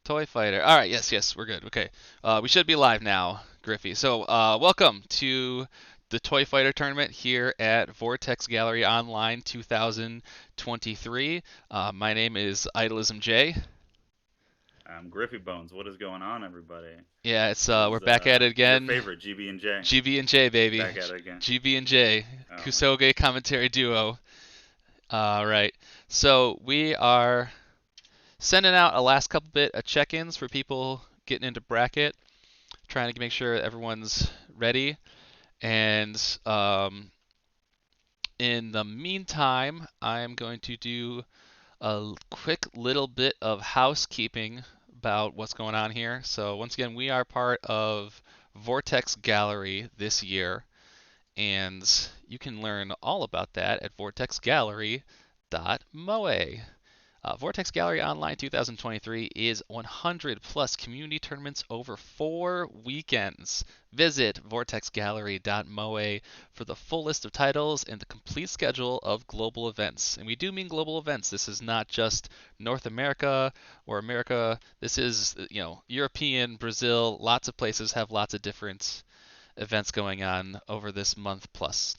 Toy Fighter. All right, yes, we're good. Okay, we should be live now, Griffy. So, welcome to the Toy Fighter tournament here at Vortex Gallery Online 2023. My name is Idolism J. I'm GriffyBones. What is going on, everybody? Yeah, it's This we're is back at it your again. favorite GB and J. GB and J, baby. Back at it again. GB and J, Oh man. Kusoge commentary duo. All right, so we are sending out a last couple bit of check-ins for people getting into bracket, trying to make sure everyone's ready. And in the meantime, I'm going to do a quick little bit of housekeeping about what's going on here. So once again, we are part of Vortex Gallery this year, and you can learn all about that at VortexGallery.moe. Vortex Gallery Online 2023 is 100 plus community tournaments over 4 weekends. Visit VortexGallery.moe for the full list of titles and the complete schedule of global events. And we do mean global events. This is not just North America or America. This is, European, Brazil. Lots of places have lots of different events going on over this month plus.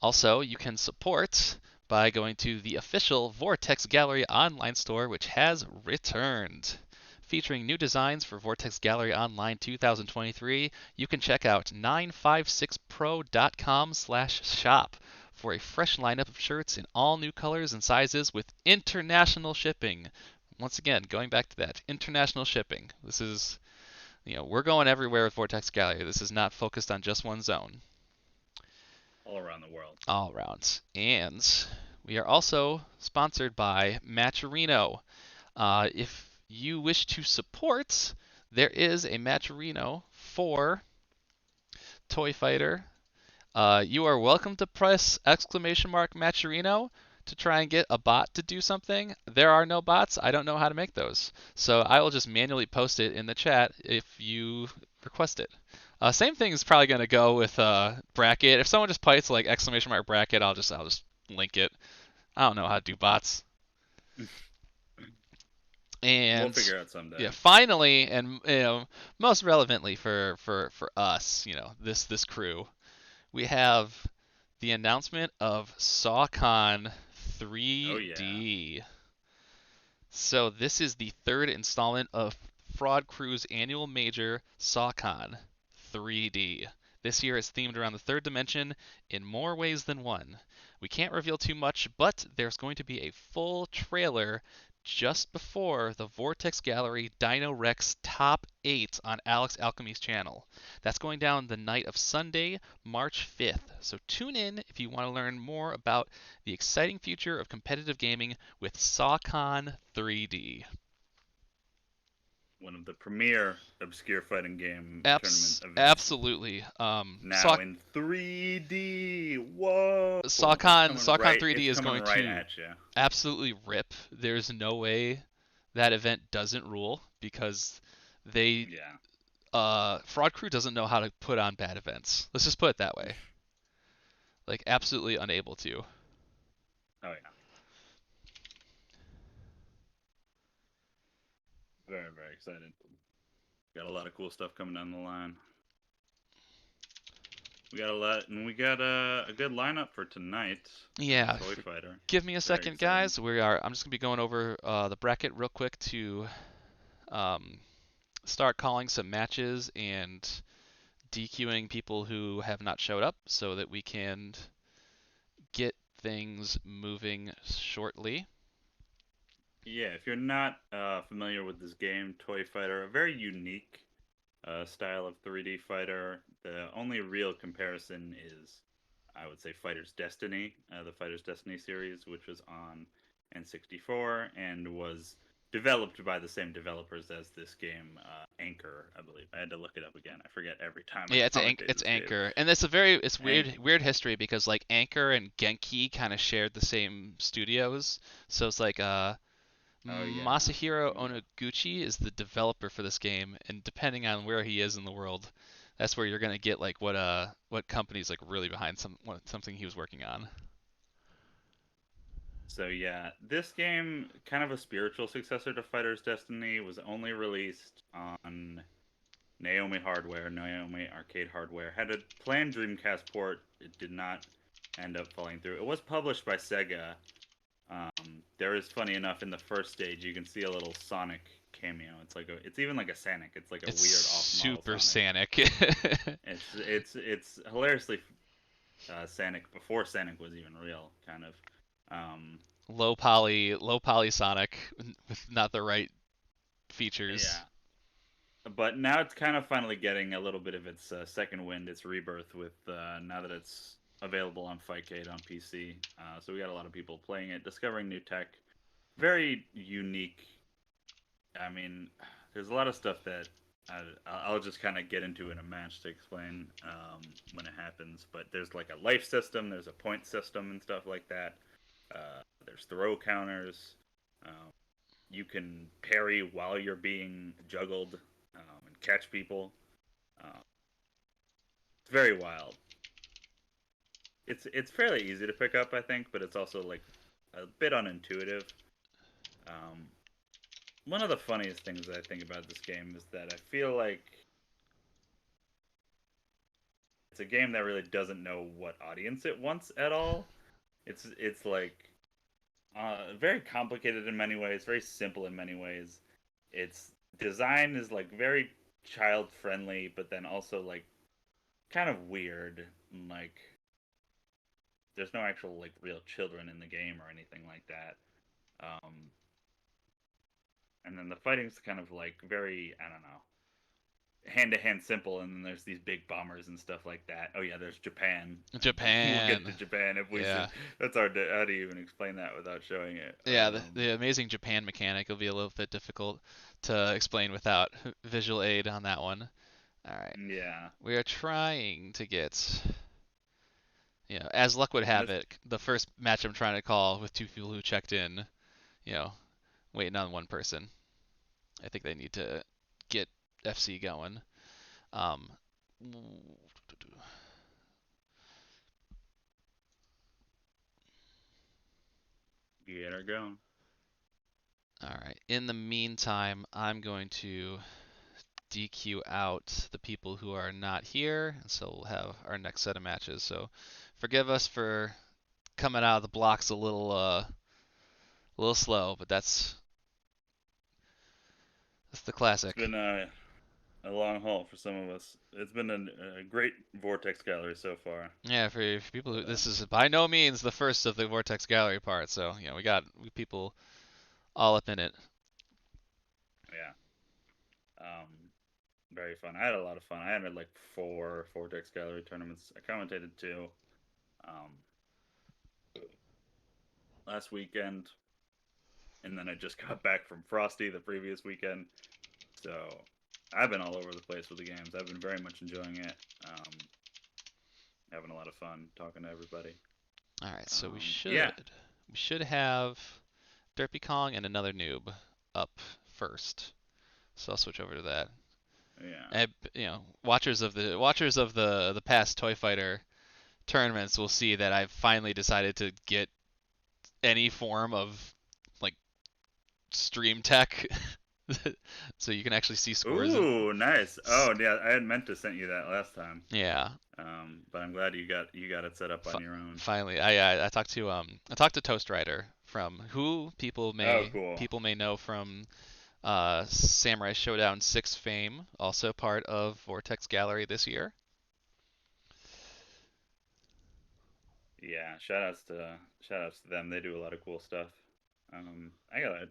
Also, you can support by going to the official Vortex Gallery online store, which has returned. Featuring new designs for Vortex Gallery Online 2023, you can check out 956pro.com/shop for a fresh lineup of shirts in all new colors and sizes with international shipping. Once again, going back to that, international shipping. This is, we're going everywhere with Vortex Gallery. This is not focused on just one zone. All around the world. All around. And we are also sponsored by Matcherino. If you wish to support, there is a Matcherino for Toy Fighter. You are welcome to press !Matcherino to try and get a bot to do something. There are no bots. I don't know how to make those. So I will just manually post it in the chat if you request it. Same thing is probably going to go with bracket. If someone just types like !Bracket, I'll just link it. I don't know how to do bots. We'll And figure it out someday. yeah, finally, and most relevantly for us, this crew, we have the announcement of SawCon 3D. Oh yeah. So this is the third installment of Fraud Crew's annual major, SawCon 3D. This year is themed around the third dimension in more ways than one. We can't reveal too much, but there's going to be a full trailer just before the Vortex Gallery Dino Rex Top 8 on Alex Alchemy's channel. That's going down the night of Sunday, March 5th. So tune in if you want to learn more about the exciting future of competitive gaming with SawCon 3D. One of the premier obscure fighting game tournament events. Absolutely. Now in 3D. Whoa. SawCon right, 3D is going right to at you. absolutely rip. There's no way that event doesn't rule because they Fraud Crew doesn't know how to put on bad events. Let's just put it that way. Like absolutely unable to. Oh yeah. Very, very excited. Got a lot of cool stuff coming down the line. We got a good lineup for tonight. Yeah. Toy Fighter. Give me a second, guys. I'm just gonna be going over the bracket real quick to start calling some matches and DQing people who have not showed up so that we can get things moving shortly. Yeah, if you're not familiar with this game, Toy Fighter, a very unique style of 3D fighter. The only real comparison is, I would say, Fighter's Destiny, the Fighter's Destiny series, which was on N64 and was developed by the same developers as this game, Anchor, I believe. I had to look it up again. I forget every time. Yeah, it's Anchor, and it's weird history because like Anchor and Genki kind of shared the same studios, so it's like Masahiro Onoguchi is the developer for this game, and depending on where he is in the world, that's where you're gonna get like what company's like really behind something he was working on. So yeah, this game, kind of a spiritual successor to Fighter's Destiny, was only released on Naomi hardware, Naomi arcade hardware. Had a planned Dreamcast port. It did not end up falling through. It was published by Sega. There is, funny enough, in the first stage you can see a little Sonic cameo. It's even like a Sonic. It's like a It's weird off-model super Sonic. Sanic. It's hilariously Sonic before Sonic was even real, kind of. Um, Low poly Sonic with not the right features. yeah, but now it's kind of finally getting a little bit of its second wind, its rebirth with now that it's available on Fightcade on PC. So we got a lot of people playing it, discovering new tech. Very unique. I mean, there's a lot of stuff that I'll just kind of get into in a match to explain when it happens. But there's like a life system, there's a point system and stuff like that. There's throw counters. Um, you can parry while you're being juggled and catch people. It's very wild. It's fairly easy to pick up, I think, but it's also like a bit unintuitive. Um, One of the funniest things I think about this game is that I feel like it's a game that really doesn't know what audience it wants at all. It's like very complicated in many ways, very simple in many ways. Its design is like very child friendly, but then also like kind of weird. Like there's no actual like real children in the game or anything like that. Um, and then the fighting's kind of like very, I don't know, hand to hand simple, and then there's these big bombers and stuff like that. Oh yeah, there's Japan. We'll get to Japan. Japan if we should. Yeah. That's hard to, how do you even explain that without showing it? Yeah, the amazing Japan mechanic will be a little bit difficult to explain without visual aid on that one. All right. Yeah, We are trying to get, as luck would and have this it, the first match I'm trying to call with two people who checked in, you know, waiting on one person. I think they need to get FC going. Um, get her going. all right. In the meantime, I'm going to DQ out the people who are not here, and so we'll have our next set of matches. So forgive us for coming out of the blocks a little slow, but that's the It's classic. been a long haul for some of us. It's been a great Vortex Gallery so far. Yeah, for people who But this is by no means the first of the Vortex Gallery part, so we people all up in it. yeah, um, very fun. I had a lot of fun. I had like 4 Vortex Gallery tournaments. I commentated 2 um, last weekend, and then I just got back from Frosty the previous weekend. So I've been all over the place with the games. I've been very much enjoying it. Having a lot of fun talking to everybody. All right, so we Yeah, should have Derpey Kong and another noob up first. So I'll switch over to that. yeah. And, watchers of the past Toy Fighter tournaments will see that I've finally decided to get any form of like stream tech, so you can actually see scores of. Ooh, nice. Oh, yeah. I had meant to send you that last time. Yeah, But I'm glad you got it set up on your own. finally, I talked to Toast Rider from who Oh, cool. people may know from Samurai Showdown 6 fame, also part of Vortex Gallery this year. Yeah, shout outs to them. They do a lot of cool stuff. I gotta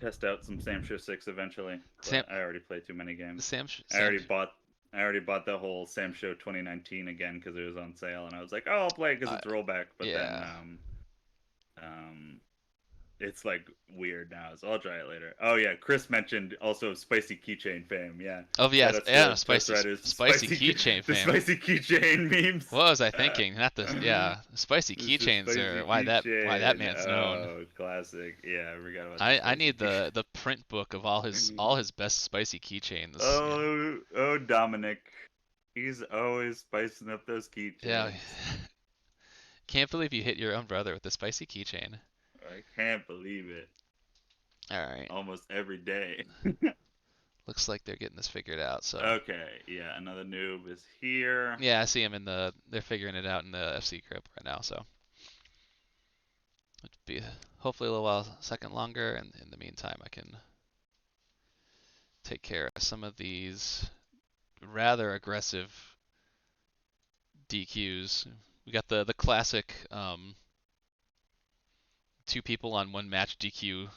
test out some Sam Show 6 eventually, Sam but I already played too many games. Sam I Sam already bought I already bought the whole Sam Show 2019 again because it was on sale, and I was like, oh, I'll play it because uh, it's rollback. But then yeah. um, it's like weird now, so I'll try it later. Oh yeah, Chris mentioned also spicy keychain fame. Yeah, Oh shout yes, out yeah, to Toast Riders. spicy keychain The fame. spicy keychain memes. What was I thinking? Not the yeah, spicy This is keychains spicy are why that keychain. man's known. Oh, classic. Yeah, I forgot about the I spicy need keychain. the print book of all his best spicy keychains. Yeah. Oh, Dominic. He's always spicing up those Yeah. keychains. Can't believe you hit your own brother with the spicy keychain. I can't believe it. All right. Almost every day. Looks like they're getting this figured out. So Okay, yeah, another noob is here. yeah, I see them in the. They're figuring it out in the FC group right now. So it'll be hopefully a little while, second longer, and in the meantime, I can take care of some of these rather aggressive DQs. We got the classic two people on one match DQ.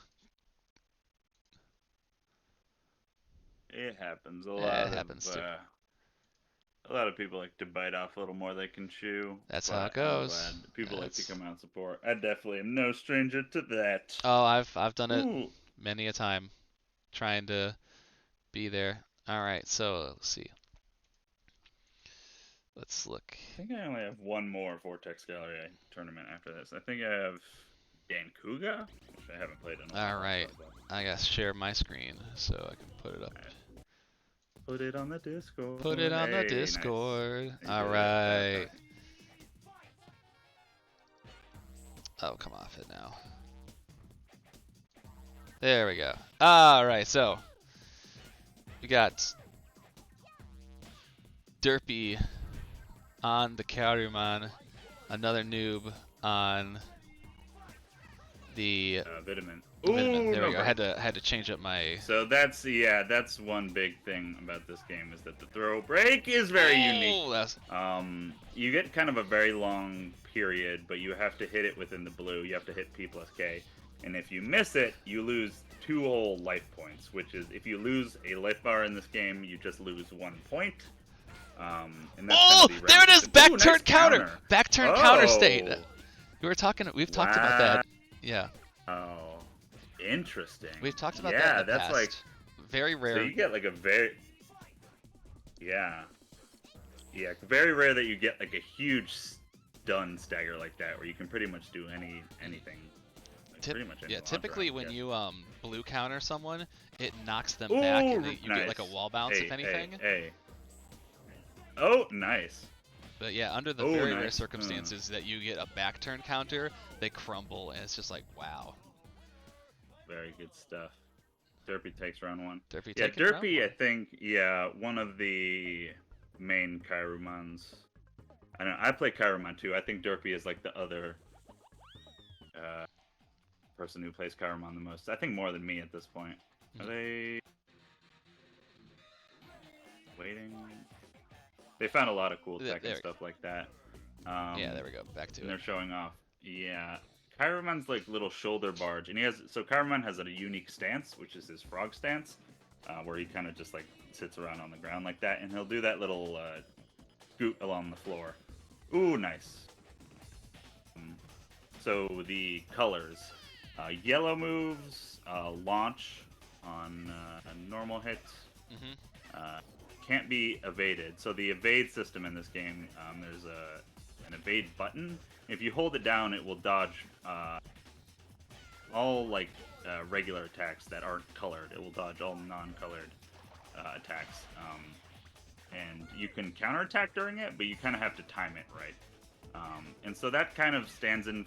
It happens. It happens too. A lot of people like to bite off a little more they can chew. That's how it But I'm goes. glad people like to come out and support. I definitely am no stranger to that. Oh, I've done it Ooh, many a time, trying to be there. All right, so let's see. Let's look. I think I only have one more Vortex Gallery tournament after this. I think I have Dan Kuga, which I haven't played in a while. All right, I gotta share my screen so I can put it up. Put it on the Discord. Put it on the Hey, Discord. Nice. All right. Oh, come off it now. There we go. All right, so we got Derpey on the Caruman, another noob on the Vitamin. Vitamin. There no we go. I break. had to change up my. So that's one big thing about this game is that the throw break is very unique. That's... You get kind of a very long period, but you have to hit it within the blue. You have to hit P plus K, and if you miss it, you lose 2 whole life points. Which is, if you lose a life bar in this game, you just lose 1 point. And that's there it is! Back turn nice counter! Back turn counter state! We've talked about that. Yeah. Oh, interesting. We've talked about that in the that's past. like very rare. So you get like a very very rare that you get like a huge stun stagger like that, where you can pretty much do anything. Pretty much anything. Typically when you blue counter someone, it knocks them back, and you get like a wall bounce if anything. Oh, nice. But yeah, under the very rare circumstances that you get a back turn counter, they crumble, and it's just like, wow. Very good stuff. Derpey takes round 1. Derpey, I think, one of the main Kairumans. I know, I play Kairuman too. I think Derpey is like the other person who plays Kairuman the most. I think more than me at this point. Are they waiting? They found a lot of cool tech and stuff like that. Yeah, there we go. Back to it. And they're showing off. Yeah. Kairuman's like little shoulder barge, and Kairuman has a unique stance, which is his frog stance, where he kind of just like sits around on the ground like that, and he'll do that little scoot along the floor. Ooh, nice. So the colors, yellow moves, launch on normal hits. Can't be evaded. So the evade system in this game, there's an evade button. If you hold it down, it will dodge all like regular attacks that aren't colored. It will dodge all non-colored attacks, and you can counterattack during it, but you kind of have to time it right. And so that kind of stands in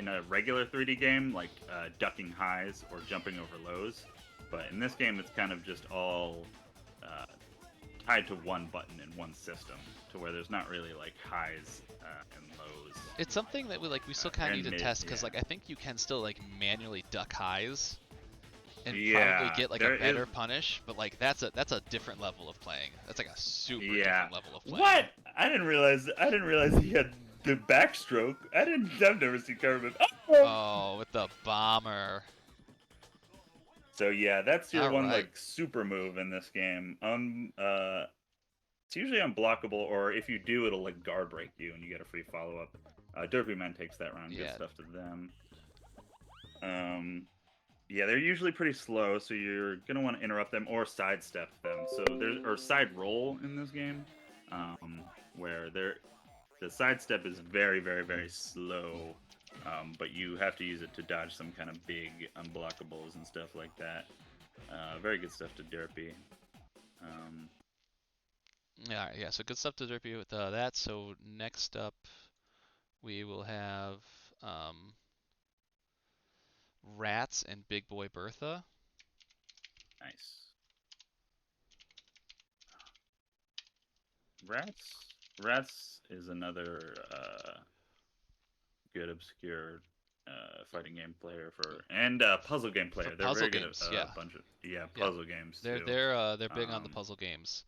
a regular 3D game, like ducking highs or jumping over lows. But in this game, it's kind of just all tied to one button in one system, to where there's not really like highs and lows. It's something that we still kind of need to test, because like I think you can still like manually duck highs and probably get like a better punish, but like that's a different level of playing. That's like a super different level of playing. What? I didn't realize he had the backstroke. I've never seen Kairuman. Oh, with the bomber. So yeah, that's your one like super move in this game. It's usually unblockable, or if you do, it'll like guard break you, and you get a free follow up. Derpey Man takes that round. Good stuff to them. Yeah, they're usually pretty slow, so you're gonna want to interrupt them or sidestep them. So there's side roll in this game, where the sidestep is very, very, very slow. But you have to use it to dodge some kind of big unblockables and stuff like that. Very good stuff to Derpey. Yeah, so good stuff to Derpey with that. So next up, we will have Ratttz and BigBoyBertha. Nice. Ratttz is another good obscure fighting game player and puzzle game player. For They're puzzle very good games, at yeah. a bunch of Yeah. puzzle games They're too. they're big on the puzzle games,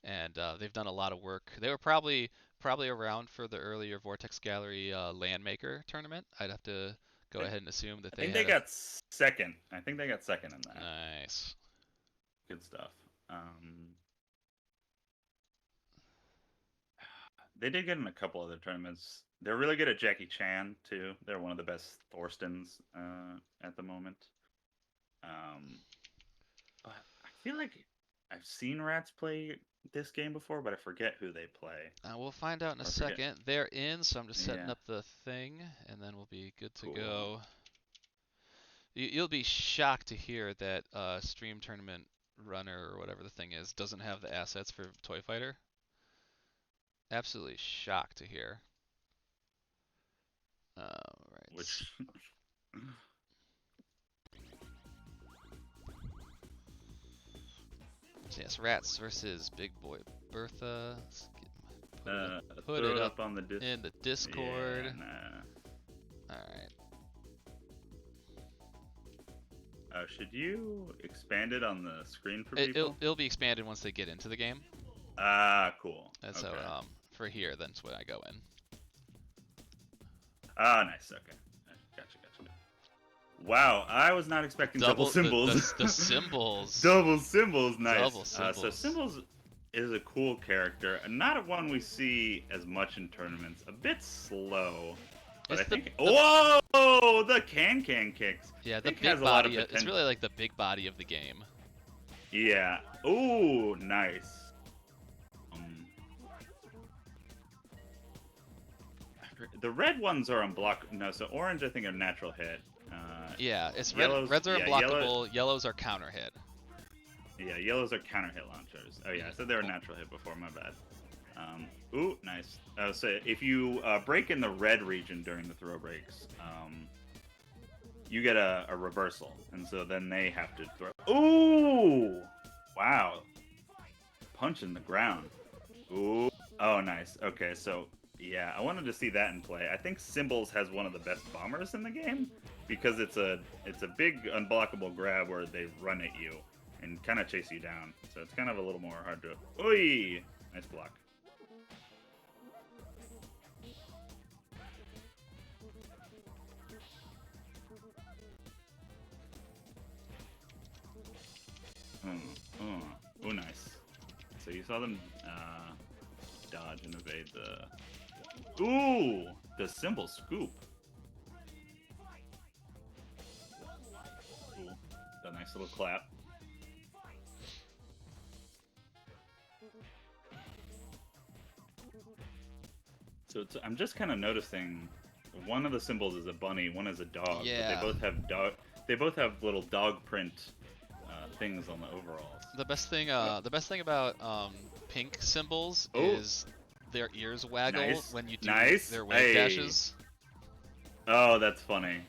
and they've done a lot of work. They were probably around for the earlier Vortex Gallery Landmaker tournament. I'd have to go ahead and assume that I they think had they a got second. I think they got second in that. nice. Good stuff. They did get in a couple other tournaments. They're really good at Jackie Chan too. They're one of the best Thorstons at the moment. But I feel like I've seen Ratttz play this game before, but I forget who they play. We'll find out in a second. They're in, so I'm just setting Yeah. up the thing, and then we'll be good to Cool. go. You'll be shocked to hear that Stream Tournament Runner, or whatever the thing is, doesn't have the assets for Toy Fighter. Absolutely shocked to hear. Right. Which So yes, Ratttz versus BigBoyBertha. Put throw it it up on the in the Discord. Yeah, nah. Alright. Should you expand it on the screen for people? It'll be expanded once they get into the game. Ah, cool. That's okay. how, for here, that's when I go in. Ah, nice. Okay. Gotcha. Wow, I was not expecting double symbols. The symbols. Double symbols, nice. Double symbols. So symbols is a cool character, not one we see as much in tournaments. A bit slow, but I think. Whoa! The can kicks. Yeah, the big body. It's really like the big body of the game. Yeah. Ooh, nice. The red ones are unblockable. No, so orange I think are natural hit. Yeah, it's yellows, reds are unblockable. Yellows are counter hit. Yeah, yellows are counter hit launchers. Oh yeah, I said they were natural hit before. My bad. Ooh, nice. So if you break in the red region during the throw breaks, you get a reversal, and so then they have to throw. Ooh! Wow. Punch in the ground. Ooh. Oh, nice. Okay, so yeah, I wanted to see that in play. I think Symbols has one of the best bombers in the game because it's a big unblockable grab where they run at you and kind of chase you down. So it's kind of a little more hard to. Oi! Nice block. Oh, nice. So you saw them dodge and evade the. Ooh! The symbol scoop. Ooh, a nice little clap. So I'm just kind of noticing one of the symbols is a bunny, one is a dog. Yeah. But they both have little dog print things on the overalls. The best thing about pink symbols is their ears waggle when you do their wave dashes. Oh, that's funny.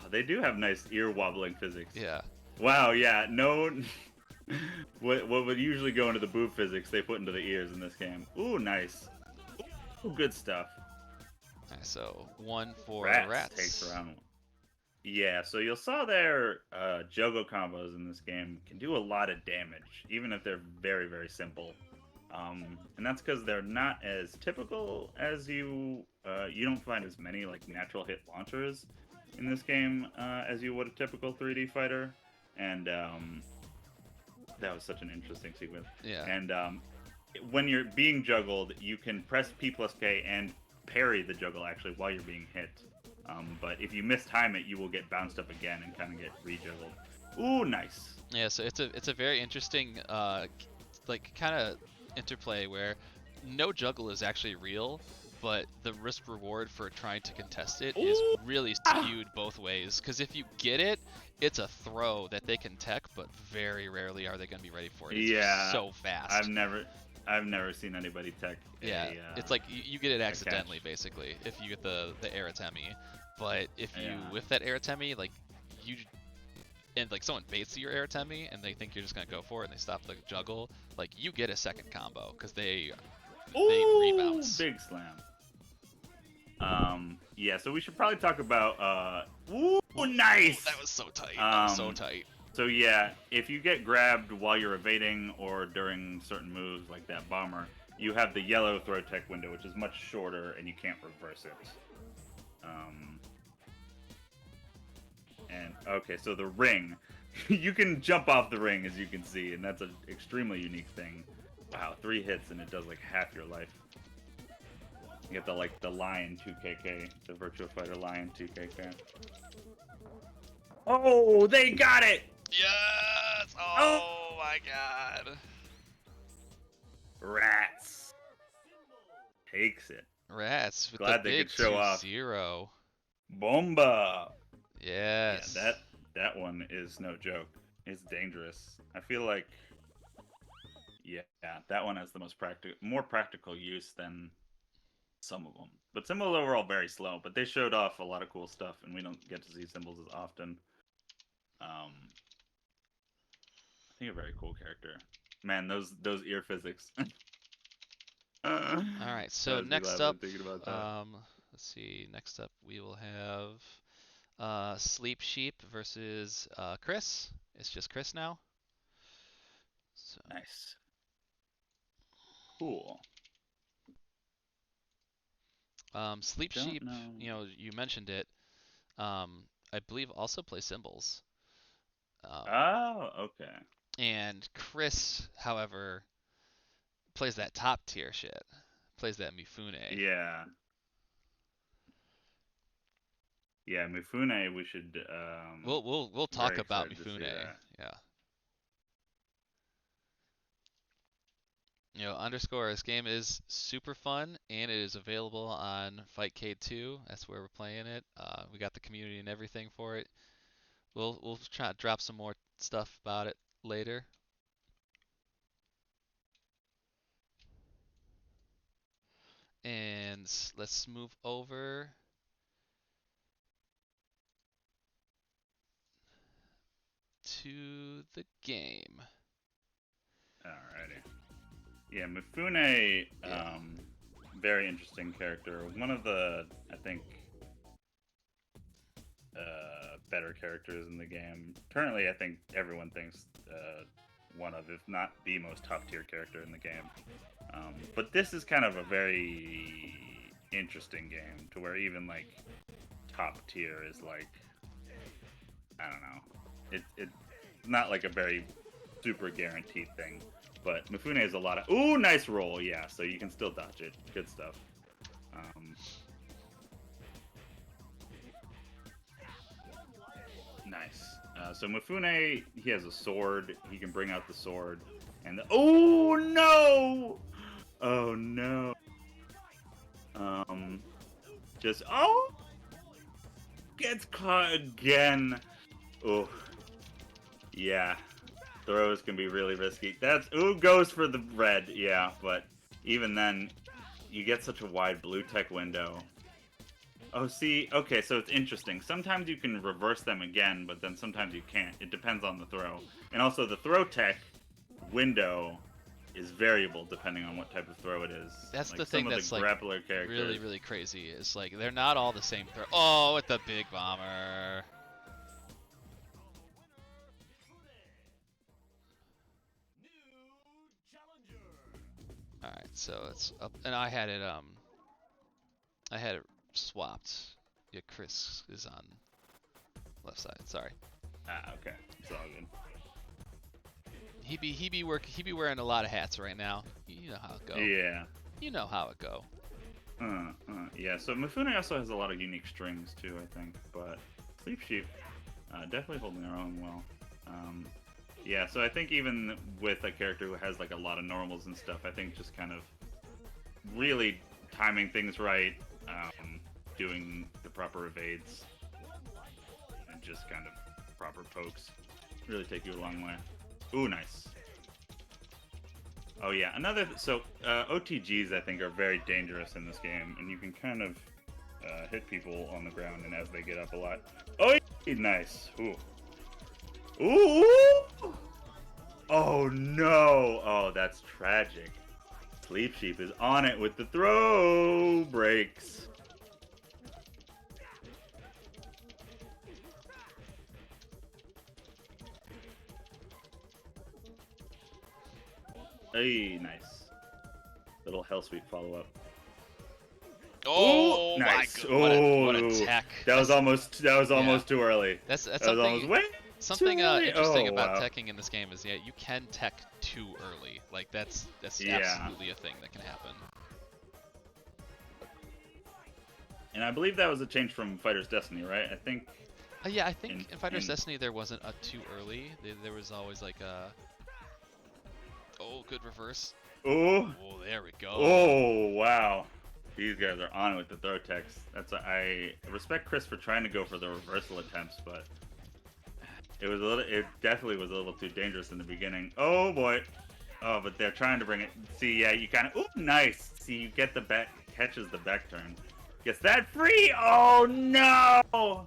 Oh, they do have nice ear wobbling physics. Yeah. Wow. Yeah. No. what would usually go into the boob physics, they put into the ears in this game. Ooh, nice. Ooh, good stuff. Alright, so one for Ratttz takes round one. Yeah, so you saw their juggle combos in this game can do a lot of damage, even if they're very, very simple. And that's because they're not as typical as you don't find as many like natural hit launchers in this game as you would a typical 3D fighter. And that was such an interesting sequence. Yeah. And when you're being juggled, you can press P plus K and parry the juggle actually while you're being hit. But if you mistime it, you will get bounced up again and kind of get re-juggled. Ooh, nice. Yeah, so it's a very interesting like kind of interplay where no juggle is actually real, but the risk reward for trying to contest it is really skewed both ways. Because if you get it, it's a throw that they can tech, but very rarely are they going to be ready for it. It's so fast. I've never seen anybody tech. It's like you get it accidentally, basically, if you get the Aratemi. But if you whiff that Aratemi, like and like someone baits your air temi and they think you're just gonna go for it and they stop the juggle, like you get a second combo because they rebounce. Big slam. Yeah, so we should probably talk about ooh, nice. That was so tight. That was so tight. So yeah, if you get grabbed while you're evading or during certain moves like that bomber, you have the yellow throw tech window, which is much shorter and you can't reverse it. And okay, so the ring, you can jump off the ring as you can see, and that's an extremely unique thing. Wow, 3 hits and it does like half your life. You get the Lion 2KK, the Virtua Fighter Lion 2KK. Oh, they got it! Yes! Oh my god. Ratttz takes it. Ratttz with Glad the they big could show off. 2-0. Bomba! Yes. Yeah, that one is no joke. It's dangerous. I feel like, yeah, that one has the more practical use than some of them. But some of them were all very slow. But they showed off a lot of cool stuff, and we don't get to see symbols as often. I think a very cool character. Man, those ear physics. All right, so next up, let's see. Next up, we will have SleepSheep versus Chris. It's just Chris now. So. Nice. Cool. SleepSheep, you know, you mentioned it. I believe also plays symbols. Oh, okay. And Chris, however, plays that top tier shit. Plays that Mifune. Yeah. Yeah, Mifune. We should. We'll talk about Mifune. Yeah. You know, underscore, this game is super fun, and it is available on Fightcade 2. That's where we're playing it. We got the community and everything for it. We'll try to drop some more stuff about it later. And let's move over to the game. Alrighty. Yeah, Mifune, very interesting character. One of the, I think, better characters in the game. Currently, I think everyone thinks one of, if not the most top tier character in the game. But this is kind of a very interesting game to where even like top tier is like, I don't know. It's not like a very super guaranteed thing. But Mifune has a lot of... Ooh, nice roll, yeah. So you can still dodge it. Good stuff. Nice. So Mifune, he has a sword. He can bring out the sword. And oh, no! Oh, no. Oh! Gets caught again. Oh. Yeah. Throws can be really risky. Ooh, goes for the red, yeah, but even then, you get such a wide blue tech window. Oh, see, okay, so it's interesting. Sometimes you can reverse them again, but then sometimes you can't. It depends on the throw. And also, the throw tech window is variable depending on what type of throw it is. That's like the thing that's like really, really crazy. Is like they're not all the same throw. Oh, with the big bomber. All right, so it's up, and I had it swapped. Yeah, Chris is on left side. Sorry. Ah, okay, it's all good. He be wearing a lot of hats right now. You know how it go. Yeah. You know how it go. Yeah. So Mifune also has a lot of unique strings too, I think. But SleepSheep, definitely holding their own well. Yeah. So I think even with a character who has like a lot of normals and stuff, I think just kind of really timing things right, doing the proper evades, and just kind of proper pokes really take you a long way. Ooh, nice. Oh yeah, OTGs I think are very dangerous in this game, and you can kind of hit people on the ground and as they get up a lot. Oh, nice. Ooh. Ooh! Oh no! Oh, that's tragic. SleepSheep is on it with the throw breaks. Hey, nice. Little hell sweep follow up. Oh Ooh, my nice. god! What a Oh, tech! that was almost too early. That's That was almost something. way Something too early. interesting Oh about wow. teching in this game is you can tech too early. Like that's Yeah. absolutely a thing that can happen. And I believe that was a change from Fighter's Destiny, right? I think. Yeah, I think in Fighter's Destiny there wasn't a too early. There was always like a. Oh, good reverse. Oh. Oh, there we go. Oh wow. These guys are on it with the throw techs. I respect Chris for trying to go for the reversal attempts, but it definitely was a little too dangerous in the beginning. Oh boy. Oh, but they're trying to bring it. See, yeah, you kind of. Ooh, nice. See, you get the back, catches the back turn. Gets that free. Oh no.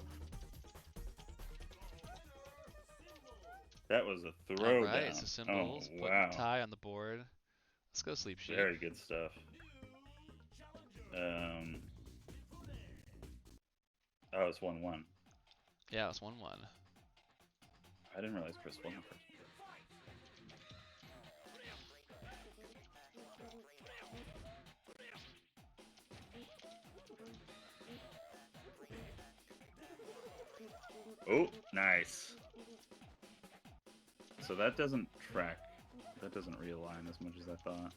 That was a throwdown. Alright, so Symbols Oh put wow. tie on the board. Let's go SleepSheep. Very good stuff. Oh, it's 1-1. Yeah, it's 1-1. I didn't realize Chris won the first one. Oh, nice. So that doesn't track. That doesn't realign as much as I thought.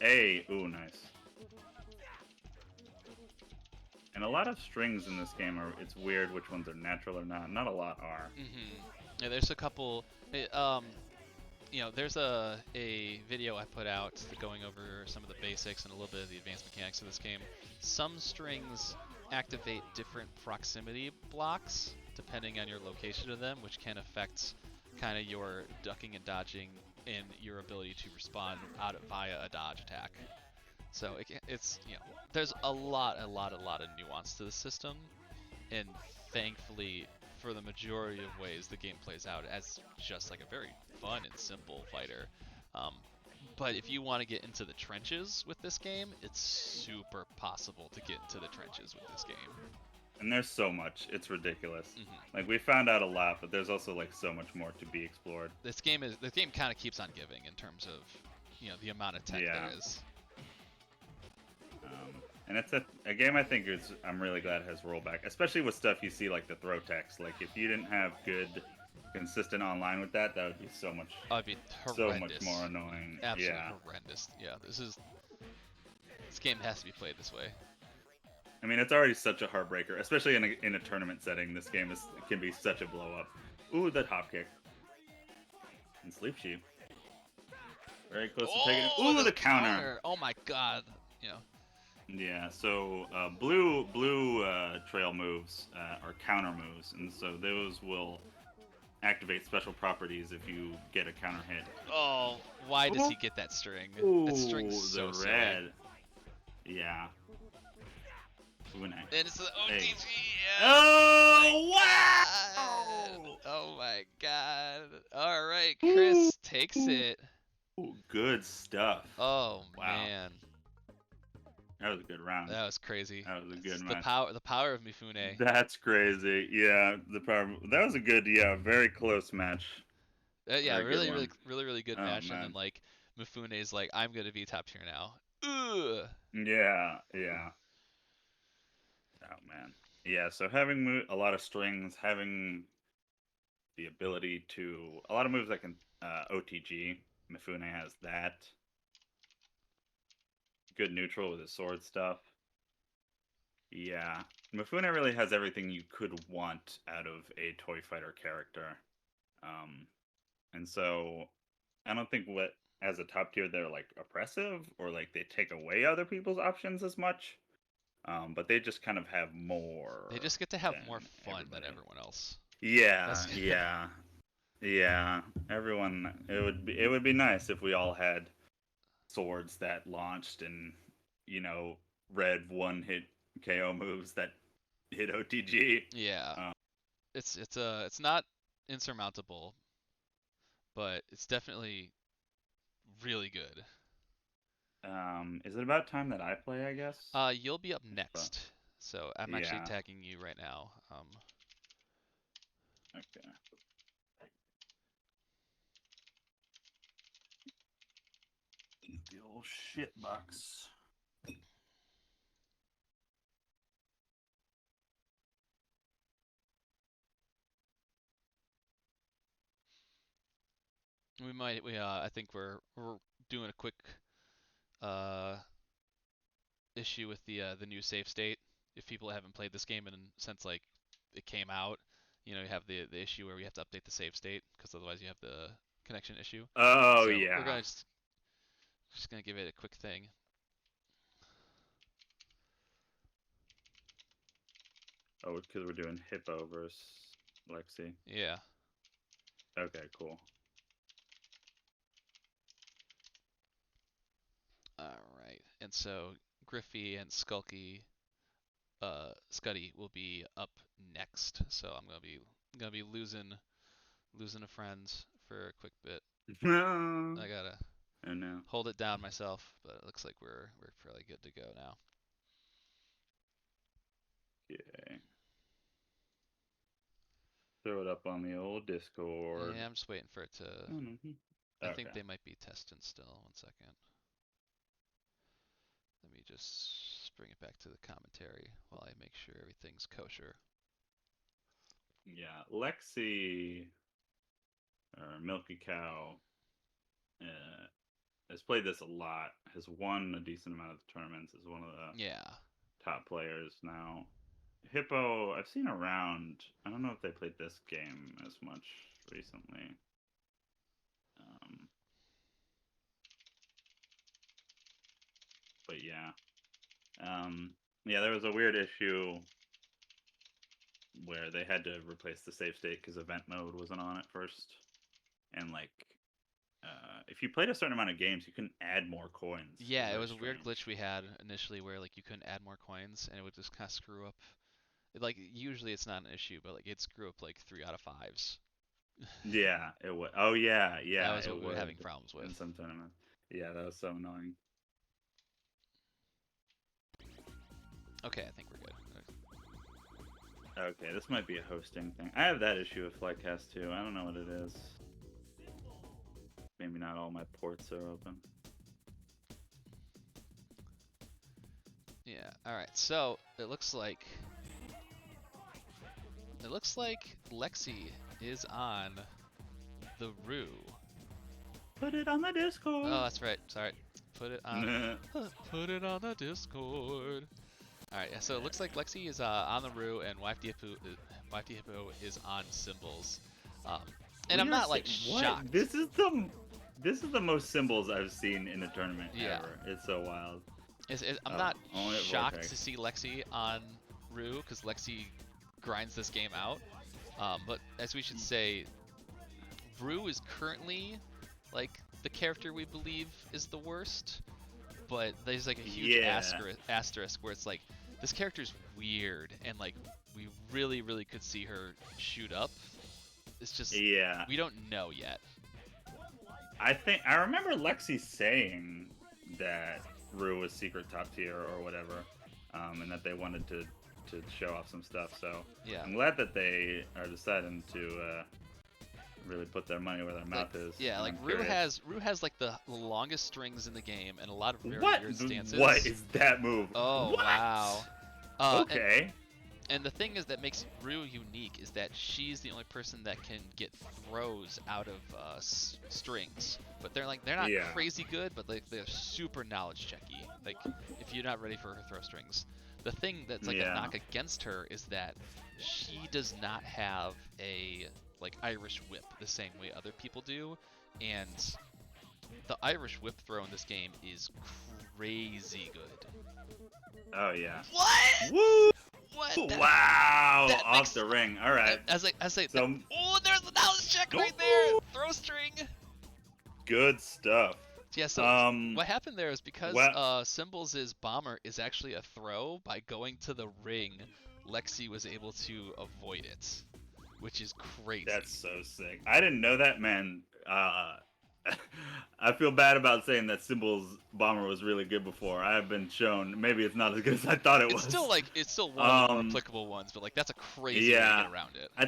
Hey, ooh, nice. And a lot of strings in this game it's weird which ones are natural or not. Not a lot are. Yeah, there's a couple. There's a video I put out going over some of the basics and a little bit of the advanced mechanics of this game. Some strings activate different proximity blocks depending on your location of them, which can affect kind of your ducking and dodging and your ability to respond via a dodge attack. So it's there's a lot of nuance to the system, and thankfully, for the majority of ways, the game plays out as just like a very fun and simple fighter. But if you want to get into the trenches with this game, it's super possible to get into the trenches with this game. And there's so much. It's ridiculous. Like, we found out a lot, but there's also like so much more to be explored. This game kind of keeps on giving in terms of the amount of tech there is. And it's a game I think I'm really glad it has rollback, especially with stuff you see like the throw text. Like, if you didn't have good, consistent online with that would be so much. It'd be so much more annoying. Absolutely horrendous. Yeah, this game has to be played this way. I mean, it's already such a heartbreaker, especially in a tournament setting. This game can be such a blow up. Ooh, that hop kick. And SleepSheep. Very close to taking it. Ooh, the counter. Oh my god. Yeah, so blue trail moves are counter moves, and so those will activate special properties if you get a counter hit. Oh, why does he get that string? Ooh, that string's so the red. Silly. Yeah. Ooh, nice. And it's the OTG. Hey. Yeah. Oh, wow! Oh my god. All right, Chris takes it. Ooh, good stuff. Oh wow. Man. That was a good round. That was crazy. That was a good match. The power of Mifune. That's crazy. Yeah, the power. That was a good, very close match. Yeah, really good match. Man. And then like Mifune's like, I'm gonna be top tier now. Ugh. Yeah. Oh man. Yeah. So having a lot of strings, having the ability to a lot of moves that can OTG. Mifune has that. Good neutral with his sword stuff. Yeah. Mifune really has everything you could want out of a toy fighter character. And so I don't think as a top tier they're like oppressive or like they take away other people's options as much. But they just kind of have more. They just get to have more fun than everyone else. Yeah. Everyone. It would be nice if we all had swords that launched and red one-hit KO moves that hit OTG. Yeah. It's not insurmountable, but it's definitely really good. Is it about time that I play, I guess? You'll be up next. So I'm actually Yeah. tagging you right now. Okay. The old shit box. I think we're doing a quick uh issue with the new save state. If people haven't played this game since like it came out, you have the issue where we have to update the save state because otherwise you have the connection issue. Oh So we're yeah. gonna just gonna give it a quick thing. Oh, because we're doing Hippo versus Lexi. Yeah. Okay, cool. All right. And so Griffy and Skuttie will be up next. So I'm gonna be losing a friend for a quick bit. I gotta Oh no. hold it down myself, but it looks like we're fairly good to go now. Okay. Throw it up on the old Discord. Yeah, I'm just waiting for it to. Mm-hmm. I Okay. think they might be testing still. 1 second. Let me just bring it back to the commentary while I make sure everything's kosher. Yeah, Lexi, or Milky Cow, has played this a lot. Has won a decent amount of the tournaments. Is one of the top players now. Hippo, I've seen around. I don't know if they played this game as much recently. But yeah. Yeah, there was a weird issue where they had to replace the save state because event mode wasn't on at first. And like, if you played a certain amount of games, you couldn't add more coins. Yeah, it was a weird glitch we had initially where like you couldn't add more coins and it would just kind of screw up. Like usually it's not an issue, but like it screw up like 3 out of 5s. Yeah, it would. Oh yeah, yeah. That was what we were having problems with in some tournaments. Yeah, that was so annoying. Okay, I think we're good. Okay, this might be a hosting thing. I have that issue with Flightcast too. I don't know what it is. Maybe not all my ports are open. Yeah. All right. So it looks like Lexi is on the Roo. Put it on the Discord. Oh, that's right. Sorry. Put it on. Put it on the Discord. All right. Yeah, so it looks like Lexi is on the Roo and YFDHippo is on Symbols. And I'm not like shocked. This is the most symbols I've seen in a tournament ever. It's so wild. I'm not shocked to see Lexi on Roo because Lexi grinds this game out. But as we should say, Roo is currently like the character we believe is the worst. But there's like a huge asterisk where it's like this character's weird and like we really could see her shoot up. It's just we don't know yet. I remember Lexi saying that Rue was secret top tier or whatever, and that they wanted to show off some stuff. So yeah, I'm glad that they are deciding to really put their money where their mouth is. Yeah, like Rue has like the longest strings in the game and a lot of very weird stances. What is that move? Oh what? Wow. Okay. And the thing is that makes Rue unique is that she's the only person that can get throws out of strings. But they're not crazy good, but like they're super knowledge checky. Like if you're not ready for her throw strings. The thing that's like a knock against her is that she does not have a like Irish whip the same way other people do, and the Irish whip throw in this game is crazy good. Oh yeah. What? Woo! What? Wow! Off the ring. All right. As I say, oh, there's the knowledge check right there. Throw string. Good stuff. Yeah, so what happened there is because Well, Symbols' bomber is actually a throw, by going to the ring, Lexi was able to avoid it, which is crazy. that's so sick. I didn't know that, man. I feel bad about saying that Symbol's bomber was really good before. I have been shown maybe it's not as good as I thought it It's still was. like it's still one of the more applicable ones, but like that's a crazy way to get Yeah, around it. I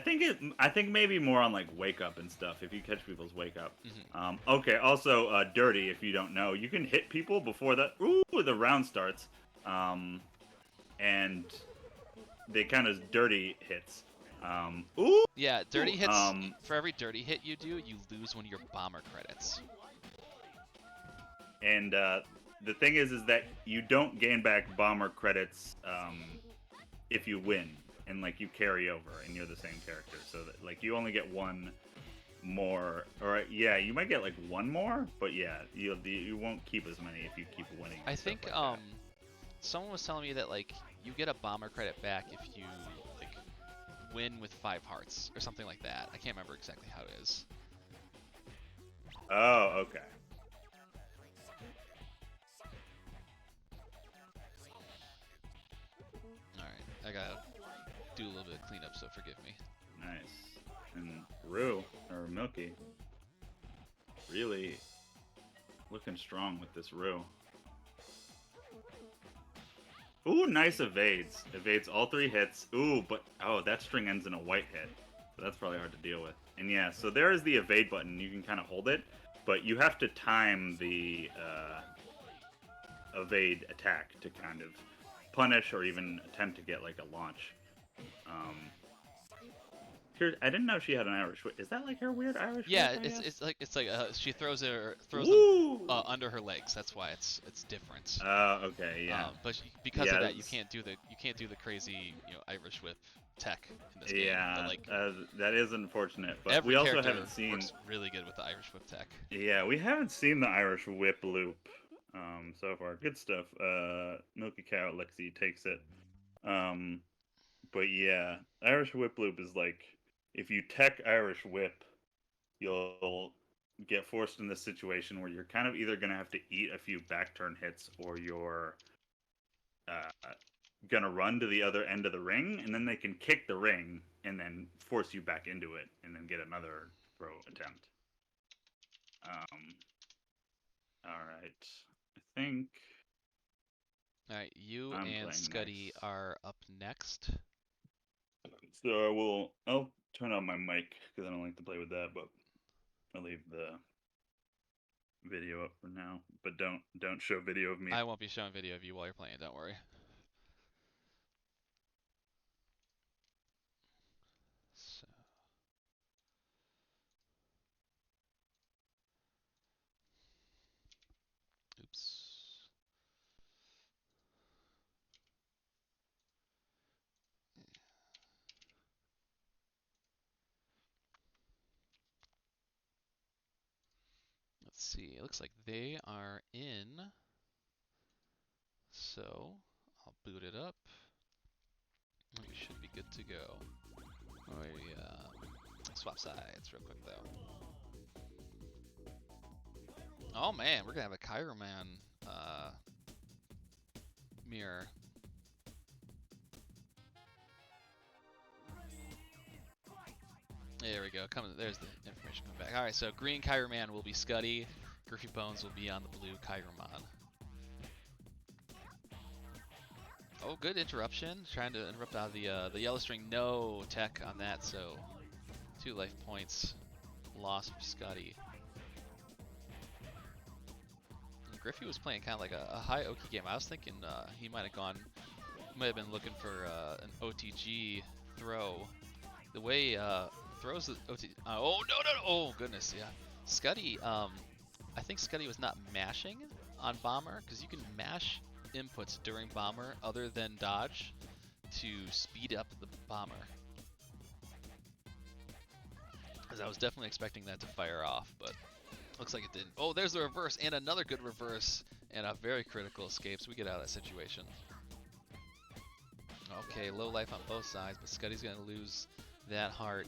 think maybe more on like wake up and stuff. If you catch people's wake up. Mm-hmm. Okay. Also, dirty. If you don't know, you can hit people before the round starts, and they count as dirty hits. Yeah, dirty hits. For every dirty hit you do, you lose one of your bomber credits. And the thing is that you don't gain back bomber credits if you win and like you carry over and you're the same character. So that like you only get one more, or yeah, you might get like one more, but yeah, you won't keep as many if you keep winning. I think like someone was telling me that like you get a bomber credit back if you like win with 5 hearts or something like that. I can't remember exactly how it is. Oh, okay. Alright, I gotta do a little bit of cleanup, so forgive me. Nice. And Rue, or Milky, really looking strong with this Rue. Ooh, nice evades. Evades all 3 hits. Ooh, but oh, that string ends in a white hit. So that's probably hard to deal with. And yeah, so there is the evade button. You can kind of hold it, but you have to time the evade attack to kind of punish or even attempt to get like a launch. Here, I didn't know she had an Irish whip. Is that like her weird Irish Yeah, whip? it's like she throws them under her legs. That's why it's different. Okay, yeah. But because of that, you can't do the crazy Irish whip tech in this game. Yeah, But, like, that is unfortunate. But every we also character haven't seen. works really good with the Irish whip tech. Yeah, we haven't seen the Irish whip loop so far. Good stuff. Milky Cow Lexi takes it. But yeah, Irish whip loop is like if you tech Irish whip, you'll get forced in this situation where you're kind of either gonna have to eat a few back turn hits or you're gonna run to the other end of the ring, and then they can kick the ring and then force you back into it, and then get another throw attempt. All right, I think. All right, you I'm and playing Skuttie nice. are up next. So I'll turn on my mic because I don't like to play with that, but I'll leave the video up for now. But don't show video of me. I won't be showing video of you while you're playing. Don't worry. So. Oops. Let's see. It looks like they are in. So I'll boot it up. We should be good to go. We swap sides real quick though. Oh man, we're gonna have a Chiroman mirror. There we go. There's the information coming back. All right, so green Chiroman will be Skuttie. GriffyBones will be on the blue Chiroman. Oh, good interruption. Trying to interrupt out of the yellow string. No tech on that, so 2 life points lost for Skuttie. Griffy was playing kind of like a high Oki game. I was thinking he might have been looking for an OTG throw. The way throws the OTG. Oh no! Oh goodness, yeah. Skuttie. I think Skuttie was not mashing on bomber because you can mash inputs during bomber other than dodge to speed up the bomber. Because I was definitely expecting that to fire off, but looks like it didn't. Oh, there's the reverse, and another good reverse, and a very critical escape, so we get out of that situation. Okay, low life on both sides, but Skuttie's going to lose that heart,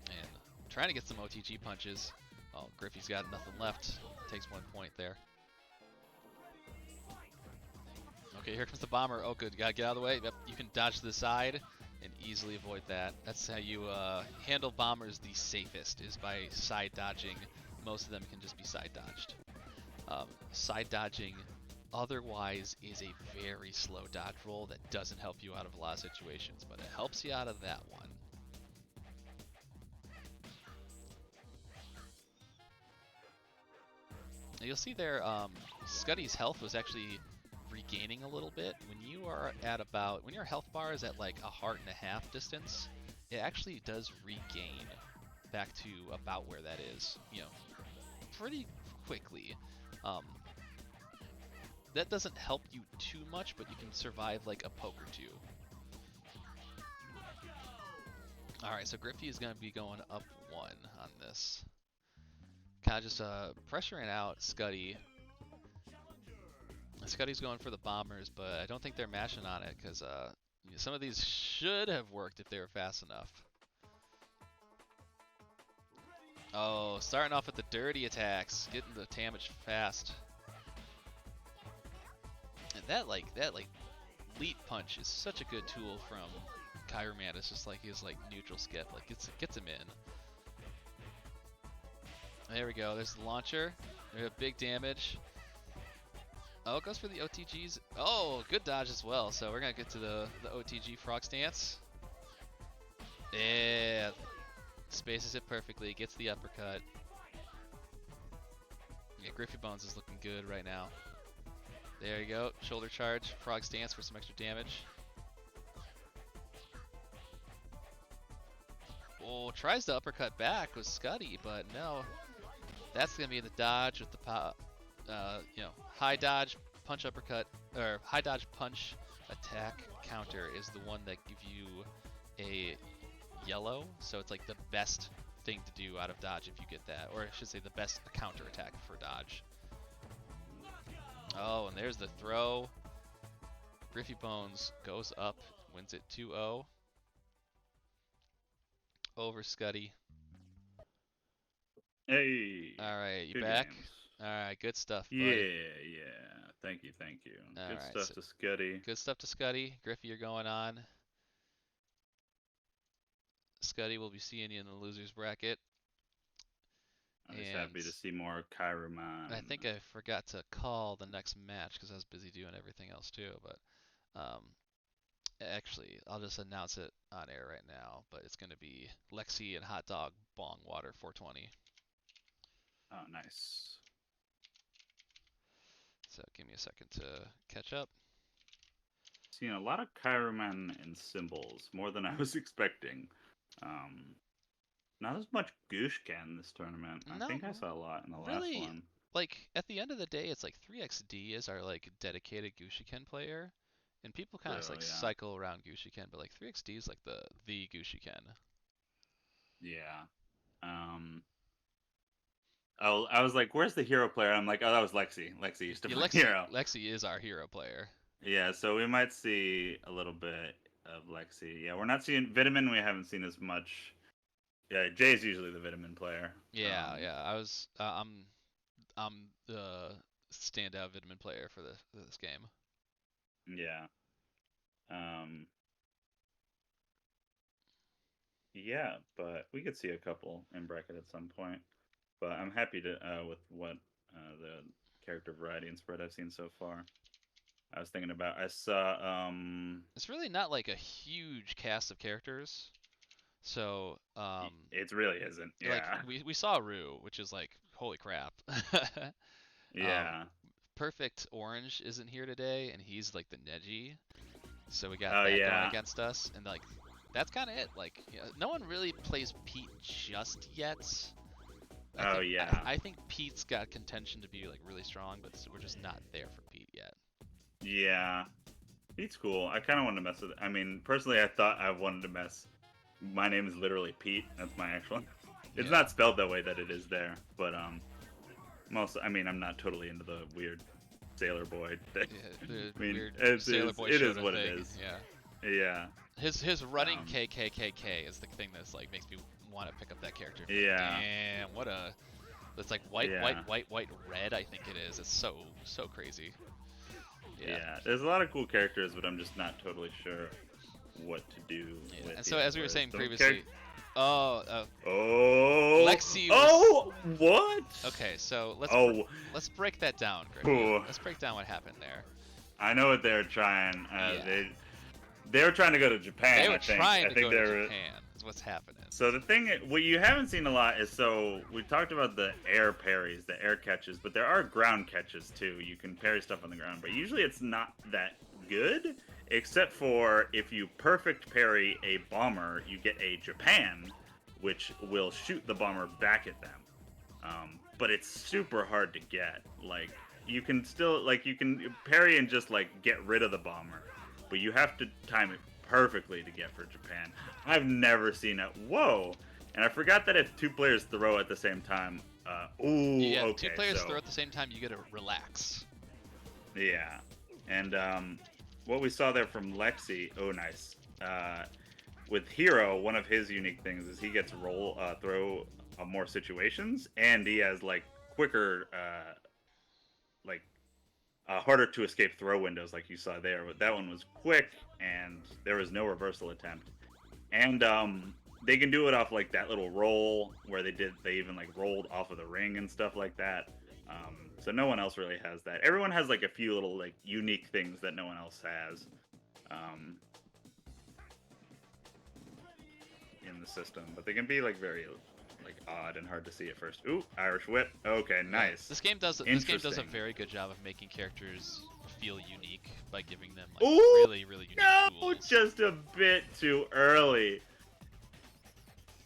and trying to get some OTG punches. Oh, Griffy's got nothing left. Takes 1 point there. Okay, here comes the bomber. Oh, good. Gotta get out of the way. Yep, you can dodge to the side and easily avoid that. That's how you handle bombers the safest, is by side dodging. Most of them can just be side dodged. Side dodging otherwise is a very slow dodge roll that doesn't help you out of a lot of situations, but it helps you out of that one. You'll see there, Skuttie's health was actually regaining a little bit. When you are at about, when your health bar is at like a heart and a half distance, it actually does regain back to about where that is, you know, pretty quickly. That doesn't help you too much, but you can survive like a poke or two. Alright, so Griffy is going to be going up 1 on this. Kind of just pressuring out Skuttie. Skuttie's going for the bombers, but I don't think they're mashing on it because some of these should have worked if they were fast enough. Oh, starting off with the dirty attacks, getting the damage fast. And that leap punch is such a good tool from Kyroman. It's just like his like neutral skip, like gets him in. There we go. There's the launcher. We have big damage. Oh, it goes for the OTGs. Oh, good dodge as well. So we're gonna get to the OTG frog stance. Yeah, spaces it perfectly. Gets the uppercut. Yeah, GriffyBones is looking good right now. There you go. Shoulder charge, frog stance for some extra damage. Oh, tries to uppercut back with Skuttie, but no. That's gonna be the dodge with the you know, high dodge punch uppercut, or high dodge punch attack counter is the one that gives you a yellow. So it's like the best thing to do out of dodge if you get that, or I should say the best counter attack for dodge. Oh, and there's the throw. GriffyBones goes up, wins it 2-0 over Skuttie. Hey. All right, you good back? games. All right, good stuff, bud. Yeah. Thank you. All Good right, stuff so to Skuttie. good stuff to Skuttie. Griffy, you're going on. Skuttie, will be seeing you in the losers bracket. I'm just happy to see more Kyroman. I think I forgot to call the next match because I was busy doing everything else too. But actually, I'll just announce it on air right now. But it's going to be Lexi and Hot Dog Bong Water 420. Oh, nice. So give me a second to catch up. Seeing a lot of Kyroman and symbols, more than I was expecting. Not as much Gushkan this tournament. No, I think I saw a lot in the really, last one. like at the end of the day, it's like 3XD is our like dedicated Gushiken player, and people kind of like cycle around Gushiken, but like 3XD is like the Gushiken. Yeah. I was like, "Where's the hero player?" I'm like, "Oh, that was Lexi. Lexi used to play hero." Lexi is our hero player. Yeah, so we might see a little bit of Lexi. Yeah, we're not seeing Vitamin. We haven't seen as much. Yeah, Jay's usually the Vitamin player. Yeah. I was. I'm the standout Vitamin player for this game. Yeah. Yeah, but we could see a couple in bracket at some point. But I'm happy to with what the character variety and spread I've seen so far. I was thinking about. I saw. It's really not like a huge cast of characters, so it really isn't. Yeah. Like we saw Rue, which is like holy crap. Yeah. Perfect Orange isn't here today, and he's like the Neji, so we got that going against us, and like that's kind of it. Like no one really plays Pete just yet. I think Pete's got contention to be like really strong, but we're just not there for Pete yet. Yeah, Pete's cool. I kind of wanted to mess with it. I mean, personally, I thought I wanted to mess. My name is literally Pete. That's my actual. It's not spelled that way that it is there, but I mean, I'm not totally into the weird sailor boy thing. Yeah, I mean, weird sailor boy it is what thing. it is. Yeah. Yeah. His running KKKK is the thing that's like makes me want to pick up that character. Yeah. And what a. It's like white, red. I think it is. It's so crazy. Yeah. Yeah, there's a lot of cool characters, but I'm just not totally sure what to do Yeah. with And the so as we were Alvarez. saying previously, oh, Oh, Lexi was oh, what? okay. So Oh, let's break that down, Griffy. phew. Let's break down what happened there. I know what they're trying. Yeah. They were trying to go to They Japan. were I think. trying I to think go to they're. Japan. Is what's happening. So the thing, what you haven't seen a lot is, so we talked about the air parries, the air catches, but there are ground catches too. You can parry stuff on the ground, but usually it's not that good, except for if you perfect parry a bomber, you get a Japan, which will shoot the bomber back at them. But it's super hard to get. Like, you can still, like, you can parry and just, like, get rid of the bomber, but you have to time it perfectly to get for Japan. I've never seen it. Whoa! And I forgot that if two players throw at the same time, ooh, Yeah, okay, two players so, throw at the same time. You get to relax. yeah. And what we saw there from Lexi, oh, nice. With Hero, one of his unique things is he gets throw more situations, and he has, like, quicker, like, harder to escape throw windows, like you saw there. But that one was quick, and there was no reversal attempt. And they can do it off like that little roll where they even like rolled off of the ring and stuff like that. So no one else really has that. Everyone has like a few little like unique things that no one else has in the system, but they can be like very like odd and hard to see at first. Ooh, Irish whip. Okay, nice. This game does a very good job of making characters feel unique by giving them like Ooh, really unique no, tools. just a bit too early.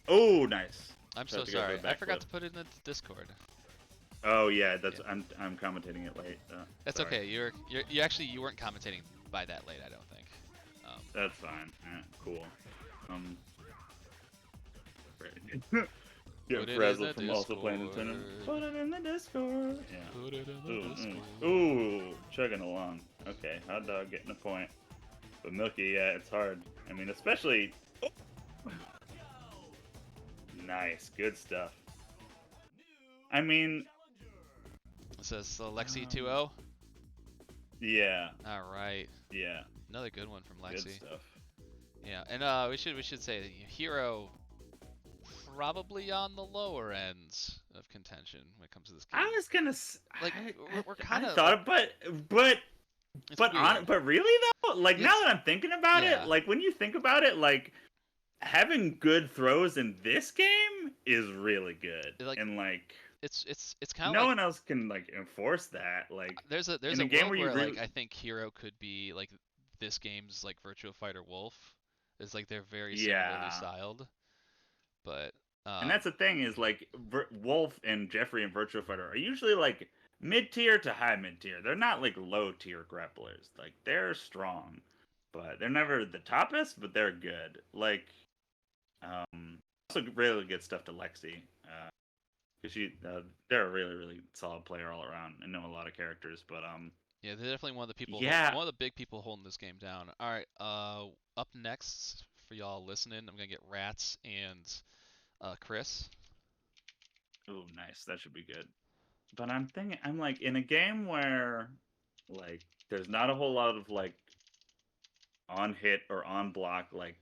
Oh, nice. I'm so sorry. I forgot to put it in the Discord. Oh yeah, that's I'm commentating it late. That's sorry. okay. You actually you weren't commentating by that late. I don't think. That's fine. Cool. Get frazzled from also playing Nintendo. Put it in the Discord. Yeah. Put it in the Discord. Ooh, chugging along. Okay, hot dog getting a point. But Milky, yeah, it's hard. I mean, especially. Oh. Nice, good stuff. I mean. It says so Lexi 2-0. Yeah. All right. Yeah. Another good one from Lexi. Good stuff. Yeah, and we should say Hero probably on the lower ends of contention when it comes to this game. I was gonna like we're kind of thought, like, but really though, like now that I'm thinking about it, like when you think about it, like having good throws in this game is really good, and like it's kind of no one else can like enforce that. Like there's a game where like I think Hero could be like this game's like Virtua Fighter Wolf. Is like they're very similarly styled, but and that's the thing is like Wolf and Jeffrey and Virtua Fighter are usually like mid tier to high mid tier. They're not like low tier grapplers. Like they're strong, but they're never the toppest. But they're good. Like also really good stuff to Lexi, because they're a really solid player all around and know a lot of characters. But yeah, they're definitely one of the people. Yeah. One of the big people holding this game down. All right. Up next for y'all listening, I'm gonna get Ratttz and Chris. Oh, nice. That should be good. But I'm like in a game where like there's not a whole lot of like on hit or on block like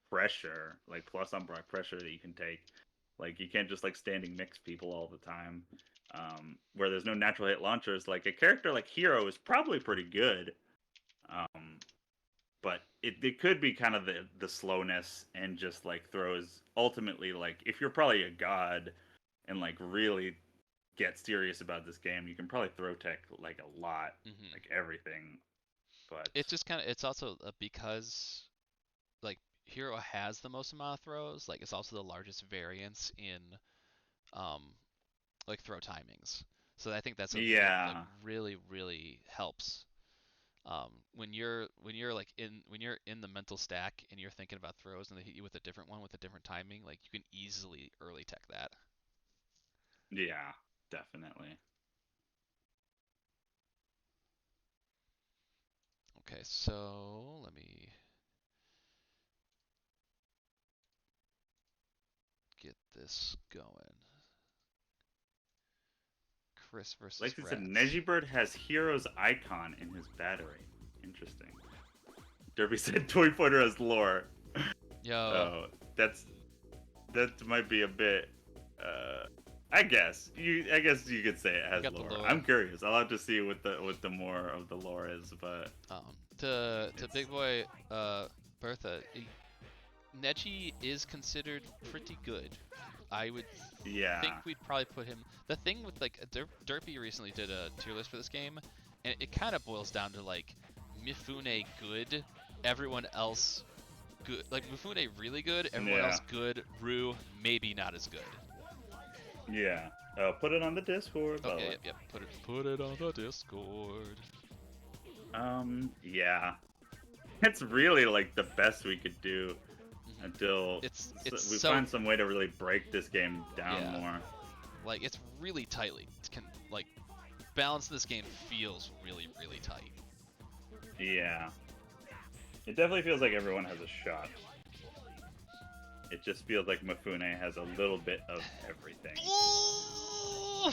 pressure, like plus on block pressure that you can take. Like you can't just like standing mix people all the time. Where there's no natural hit launchers, like a character like Hero is probably pretty good. But it could be kind of the slowness and just like throws ultimately like if you're probably a god and like really get serious about this game, you can probably throw tech like a lot, like everything. But it's just kind of it's also because like Hero has the most amount of throws. Like it's also the largest variance in like throw timings. So I think that's something that really helps. When you're in the mental stack and you're thinking about throws and they hit you with a different one with a different timing, like you can easily early tech that. Yeah, definitely. Okay, so let me get this going. Chris versus Lexi said Ratttz. Negibird has Hero's icon in his battery. Interesting. Derpy said Toy Fighter has lore. Yo, Oh, that might be a bit. I guess you could say it we has got the lore. lore. I'm curious. I'll have to see what the more of the lore is, but To it's Big Boy Bertha, Neji is considered pretty good. I would think yeah, we'd probably put him. The thing with like Derpy recently did a tier list for this game, and it kind of boils down to like Mifune good, everyone else good. Like Mifune really good, everyone yeah, else good. Rue maybe not as good. yeah. Put it on the Discord, by Oh the yeah, way. yep, yep. Put it on the Discord. Yeah. It's really like the best we could do Hmm. until It's we so find some way to really break this game down yeah, more. like it's really tightly. It can like balance this game feels really tight. Yeah. It definitely feels like everyone has a shot. It just feels like Mifune has a little bit of everything. Ooh!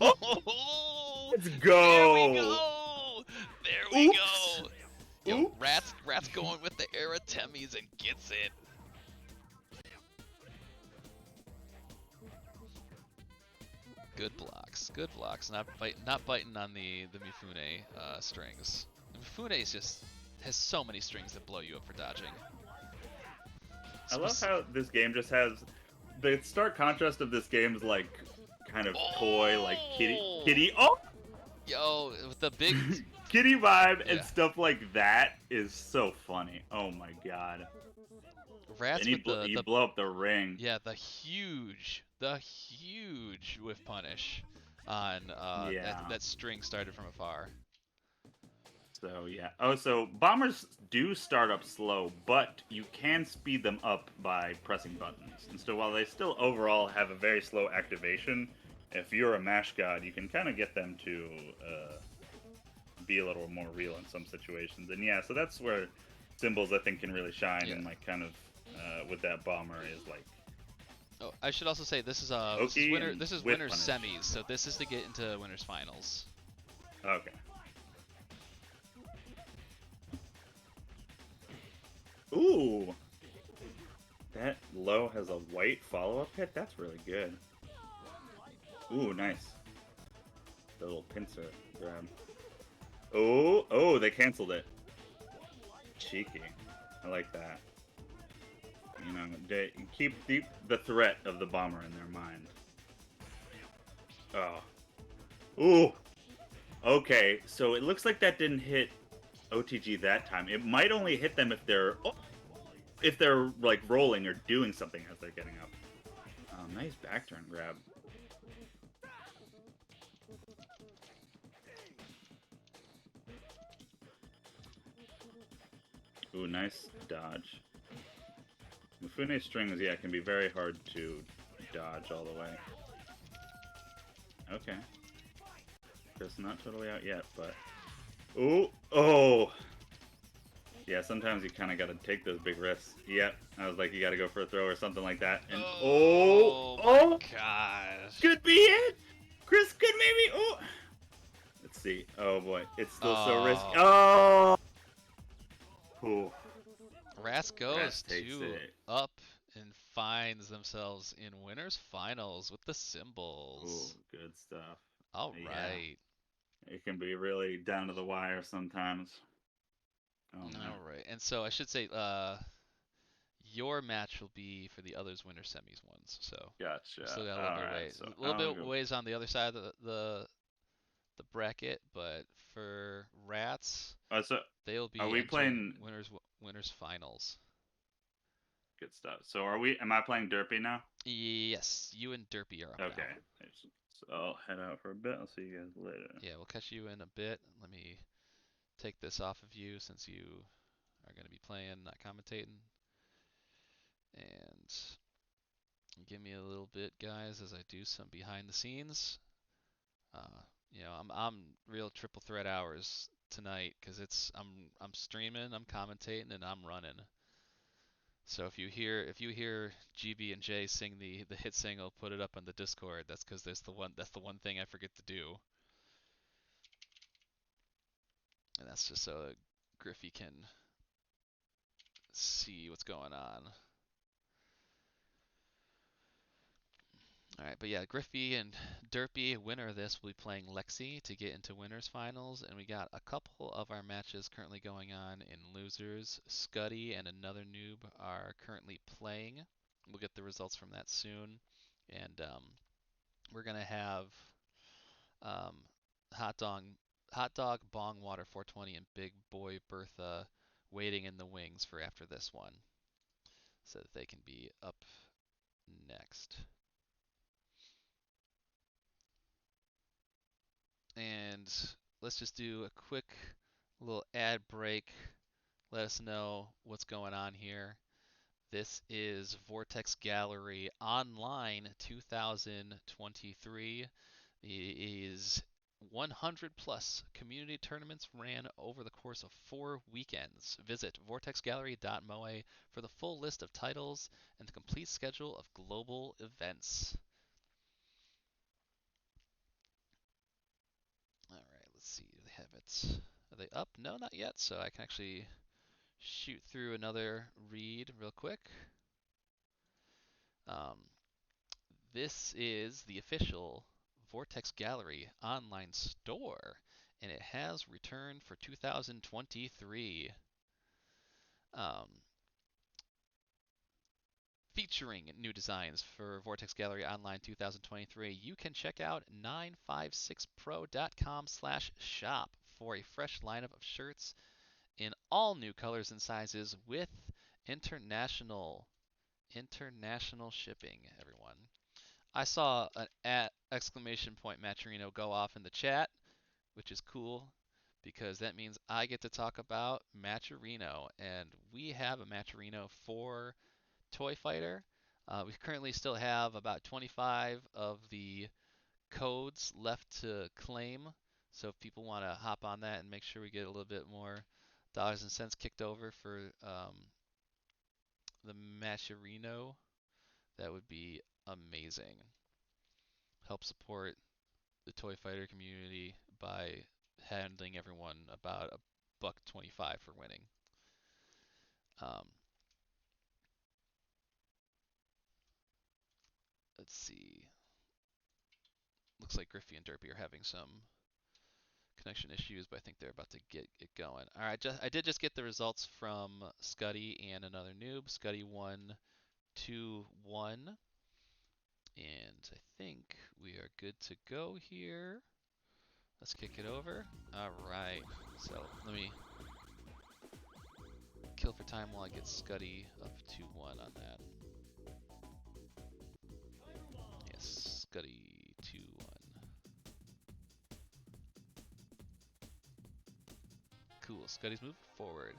Oh, let's There we go! go! There we Oops! go! Yo, Oops! Rat's going with the Aratemis and gets it. Good blocks. Not biting on the Mifune strings. Mifune is just has so many strings that blow you up for dodging. I love Spec- how this game just has the stark contrast of this game is like kind of toy, like Oh! kitty. Oh, Yo, with the big kitty vibe and yeah, stuff like that is so funny. Oh my god! And Rat's with you the blow up the ring. yeah, the huge whiff punish on Yeah. that string started from afar. So yeah. Oh, so bombers do start up slow, but you can speed them up by pressing buttons. And so while they still overall have a very slow activation, if you're a mash god, you can kind of get them to be a little more real in some situations. And yeah, so that's where symbols I think can really shine, Yeah. and like kind of with that bomber is like Oh, I should also say this is Oki and this is whip winners punish. semis, so this is to get into winners finals. Okay. Ooh, that low has a white follow-up hit. That's really good. Ooh, nice. The little pincer grab. Oh, they canceled it. Cheeky. I like that. You know, they keep the threat of the bomber in their mind. Oh. Ooh. Okay, so it looks like that didn't hit OTG that time. It might only hit them if they're like rolling or doing something as they're getting up. Nice back turn grab. Ooh, nice dodge. Mifune strings, yeah, can be very hard to dodge all the way. Okay. Chris not totally out yet, but... Ooh! Oh! Yeah, sometimes you kind of got to take those big risks. Yep. I was like, you got to go for a throw or something like that. And Oh my gosh. could be it. Chris could maybe. Oh, let's see. Oh boy, it's still so risky. Oh, Oh, ooh. Ras Rest goes takes to it. up and finds themselves in winners finals with the Ooh, symbols. good stuff. All Yeah, right. it can be really down to the wire sometimes. Oh man. All right. And so I should say your match will be for the others winner semis ones. So we Gotcha. still got a little All bit of right. way, So a little I'll bit go. ways on the other side of the bracket, but for Ratttz, So they'll are be we entering playing winners finals. good stuff? So are we? Am I playing Derpy now? Yes, you and Derpy are up now. Okay. So I'll head out for a bit. I'll see you guys later. Yeah, we'll catch you in a bit. Let me take this off of you since you are going to be playing, not commentating. And give me a little bit, guys, as I do some behind the scenes. Uh, I'm real triple threat hours tonight because I'm streaming, I'm commentating, and I'm running. So if you hear GB and J sing the hit single, put it up on the Discord. That's because that's the one thing I forget to do, and that's just so Griffy can see what's going on. All right, but yeah, Griffy and Derpey, winner of this, will be playing Lexi to get into winners finals, and we got a couple of our matches currently going on in losers. Skuttie and AnotherNoob are currently playing. We'll get the results from that soon, and we're gonna have um, hot dog bong water 420 and Big Boy Bertha waiting in the wings for after this one, so that they can be up next. And let's just do a quick little ad break. Let us know what's going on here. This is Vortex Gallery Online 2023. It is 100 plus community tournaments ran over the course of 4 weekends. Visit VortexGallery.moe for the full list of titles and the complete schedule of global events. All right, let's see. Do they have it? Are they up? No, not yet. So I can actually shoot through another read real quick. Um, this is the official Vortex Gallery online store, and it has returned for 2023. Featuring new designs for Vortex Gallery Online 2023, you can check out 956pro.com/shop for a fresh lineup of shirts in all new colors and sizes with international shipping, everyone. I saw an exclamation point Matcherino go off in the chat, which is cool because that means I get to talk about Matcherino, and we have a Matcherino for Toy Fighter. We currently still have about 25 of the codes left to claim. So if people want to hop on that and make sure we get a little bit more dollars and cents kicked over for the Matcherino, that would be amazing. Help support the Toy Fighter community by handing everyone about $1.25 for winning. Let's see. Looks like Griffy and Derpey are having some connection issues, but I think they're about to get it going. All right, I did just get the results from Skuttie and AnotherNoob. Skuttie won 2-1, and I think we are good to go here. Let's kick it over. All right, so let me kill for time while I get Skuttie up 2-1 on that. Yes, Skuttie 2-1. Cool, Skuttie's moving forward.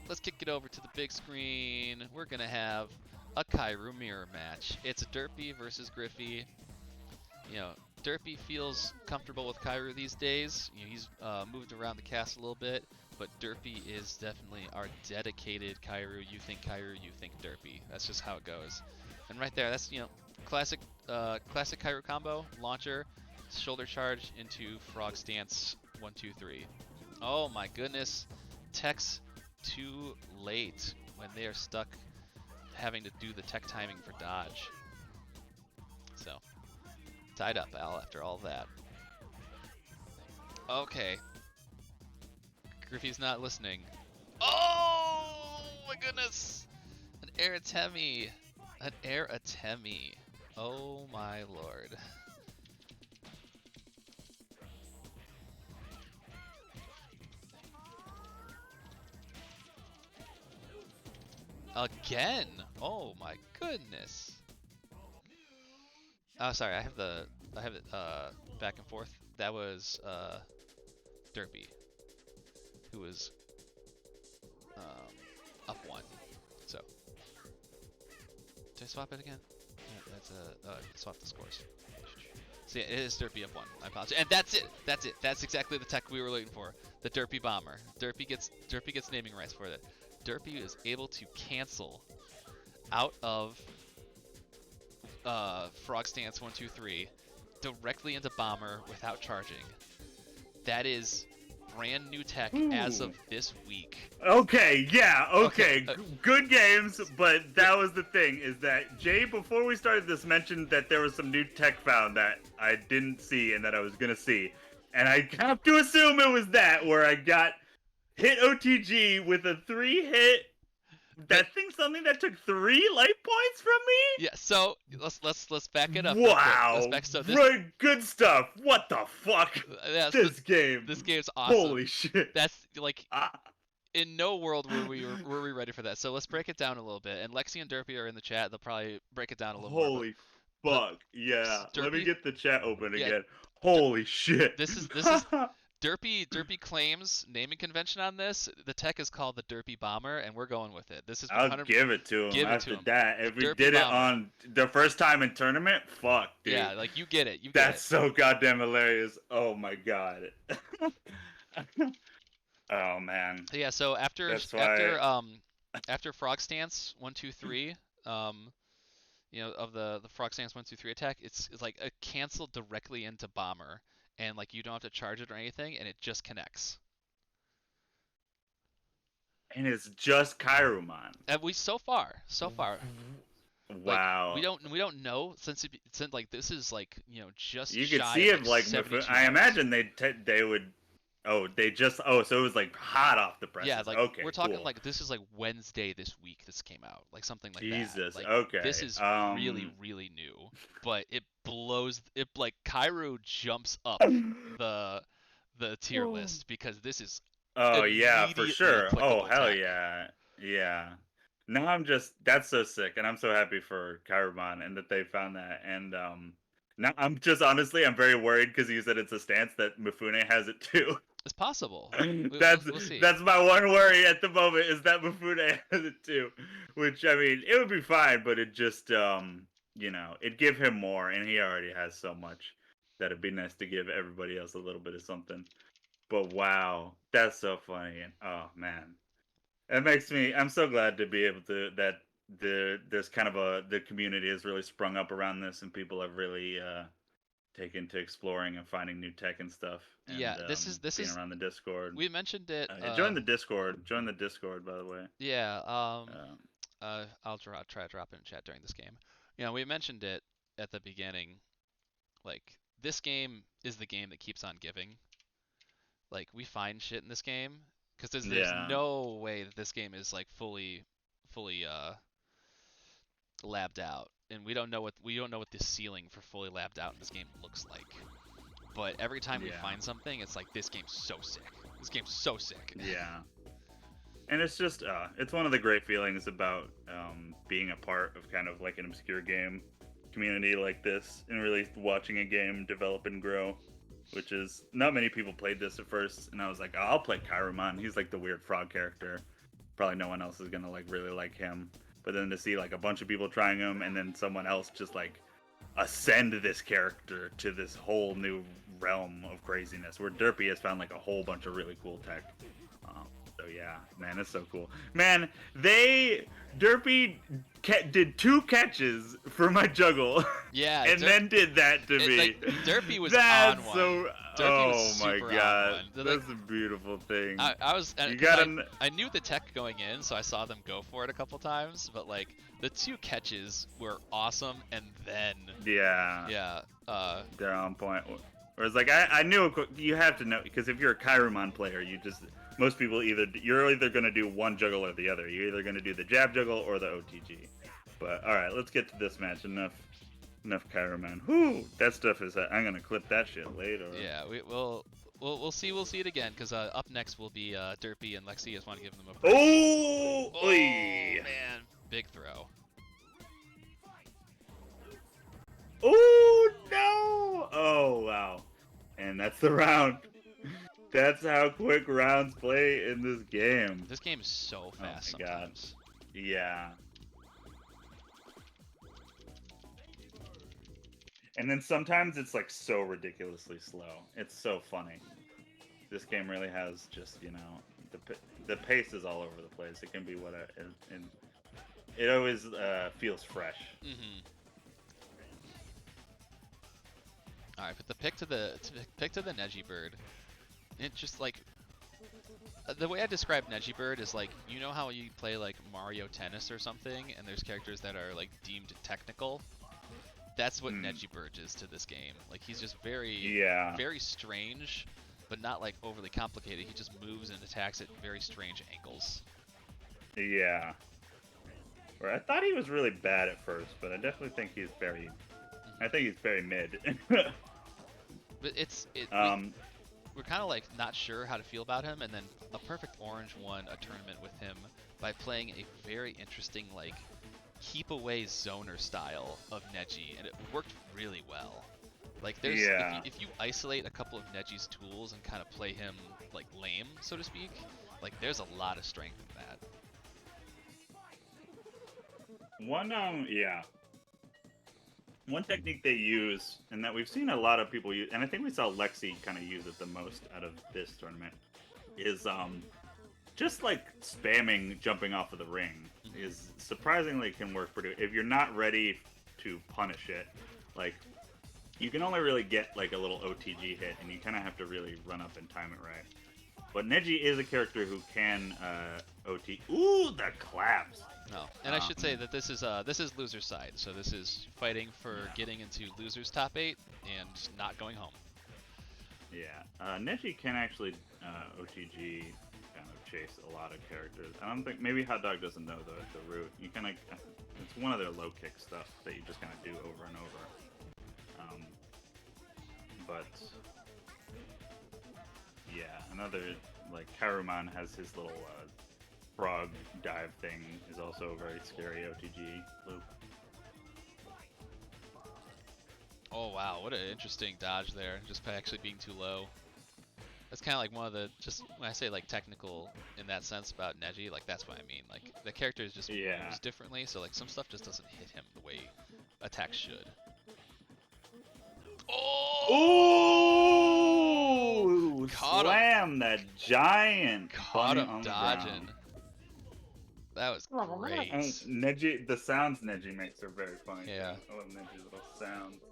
Let's kick it over to the big screen. We're gonna have a Kairu mirror match. It's Derpey versus Griffy. You know, Derpey feels comfortable with Kairu these days. You know, he's moved around the cast a little bit, but Derpey is definitely our dedicated Kairu. You think Kairu, you think Derpey. That's just how it goes. And right there, that's, you know, classic Kairu combo, launcher, shoulder charge into frog stance, 1, 2, 3. Oh my goodness, tech's too late when they are stuck having to do the tech timing for dodge. So, tied up, Al, after all that. Okay. Griffy's not listening. Oh my goodness! An air atemi! An air atemi! Oh my lord. Again! Oh my goodness! Oh, sorry. I have it back and forth. That was Derpey, who was up 1. So, did I swap it again? Yeah, that's swap the scores. So yeah, it is Derpey up 1. I apologize. And that's it. That's it. That's exactly the tech we were looking for. The Derpey bomber. Derpey gets naming rights for it. Derpey is able to cancel out of Frog Stance 123 directly into Bomber without charging. That is brand new tech as of this week. Okay, yeah, okay. Good games, but that was the thing, is that Jay, before we started this, mentioned that there was some new tech found that I didn't see and that I was gonna see. And I have to assume it was that, where I got hit OTG with a 3-hit. Something that took 3 life points from me? Yeah, so let's back it up. Wow. Good stuff. What the fuck? This game. This game's awesome. Holy shit. That's like in no world were we ready for that. So let's break it down a little bit. And Lexi and Derpey are in the chat. They'll probably break it down a little more. Holy fuck. Yeah. Derpey, let me get the chat open again. Holy shit. This is Derpey claims naming convention on this. The tech is called the Derpey Bomber, and we're going with it. This is I'll give it to him after that. If we did it on the first time in tournament, fuck, dude. Yeah, like you get it. That's so goddamn hilarious. Oh my god. Oh man. Yeah. So after Frog Stance 123, you know, of the Frog Stance 123 attack, it's like a cancel directly into Bomber. And like you don't have to charge it or anything, and it just connects. And it's just Kairumon. And so far. Wow. Like, we don't know since like this is like, you know, just you could see it like I imagine they would. So it was like hot off the presses. Yeah, like okay, we're talking cool. like this is like Wednesday this week this came out, like something like Jesus, that. Like, okay. This is really new, but it blows. It like Cairo jumps up the tier list because this is. Oh yeah, for sure. Oh hell yeah, yeah. No, that's so sick, and I'm so happy for Kairumon and that they found that. And now I'm very worried because you said it's a stance that Mifune has it too. It's possible. We'll see. That's my one worry at the moment, is that Mifune has it too. Which, I mean, it would be fine, but it just, you know, it'd give him more, and he already has so much that it'd be nice to give everybody else a little bit of something. But wow, that's so funny. And oh man, it makes me, I'm so glad to be able to, that there's kind of the community has really sprung up around this, and people have really taken to exploring and finding new tech and stuff. And, yeah, this is around the Discord. We mentioned it. Join the Discord. Join the Discord, by the way. Yeah. I'll try to drop it in chat during this game. You know, we mentioned it at the beginning. Like, this game is the game that keeps on giving. Like, we find shit in this game because there's no way that this game is like fully labbed out, and we don't know what the ceiling for fully labbed out in this game looks like. But every time we find something, it's like, this game's so sick. This game's so sick. Yeah. And it's just it's one of the great feelings about being a part of kind of like an obscure game community like this, and really watching a game develop and grow. Which is, not many people played this at first, and I was like, oh, I'll play Kairumon. He's like the weird frog character. Probably no one else is gonna like really like him. But then to see like a bunch of people trying him, and then someone else just like ascend this character to this whole new realm of craziness, where Derpey has found like a whole bunch of really cool tech. So yeah, man, it's so cool. Man, Derpey did 2 catches for my juggle. Yeah, and then did that to me. Like, Derpey was on one. Derpey was my god, that's a beautiful thing. I knew the tech going in, so I saw them go for it a couple times. But like, the 2 catches were awesome, and then they're on point. Whereas like I knew you have to know, because if you're a Kairumon player, most people you're either going to do one juggle or the other. You're either going to do the jab juggle or the OTG. But all right, let's get to this match. Enough Kairumon. Whoo, that stuff is. I'm going to clip that shit later. Yeah, we'll see it again, because up next will be Derpey and Lexi. I just want to give them a break. Oh man, big throw. Oh no! Oh wow. And that's the round. That's how quick rounds play in this game. This game is so fast sometimes. God. Yeah. And then sometimes it's like so ridiculously slow. It's so funny. This game really has just, you know, the pace is all over the place. It can be It always feels fresh. Mm-hmm. All right, but the pick to the Neji bird. It just like the way I describe Neji bird is like, you know how you play like Mario Tennis or something, and there's characters that are like deemed technical. That's what Neji bird is to this game. Like he's just very, Yeah. very strange, but not like overly complicated. He just moves and attacks at very strange angles. Yeah. Where I thought he was really bad at first, but I definitely think he's very. I think he's very mid. But we're kind of like not sure how to feel about him, and then a Perfect Orange won a tournament with him by playing a very interesting like keep away zoner style of Neji, and it worked really well. Like there's if you isolate a couple of Neji's tools and kind of play him like lame, so to speak, like there's a lot of strength in that. One technique they use, and that we've seen a lot of people use, and I think we saw Lexi kind of use it the most out of this tournament, is just like spamming jumping off of the ring is surprisingly can work pretty. If you're not ready to punish it, like you can only really get like a little OTG hit, and you kind of have to really run up and time it right. But Neji is a character who can OT. Ooh, the claps. No, and I should say that this is loser's side, so this is fighting for getting into loser's top 8 and not going home. Yeah, Neji can actually OTG kind of chase a lot of characters. I don't think maybe Hot Dog doesn't know the route. You kind of it's one of their low kick stuff that you just kind of do over and over. But yeah, another like Karuman has his little frog dive thing is also a very scary OTG loop. Oh wow, what an interesting dodge there, just by actually being too low. That's kind of like one of the, just when I say like technical in that sense about Neji, like that's what I mean. Like the character is just moves differently, so like some stuff just doesn't hit him the way attacks should. Oh! Caught Slam him. That giant. Caught him dodging. That was great. Neji, the sounds Neji makes are very funny. Yeah. I love Neji's little sounds.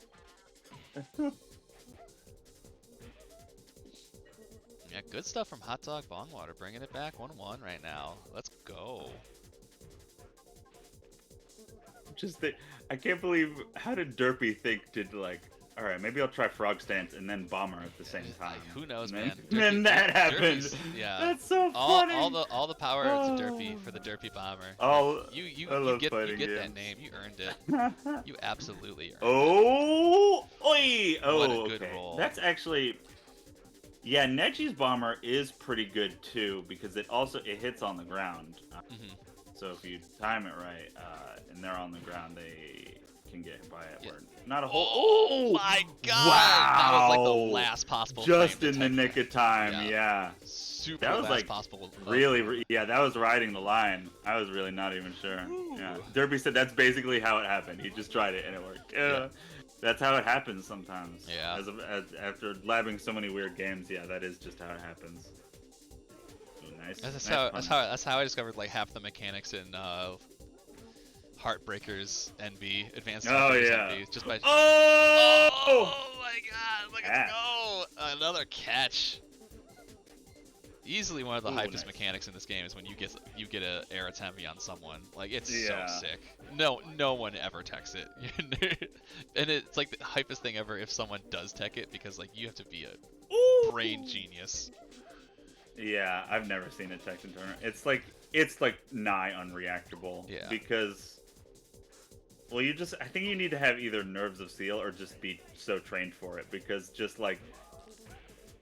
Yeah, good stuff from Hot Dog Bongwater, bringing it back 1-1 right now. Let's go. I can't believe, how did Derpey think to like, all right, maybe I'll try Frog Stance and then Bomber at the same time. Like, who knows, man? Derpey, then that happened. Yeah, that's so funny. All the power to Derpey for the Derpey Bomber. Oh, you get that name. You earned it. You absolutely earned it. Oi! What a good roll. That's actually. Yeah, Neji's Bomber is pretty good too because it hits on the ground. So if you time it right and they're on the ground, they can get hit by it. Yeah. Not a whole. Oh my god! Wow! That was like the last possible. Just in the nick of time, yeah. Super that was last like possible. Really, yeah, that was riding the line. I was really not even sure. Ooh. Yeah, Derpey said that's basically how it happened. He just tried it and it worked. Yeah. That's how it happens sometimes. Yeah. After labbing so many weird games, yeah, that is just how it happens. Ooh, nice. That's how I discovered like half the mechanics in Heartbreakers NB, Advanced Heartbreakers NB, just by. Oh my god! Look at go! Another catch. Easily one of the hypest mechanics in this game is when you get a air attempt on someone. Like it's so sick. No one ever techs it, and it's like the hypest thing ever if someone does tech it because like you have to be a brain genius. Yeah, I've never seen it teched in tournament. It's like nigh unreactable. Yeah. Because, well, I think you need to have either nerves of steel or just be so trained for it because just like.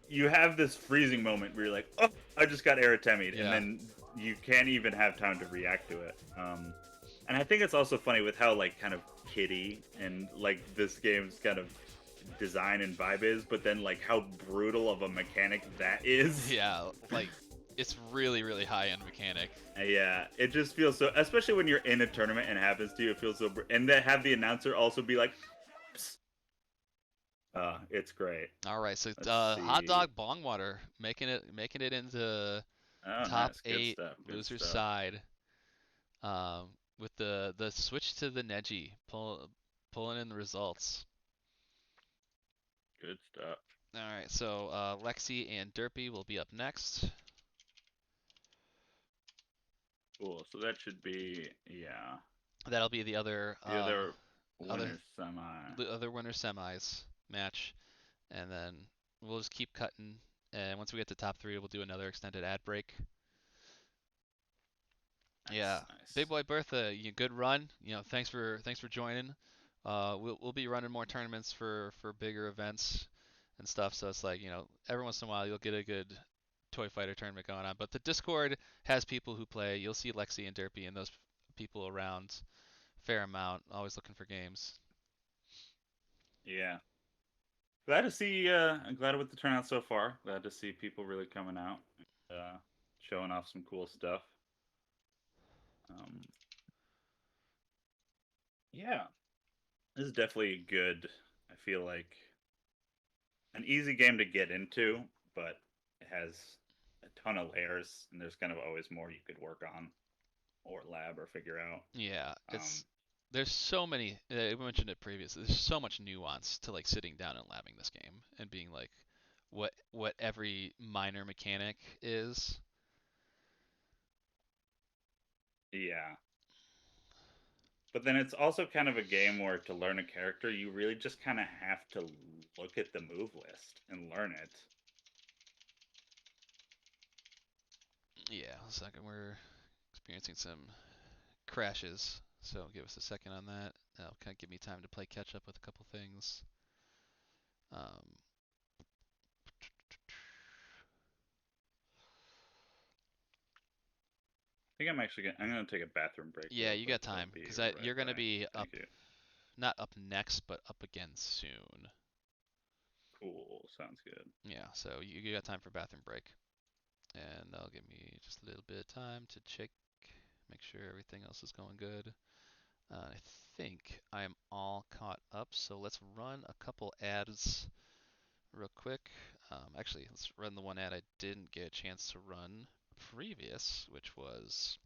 You have this freezing moment where you're like, oh, I just got air attempted, and then you can't even have time to react to it. And I think it's also funny with how like kind of kiddie and like this game's kind of design and vibe is, but then like how brutal of a mechanic that is. Yeah, like it's really high end mechanic. Yeah, it just feels so, especially when you're in a tournament and it happens to you, it feels so. And then have the announcer also be like. Psst. It's great. All right, so Hot Dog Bongwater making it into top 8 loser side. with the switch to the Neji, pulling in the results. Good stuff. All right, so Lexi and Derpey will be up next. Cool. So that should be, yeah. That'll be the other Winner semi. the other winner semis match, and then we'll just keep cutting. And once we get to top three, we'll do another extended ad break. Nice, Yeah, nice. BigBoyBertha, good run. Thanks for joining. We'll be running more tournaments for bigger events and stuff. So it's like every once in a while you'll get a good toy fighter tournament going on. But the Discord has people who play. You'll see Lexi and Derpy and those people around fair amount. Always looking for games. Yeah. Glad to see. I'm glad with the turnout so far. Glad to see people really coming out, showing off some cool stuff. Yeah, this is definitely good. I feel like an easy game to get into, but it has a ton of layers, and there's kind of always more you could work on, or lab, or figure out. Yeah, there's so many. I mentioned it previously. There's so much nuance to like sitting down and labbing this game and being like, what every minor mechanic is. Yeah. But then it's also kind of a game where to learn a character, you really just kind of have to look at the move list and learn it. Yeah, second we're experiencing some crashes, so give us a second on that. That'll kind of give me time to play catch up with a couple things. I think I'm gonna take a bathroom break. Yeah, you got time because you're gonna be up, Thank you. not up next, but up again soon. Cool, sounds good. Yeah, so you got time for bathroom break, and that'll give me just a little bit of time to check, make sure everything else is going good. I think I am all caught up, so let's run a couple ads real quick. Actually, let's run the one ad I didn't get a chance to run previous, which was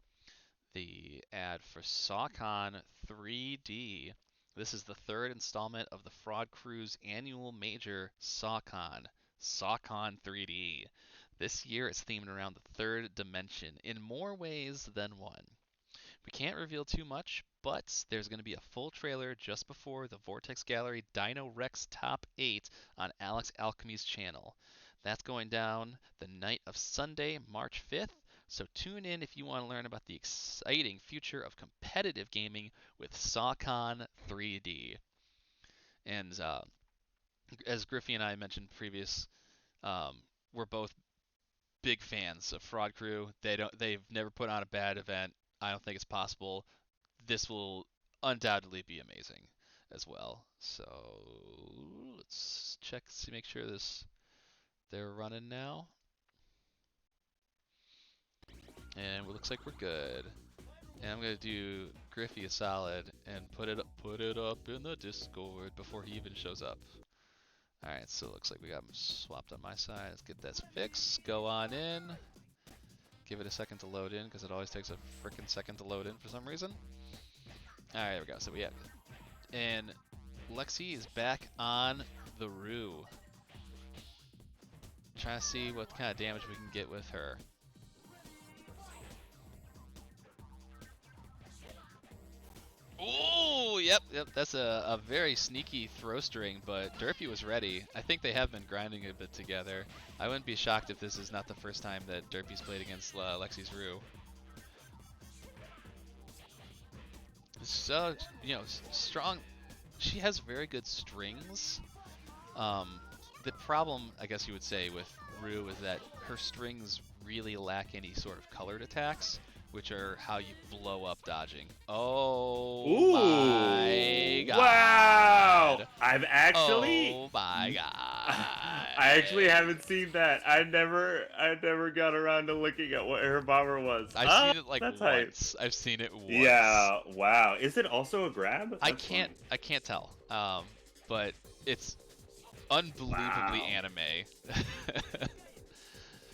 the ad for SawCon 3D. This is the third installment of the Fraud Crew's annual major SawCon 3D. This year it's themed around the third dimension in more ways than one. We can't reveal too much, but there's going to be a full trailer just before the Vortex Gallery Dino Rex Top 8 on Alex Alchemy's channel. That's going down the night of Sunday, March 5th, so tune in if you want to learn about the exciting future of competitive gaming with SawCon 3D. And as Griffy and I mentioned previous, we're both big fans of Fraud Crew. They've never put on a bad event. I don't think it's possible. This will undoubtedly be amazing as well. So let's check, see, make sure they're running now. And it looks like we're good. And I'm gonna do Griffy a solid and put it up in the Discord before he even shows up. All right, so it looks like we got him swapped on my side. Let's get that fixed. Go on in. Give it a second to load in because it always takes a freaking second to load in for some reason. All right, there we go. So we have, and Lexi is back on the Roo. Trying to see what kind of damage we can get with her. Oh, yep. That's a very sneaky throw string, but Derpey was ready. I think they have been grinding a bit together. I wouldn't be shocked if this is not the first time that Derpey's played against Lexi's Roo. So, strong. She has very good strings. The problem, I guess you would say, with Rue is that her strings really lack any sort of colored attacks, which are how you blow up dodging. Oh Ooh, my god. Wow! Oh my god. I actually haven't seen that. I never got around to looking at what her bomber was. I've seen it like once. Hype. I've seen it once. Yeah, wow. Is it also a grab? I can't tell. But it's unbelievably anime.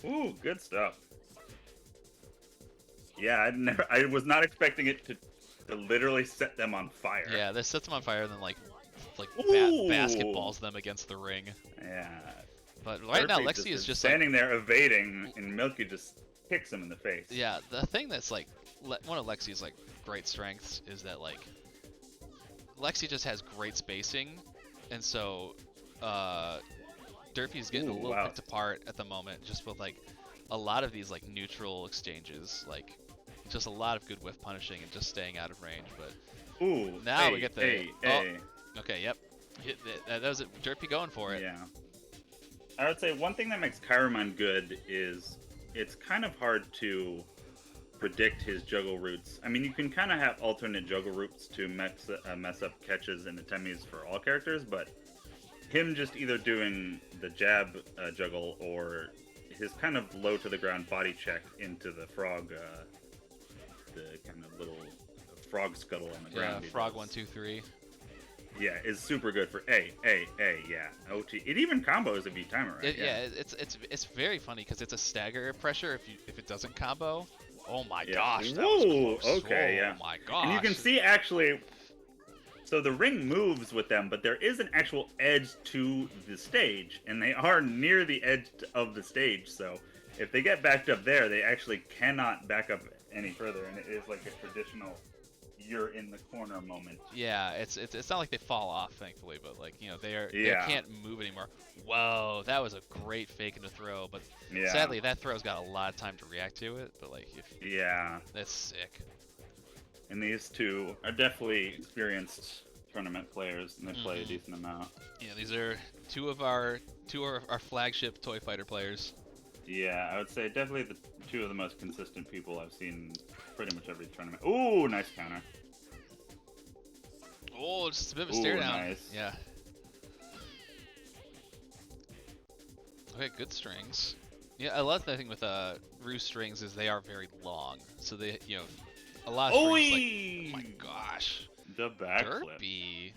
Ooh, good stuff. Yeah, I was not expecting it to to literally set them on fire. Yeah, this sets them on fire and then like Ooh! basketballs them against the ring. Yeah. But right now Derpey Lexi just is is just like, standing there evading, and Milky just kicks him in the face. yeah, the thing that's like one of Lexi's like great strengths is that like Lexi just has great spacing, and so Derpy's getting a Ooh, little wow. picked apart at the moment, just with like a lot of these like neutral exchanges, like just a lot of good whiff punishing and just staying out of range. But Ooh, now we hey, get the hey, oh, hey. okay, yep, that was it. Derpy going for it. Yeah. I would say one thing that makes Kairamon good is it's kind of hard to predict his juggle routes. I mean, you can kind of have alternate juggle routes to mess up catches and atemis for all characters, but him just either doing the jab juggle or his kind of low to the ground body check into the frog, the kind of little frog scuttle on the ground. Yeah, frog 1 2 3. Yeah, is super good for yeah. OT. It even combos if you time it right. Yeah, it's very funny because it's a stagger pressure if it doesn't combo. Oh my Yeah. gosh, that Whoa, was close. okay, Oh yeah. my gosh. And you can see actually, so the ring moves with them, but there is an actual edge to the stage, and they are near the edge of the stage. So if they get backed up there, they actually cannot back up any further, and it is like a traditional you're in the corner moment. Yeah, it's not like they fall off, thankfully, but like they Yeah. can't move anymore. Whoa, that was a great fake into throw, but Yeah. sadly that throw's got a lot of time to react to it. But like Yeah. that's sick. And these two are definitely experienced tournament players, and they play a decent amount. Yeah, these are two of our flagship toy fighter players. Yeah, I would say definitely the two of the most consistent people I've seen pretty much every tournament. Ooh, nice counter. Oh, just a bit of a stare down. Nice. Yeah. Okay, good strings. Yeah, I love the thing with Roo strings is they are very long, so they a lot of strings. Like, oh my gosh. The backflip. Derpy.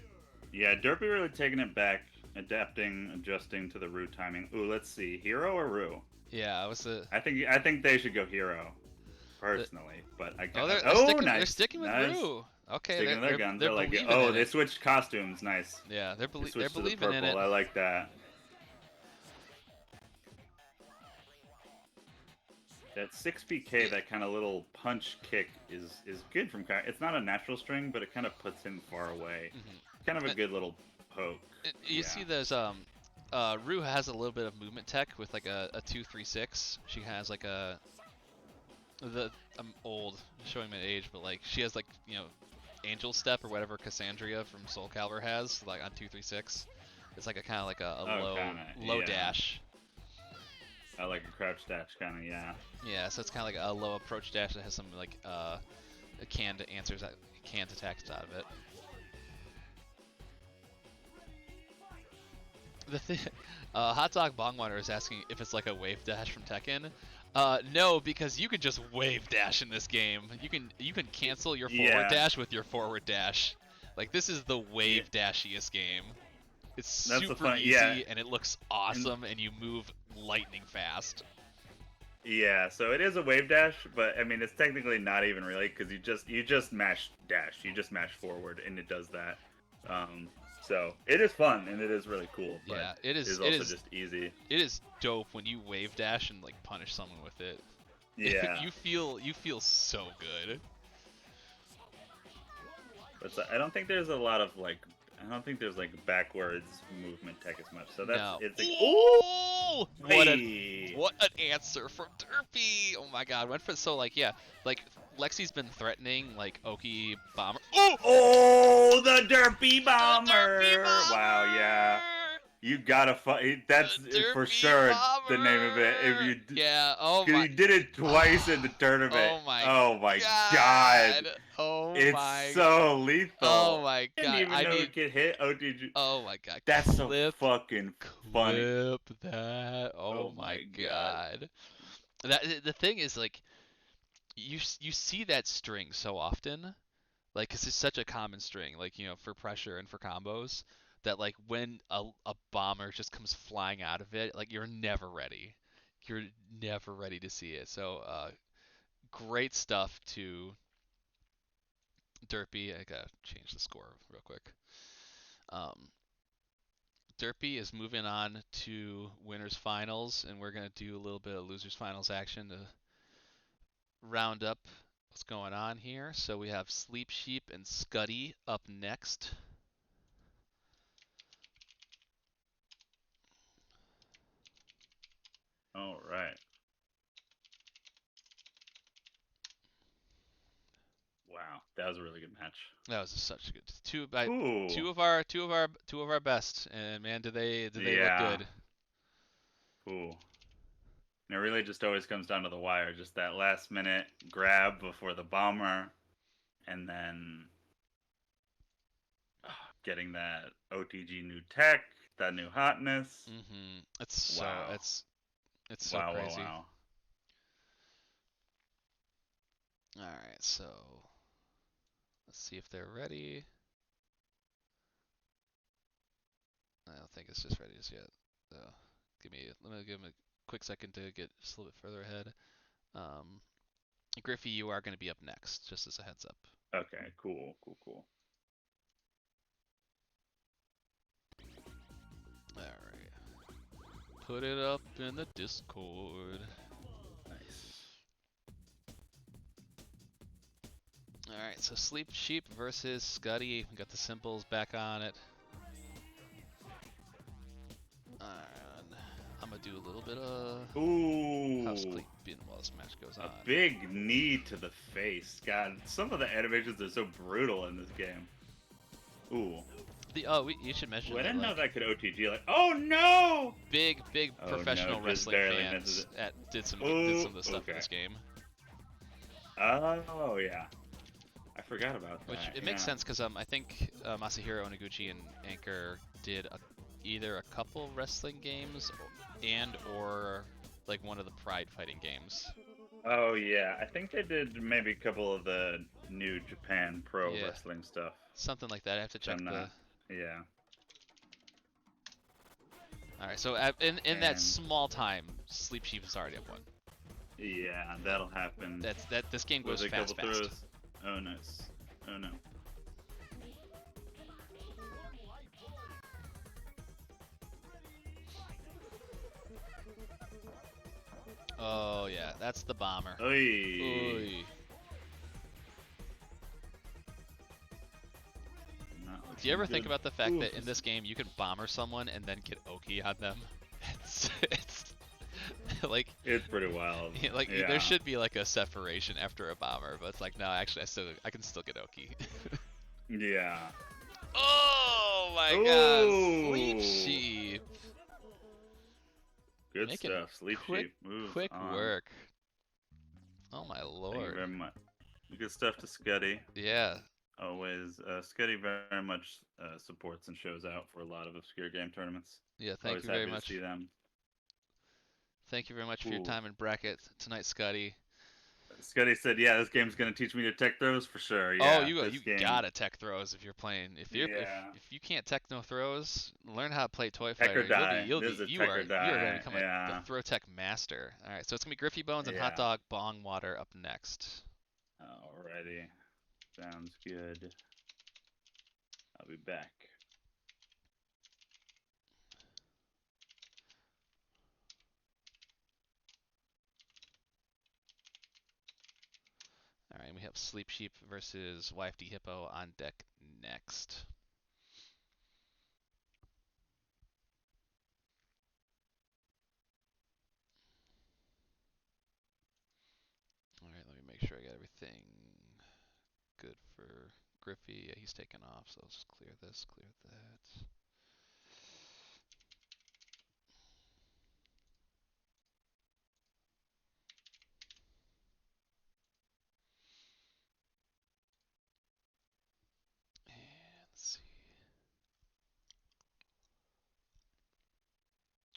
Yeah, Derpy really taking it back, adapting, adjusting to the Roo timing. Ooh, let's see, hero or Roo? Yeah, I was the. I think they should go hero, personally. But I can't. Nice. Nice. They're sticking with nice. Roo. Okay, Sticking to their guns. They're like it. believing Oh, in they it. switched costumes. Nice. Yeah, they're They switched to the believing in purple. it. I like that. That 6PK, that kind of little punch kick is good from Kai. It's not a natural string, but it kind of puts him far away. Kind of a good little poke. You see those Rue has a little bit of movement tech with like a 2-3-6. She has like I'm old, showing my age, but like she has like Angel Step or whatever Cassandra from Soul Calibur has like on 2-3-6. It's like a kind of like a low dash. I like a crouch dash kind of, yeah. Yeah, so it's kind of like a low approach dash that has some like canned attacks out of it. The thing, Hot Dog Bongwater is asking if it's like a wave dash from Tekken. No, because you can just wave dash in this game. You can cancel your forward dash with your forward dash. Like this is the wave dashiest game. It's super easy and it looks awesome, and you move lightning fast. Yeah, so it is a wave dash, but I mean it's technically not even really because you just mash dash, you just mash forward, and it does that. So it is fun and it is really cool. But yeah, it is. It is just easy. It is dope when you wave dash and like punish someone with it. Yeah, you feel so good. But I don't think there's a lot of like. I don't think there's like backwards movement tech as much. So that's it's like ooh, what an answer from Derpy. Oh my god, went for like Lexi's been threatening like Oki Bomber. Oh, the Derpy Bomber. The Derpy Bomber! Wow, yeah. You gotta fight. That's for sure Bomber! the name of it. If you my. He did it twice in the tournament. Oh my god. Oh it's my. So lethal. Oh my god. Didn't even know it could hit. Oh, did you? Oh my god. That's so fucking funny. Clip that. Oh my god. The thing is like, you see that string so often, like, 'cause it's such a common string, like for pressure and for combos. That like when a bomber just comes flying out of it, like you're never ready. You're never ready to see it. So great stuff to Derpey, I gotta change the score real quick. Um, Derpey is moving on to winners finals, and we're gonna do a little bit of losers finals action to round up what's going on here. So we have SleepSheep and Skuttie up next. All right. Wow, that was a really good match. That was such a good Ooh. two of our best, and man, do they look Yeah. good? Ooh. And it really just always comes down to the wire. Just that last minute grab before the bomber, and then getting that OTG new tech, that new hotness. It's so Wow. it's so Wow, wow, crazy. wow. All right, so let's see if they're ready. I don't think it's just ready just yet. So let me give them a quick second to get just a little bit further ahead. Um, Griffey, you are going to be up next, just as a heads up. Okay, cool, cool, cool. All right, put it up in the Discord. Nice. All right, so SleepSheep versus Skuttie. We got the symbols back on it. And I'm gonna do a little bit of housekeeping while this match goes on. A big knee to the face. God, some of the animations are so brutal in this game. Ooh. You should mention. I that, didn't know like, that could OTG. Like, oh no! big Oh, professional no, wrestling fans did some of the stuff in this game. Oh yeah, I forgot about that. Which it makes sense because I think Masahiro Onoguchi and Anchor did either a couple wrestling games or like one of the Pride fighting games. Oh yeah, I think they did maybe a couple of the New Japan Pro Wrestling stuff. Something like that. I have to check the. Yeah. All right, so in that small time, SleepSheep is already up one. Yeah, that'll happen. This game goes fast. Throws. Oh nice. Oh no. Oh yeah, that's the bomber. Oy. Oy. Do you ever think about the fact that in this game you can bomber someone and then get Oki on them? It's like it's pretty wild. Like there should be like a separation after a bomber, but it's like no, actually I can still get Oki. Yeah. Oh my god, SleepSheep. Good stuff, SleepSheep. Quick work. Oh my lord. Thank you very much. Good stuff to Skuttie. Yeah. Always, Skuttie very much supports and shows out for a lot of obscure game tournaments. Yeah, thank you very much. To see them. Thank you very much for your time in bracket tonight, Skuttie. Skuttie said, "Yeah, this game's gonna teach me to tech throws for sure." Yeah, you gotta tech throws if you're playing. If you can't tech no throws, learn how to play Toy Fighter. You are gonna become a throw tech master. All right, so it's gonna be GriffyBones and Hot Dog Bong Water up next. Alrighty, sounds good. I'll be back. All right, we have SleepSheep versus YFDHippo on deck next. All right, let me make sure I got everything good for Griffy. Yeah, he's taking off, so let's just clear this, clear that. Let's see.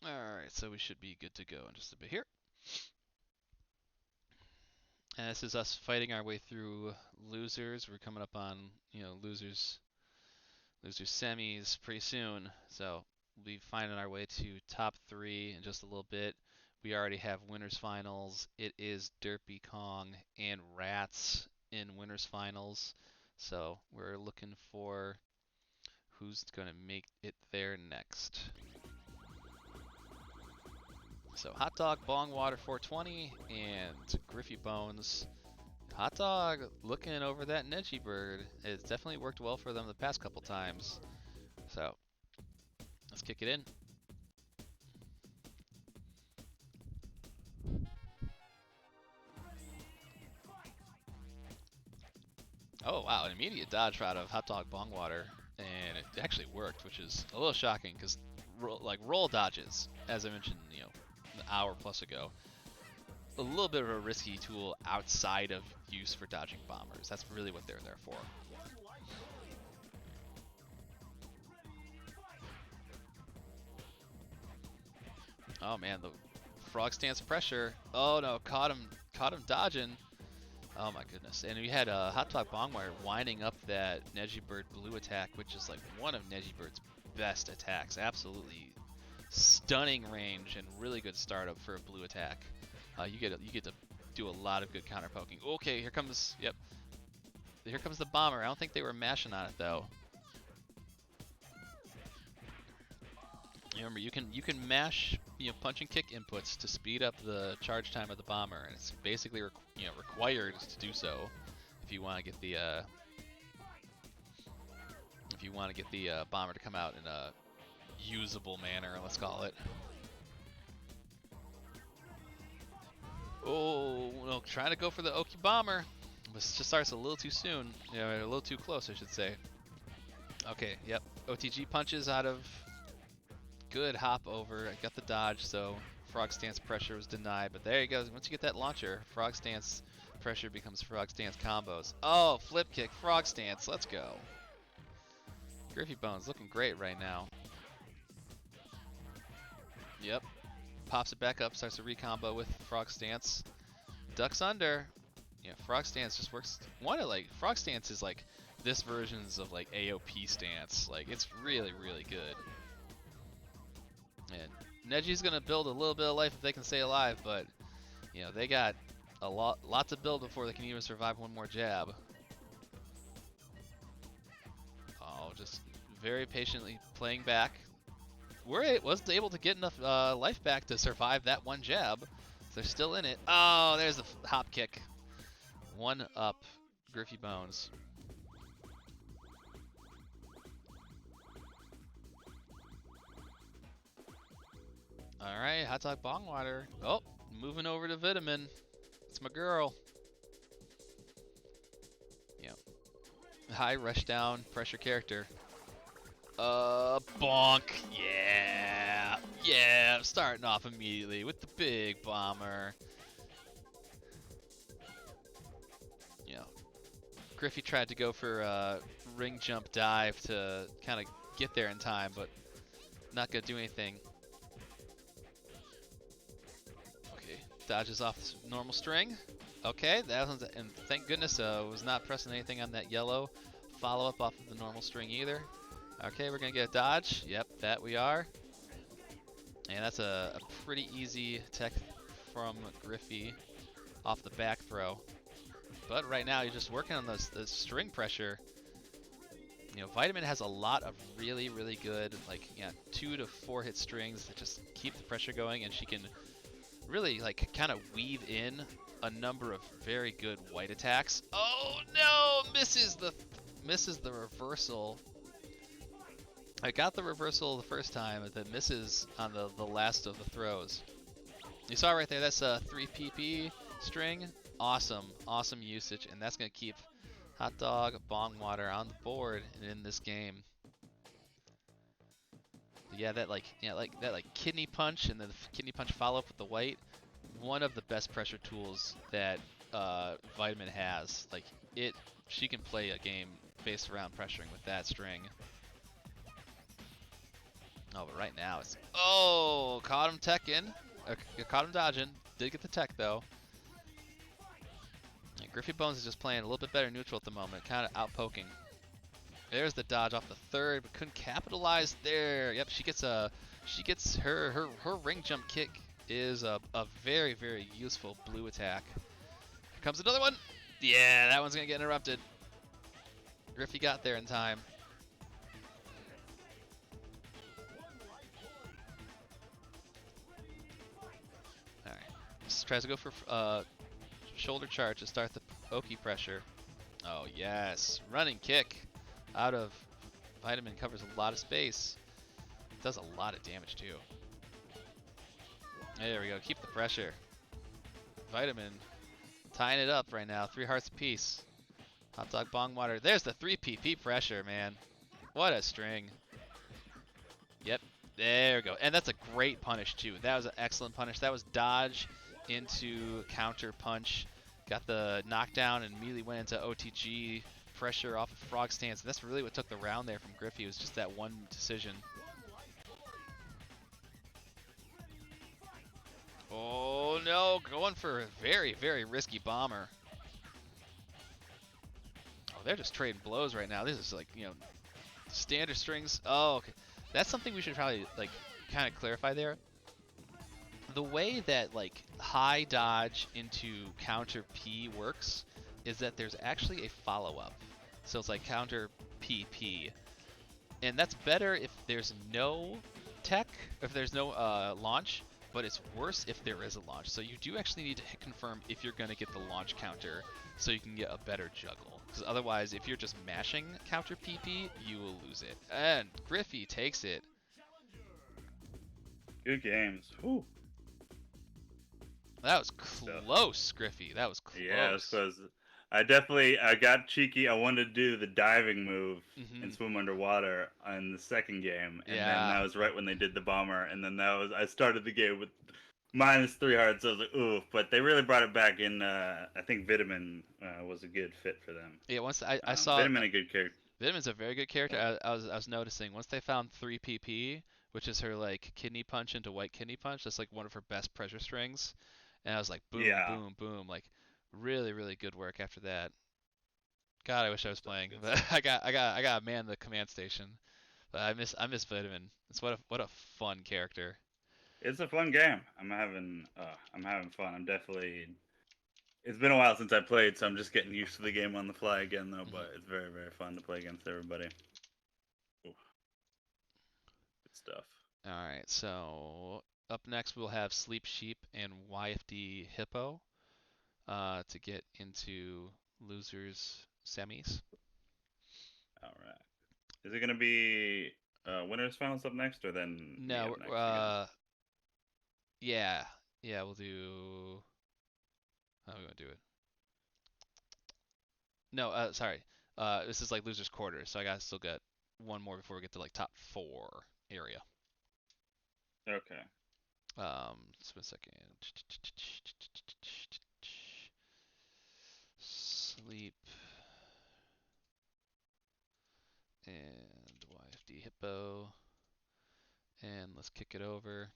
Alright, so we should be good to go in just a bit here. And this is us fighting our way through losers. We're coming up on, losers semis pretty soon. So we'll be finding our way to top 3 in just a little bit. We already have winners finals. It is Derpey Kong and Ratttz in winners finals. So we're looking for who's going to make it there next. So Hot Dog, Bong Water 420, and GriffyBones. Hot Dog looking over that Neji bird. It's definitely worked well for them the past couple times. So let's kick it in. Oh wow, an immediate dodge out of Hot Dog Bong Water, and it actually worked, which is a little shocking because roll dodges, as I mentioned, an hour plus ago, a little bit of a risky tool outside of use for dodging bombers. That's really what they're there for. Oh man, the frog stance pressure. Oh no, caught him dodging. Oh my goodness. And we had Hot Dog Bongwire winding up that Neji Bird blue attack, which is like one of Neji Bird's best attacks. Absolutely stunning range and really good startup for a blue attack. You get to do a lot of good counter poking. Okay, here comes the bomber. I don't think they were mashing on it though. Remember, you can mash punch and kick inputs to speed up the charge time of the bomber, and it's basically required to do so if you want to get the bomber to come out in a usable manner, let's call it. Oh no, trying to go for the Oki bomber, but just starts a little too soon. A little too close, I should say. Okay, yep. OTG punches out of. Good hop over. I got the dodge, so frog stance pressure was denied. But there you go. Once you get that launcher, frog stance pressure becomes frog stance combos. Oh, flip kick, frog stance. Let's go. GriffyBones looking great right now. Yep. Pops it back up, starts a recombo with frog stance. Ducks under. Yeah, frog stance just works. Frog stance is like this version's of like AOP stance. Like it's really, really good. And Neji's gonna build a little bit of life if they can stay alive, but they got a lot to build before they can even survive one more jab. Oh, just very patiently playing back. Wasn't able to get enough life back to survive that one jab. So they're still in it. Oh, there's the hop kick. One up, GriffyBones. Alright, Hot Dog Bong Water. Oh, moving over to Vitamin. It's my girl. Yep. High rush down pressure character. Bonk. Yeah. Yeah, starting off immediately with the big bomber. Griffy tried to go for a ring jump dive to kind of get there in time, but not gonna do anything. Dodges off normal string. Okay, that one's, and thank goodness was not pressing anything on that yellow follow up off of the normal string either. Okay, we're gonna get a dodge. Yep, that we are. And that's a pretty easy tech from Griffy off the back throw. But right now you're just working on the string pressure. Vitamin has a lot of really, really good 2 to 4 hit strings that just keep the pressure going, and she can really kind of weave in a number of very good white attacks. Oh no, misses the reversal. I got the reversal the first time, but then misses on the last of the throws. You saw right there, that's a 3 PP string. Awesome usage, and that's gonna keep Hot Dog Bong Water on the board and in this game. Yeah, that kidney punch and then the kidney punch follow up with the white. One of the best pressure tools that Vitamin has. She can play a game based around pressuring with that string. Oh, but right now it's caught him teching, caught him dodging. Did get the tech though. And GriffyBones is just playing a little bit better neutral at the moment, kind of out poking. There's the dodge off the third, but couldn't capitalize there. Yep, she gets her ring jump kick is a very, very useful blue attack. Here comes another one. Yeah, that one's gonna get interrupted. Griffy got there in time. All right. Just tries to go for shoulder charge to start the Oki pressure. Oh yes, running kick out of Vitamin covers a lot of space. Does a lot of damage too. There we go. Keep the pressure. Vitamin tying it up right now. 3 hearts apiece. Hot dog bong water. There's the 3 PP pressure, man. What a string. Yep. There we go. And that's a great punish too. That was an excellent punish. That was dodge into counter punch. Got the knockdown and immediately went into OTG pressure off of frog stance. And that's really what took the round there from Griffy. It was just that one decision. Oh no, going for a very, very risky bomber. Oh, they're just trading blows right now. This is like, you know, standard strings. Oh, okay. That's something we should probably like kind of clarify there. The way that like high dodge into counter P works is that there's actually a follow-up. So it's like counter PP. And that's better if there's no tech, if there's no launch, but it's worse if there is a launch. So you do actually need to confirm if you're going to get the launch counter so you can get a better juggle. Because otherwise, if you're just mashing counter PP, you will lose it. And Griffy takes it. Good games. Whew. That was close, Griffy. That was close. Yeah, because I got cheeky. I wanted to do the diving move and swim underwater in the second game, and then that was right when they did the bomber, and then I started the game with -3 hearts. I was like, oof, but they really brought it back in. I think Vitamin was a good fit for them. Yeah, once I saw Vitamin, a good character. Vitamin's a very good character. I was noticing once they found 3 PP, which is her like kidney punch into white kidney punch. That's like one of her best pressure strings. And I was like, boom, boom, boom, like really, really good work after that. God, I wish I was playing, but I got man the command station. But I miss Vitamin. It's what a fun character. It's a fun game. I'm having fun. I'm definitely. It's been a while since I played, so I'm just getting used to the game on the fly again, though. But it's very, very fun to play against everybody. Ooh. Good stuff. All right, so up next we'll have SleepSheep and YFDHippo to get into losers semis. All right. Is it gonna be winners finals up next, or then no? Yeah, we'll do. How are we gonna do it? No, sorry. This is like losers quarters, so I gotta still get one more before we get to like top 4 area. Okay. Just a second. Sleep and YFDHippo, and let's kick it over.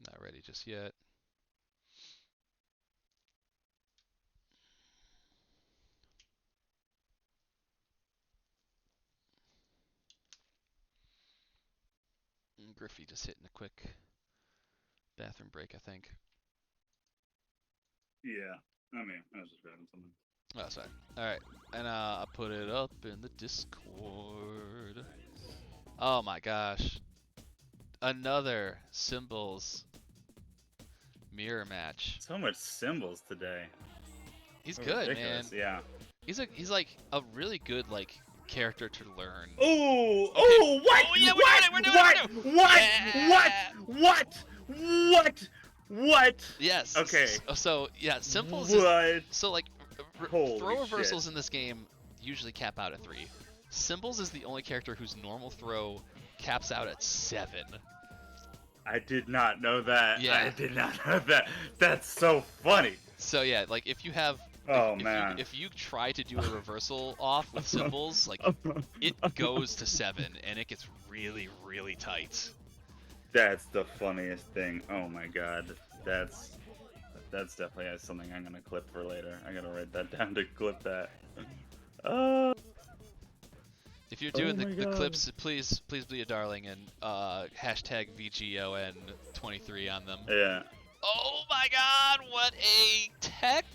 Not ready just yet. Griffy just hitting a quick bathroom break, I think. Yeah. I mean, I was just grabbing something. Oh, sorry. Alright. And I put it up in the Discord. Oh my gosh. Another symbols mirror match. So much symbols today. He's good, man. Yeah. He's like a really good like character to learn. Oh, okay. Oh, what? Oh, yeah, we're doing it. What? Yes. Okay. So yeah, symbols. So like throw reversals in this game usually cap out at 3. Symbols is the only character whose normal throw caps out at 7. I did not know that. Yeah. I did not know that. That's so funny. So yeah, like if you have if you try to do a reversal off with symbols, like it goes to 7 and it gets really, really tight. That's the funniest thing. Oh my god. That's definitely something I'm gonna clip for later. I gotta write that down to clip that. If you're doing Oh my the God. clips, please be a darling and hashtag VGON23 on them. Yeah. Oh my God! What a tech!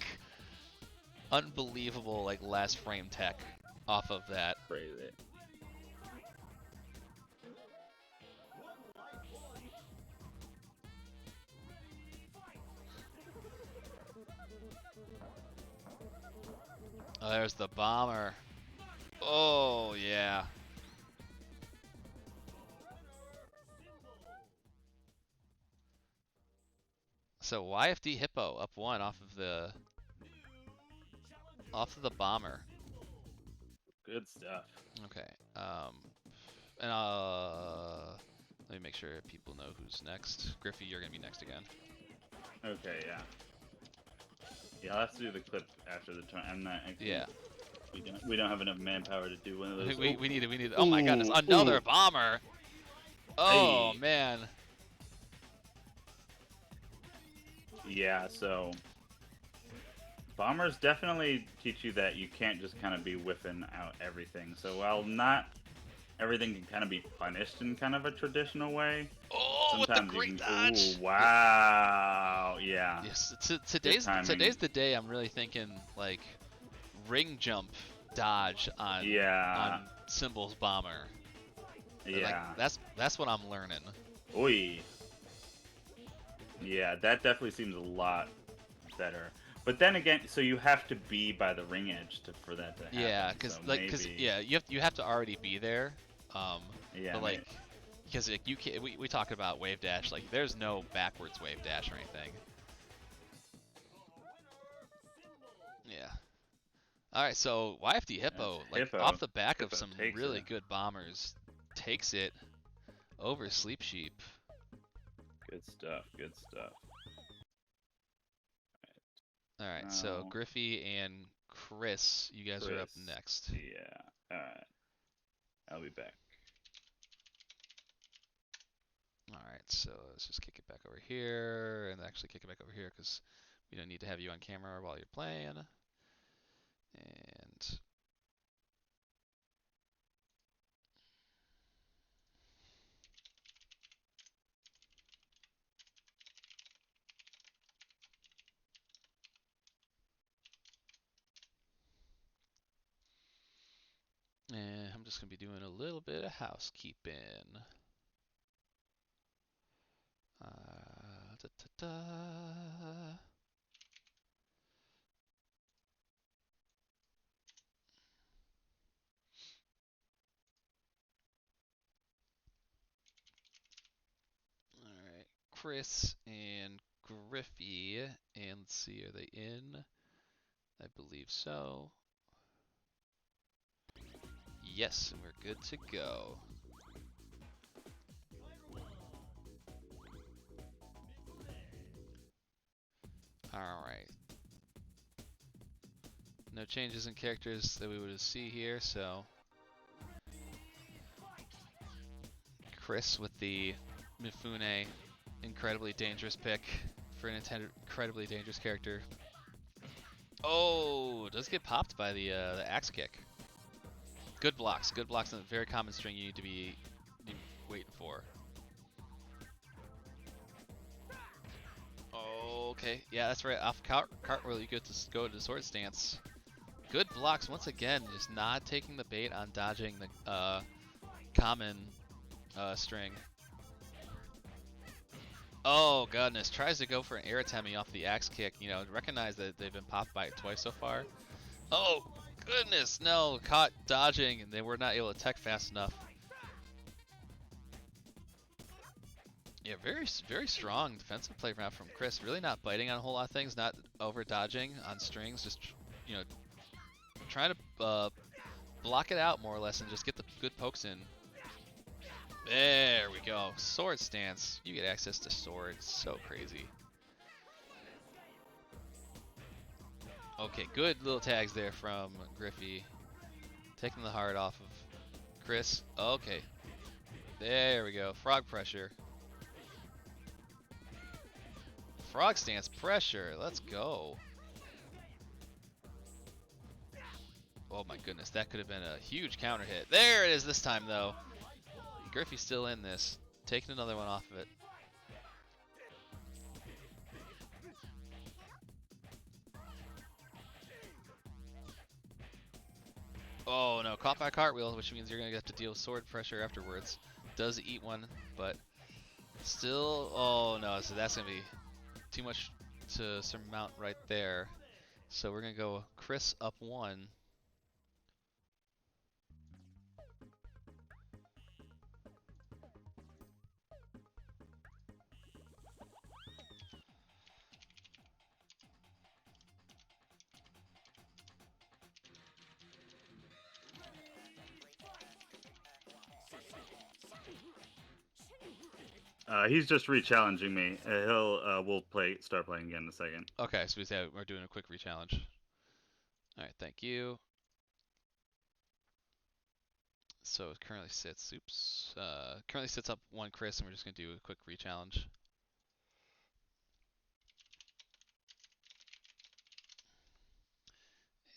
Unbelievable, like last frame tech off of that. Crazy. Oh, there's the bomber. Oh yeah. So YFDHippo up 1 off of the bomber. Good stuff. Okay. And let me make sure people know who's next. Griffy, you're gonna be next again. Okay, yeah. Yeah, I'll have to do the clip after the turn. I'm not. Yeah. We don't have enough manpower to do one of those. We need it. Oh my God! There's another bomber. Oh Hey. man. Yeah, so bombers definitely teach you that you can't just kind of be whiffing out everything. So while not everything can kind of be punished in kind of a traditional way, Oh, sometimes with the great you dodge. Ooh, wow. Yeah. Yes. Today's the day I'm really thinking like ring jump dodge on Symbol's bomber. Yeah. Like, that's what I'm learning. Oi. Yeah, that definitely seems a lot better. But then again, so you have to be by the ring edge for that to happen. Yeah, because you have to already be there. Yeah. But like, because like, you can't. We talk about wave dash. Like, there's no backwards wave dash or anything. Yeah. All right, so YFDHippo, like off the back of some really good bombers, takes it over SleepSheep. Good stuff. Good stuff. All right, so Griffy and Chris, you guys are up next. Yeah. All right. I'll be back. All right, so let's just kick it back over here, and actually kick it back over here because we don't need to have you on camera while you're playing. And I'm just gonna be doing a little bit of housekeeping. Alright, Chris and Griffy, and let's see, are they in? I believe so. Yes, and we're good to go. Alright. No changes in characters that we would see here, so Chris with the Mifune, incredibly dangerous pick for an incredibly dangerous character. Oh, does get popped by the axe kick. Good blocks, and a very common string you need to be waiting for. Okay, yeah, that's right. Off cartwheel, you get to go to sword stance. Good blocks once again, just not taking the bait on dodging the common string. Oh goodness, tries to go for an Aratemi off the axe kick. You know, recognize that they've been popped by it twice so far. Oh goodness, no, caught dodging and they were not able to tech fast enough. Yeah, very strong defensive play from Chris. Really not biting on a whole lot of things, not over dodging on strings, just, you know, trying to block it out more or less and just get the good pokes in. There we go. Sword stance. You get access to swords. So crazy. Okay, good little tags there from Griffy. Taking the heart off of Chris. Okay. There we go. Frog pressure. Frog stance pressure. Let's go. Oh my goodness, that could have been a huge counter hit. There it is this time though. Griffey's still in this, taking another one off of it. Oh no, caught by a cartwheel, which means you're gonna have to deal with sword pressure afterwards. Does eat one, but still, oh no, so that's gonna be too much to surmount right there. So we're gonna go Chris up one. He's just re-challenging me. We'll start playing again in a second. Okay, so we're doing a quick re-challenge. All right, thank you. So it currently sits, currently sits up one Chris, and we're just gonna do a quick re-challenge.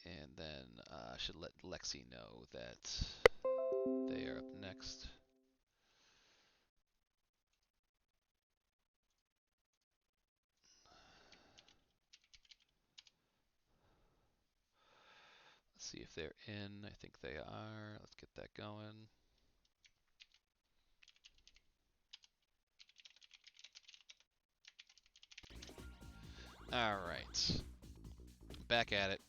And then I should let Lexi know that they are up next. Let's see if they're in. I think they are. Let's get that going. All right. Back at it.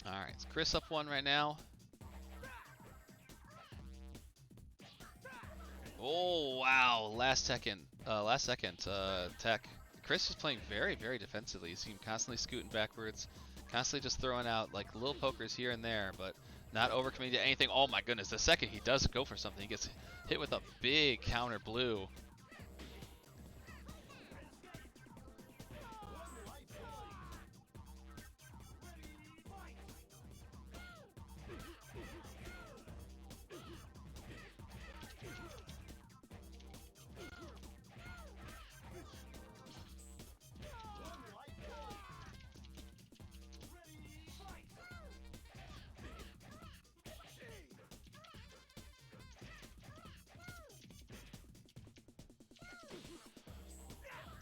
All right, it's Chris up one right now. Oh wow! Last second tech. Chris is playing very, very defensively. You see him constantly scooting backwards, constantly just throwing out like little pokers here and there, but not overcommitting to anything. Oh my goodness! The second he does go for something, he gets hit with a big counter blue.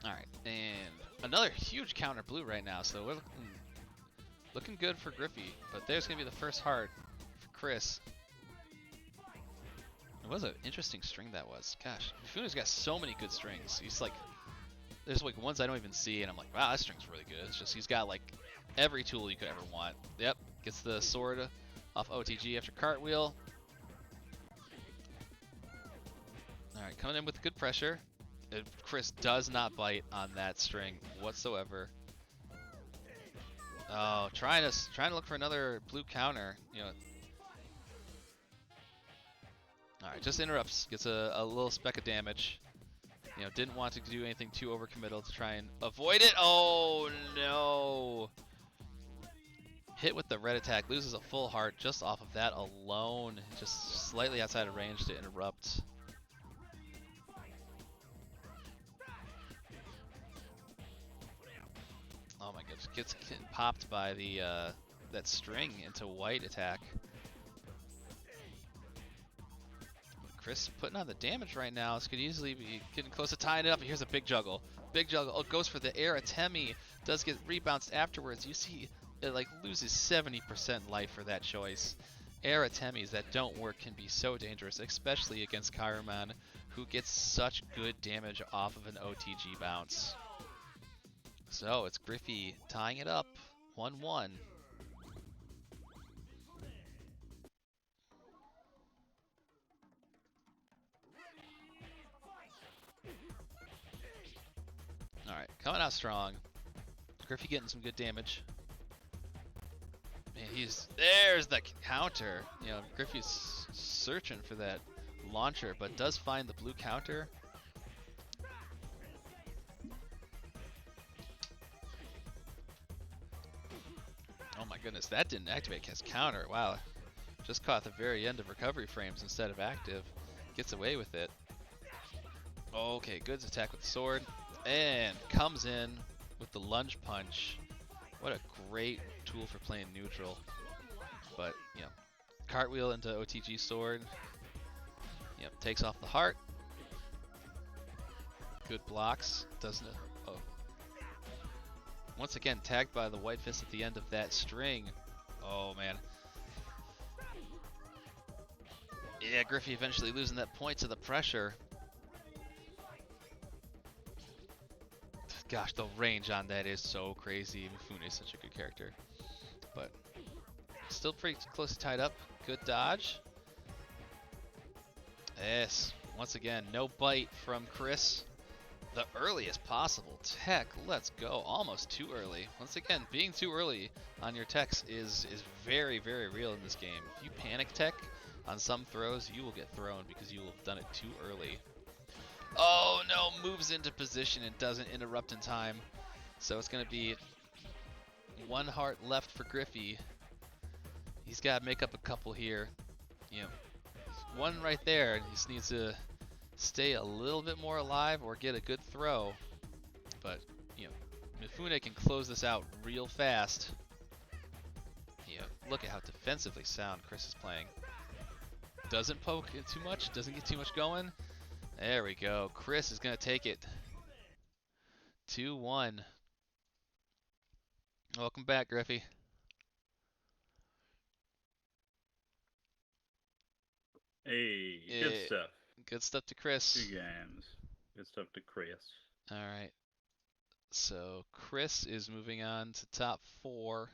Alright, and another huge counter blue right now, so we're looking good for Griffy, but there's going to be the first heart for Chris. It was an interesting string that was. Gosh, Mifuno's got so many good strings. He's like, there's like ones I don't even see, and I'm like, wow, that string's really good. It's just he's got like every tool you could ever want. Yep, gets the sword off OTG after cartwheel. Alright, coming in with good pressure. Chris does not bite on that string whatsoever. Oh, trying to look for another blue counter. You know. All right, just interrupts, gets a little speck of damage. You know, didn't want to do anything too overcommittal to try and avoid it. Oh no! Hit with the red attack, loses a full heart just off of that alone. Just slightly outside of range to interrupt. Oh my goodness, gets popped by the that string into white attack. Chris putting on the damage right now. This could easily be getting close to tying it up. Here's a big juggle. Big juggle. Oh, goes for the air Atemi. Does get rebounced afterwards. You see it like loses 70% life for that choice. Air Atemis that don't work can be so dangerous, especially against Kairuman, who gets such good damage off of an OTG bounce. So it's Griffy tying it up, 1-1. Alright, coming out strong. Griffy getting some good damage. Man, there's the counter. You know, Griffy's searching for that launcher, but does find the blue counter. Oh my goodness, that didn't activate his counter. Wow. Just caught the very end of recovery frames instead of active. Gets away with it. Okay, good attack with the sword. And comes in with the lunge punch. What a great tool for playing neutral. But, you know, cartwheel into OTG sword. Yep, takes off the heart. Good blocks. Doesn't it? Oh. Once again, tagged by the white fist at the end of that string. Oh, man. Yeah, Griffy eventually losing that point to the pressure. Gosh, the range on that is so crazy. Mifune is such a good character. But still pretty closely tied up. Good dodge. Yes, once again, no bite from Chris. The earliest possible tech. Let's go. Almost too early. Once again, being too early on your techs is very, very real in this game. If you panic tech on some throws, you will get thrown because you will have done it too early. Oh no, moves into position and doesn't interrupt in time. So it's going to be one heart left for Griffy. He's got to make up a couple here. You know, one right there. He just needs to stay a little bit more alive or get a good throw. But, you know, Mifune can close this out real fast. You know, look at how defensively sound Chris is playing. Doesn't poke it too much, doesn't get too much going. There we go. Chris is going to take it. 2-1. Welcome back, Griffy. Hey, good stuff. Good stuff to Chris. 2 games. Good stuff to Chris. All right. So Chris is moving on to top 4.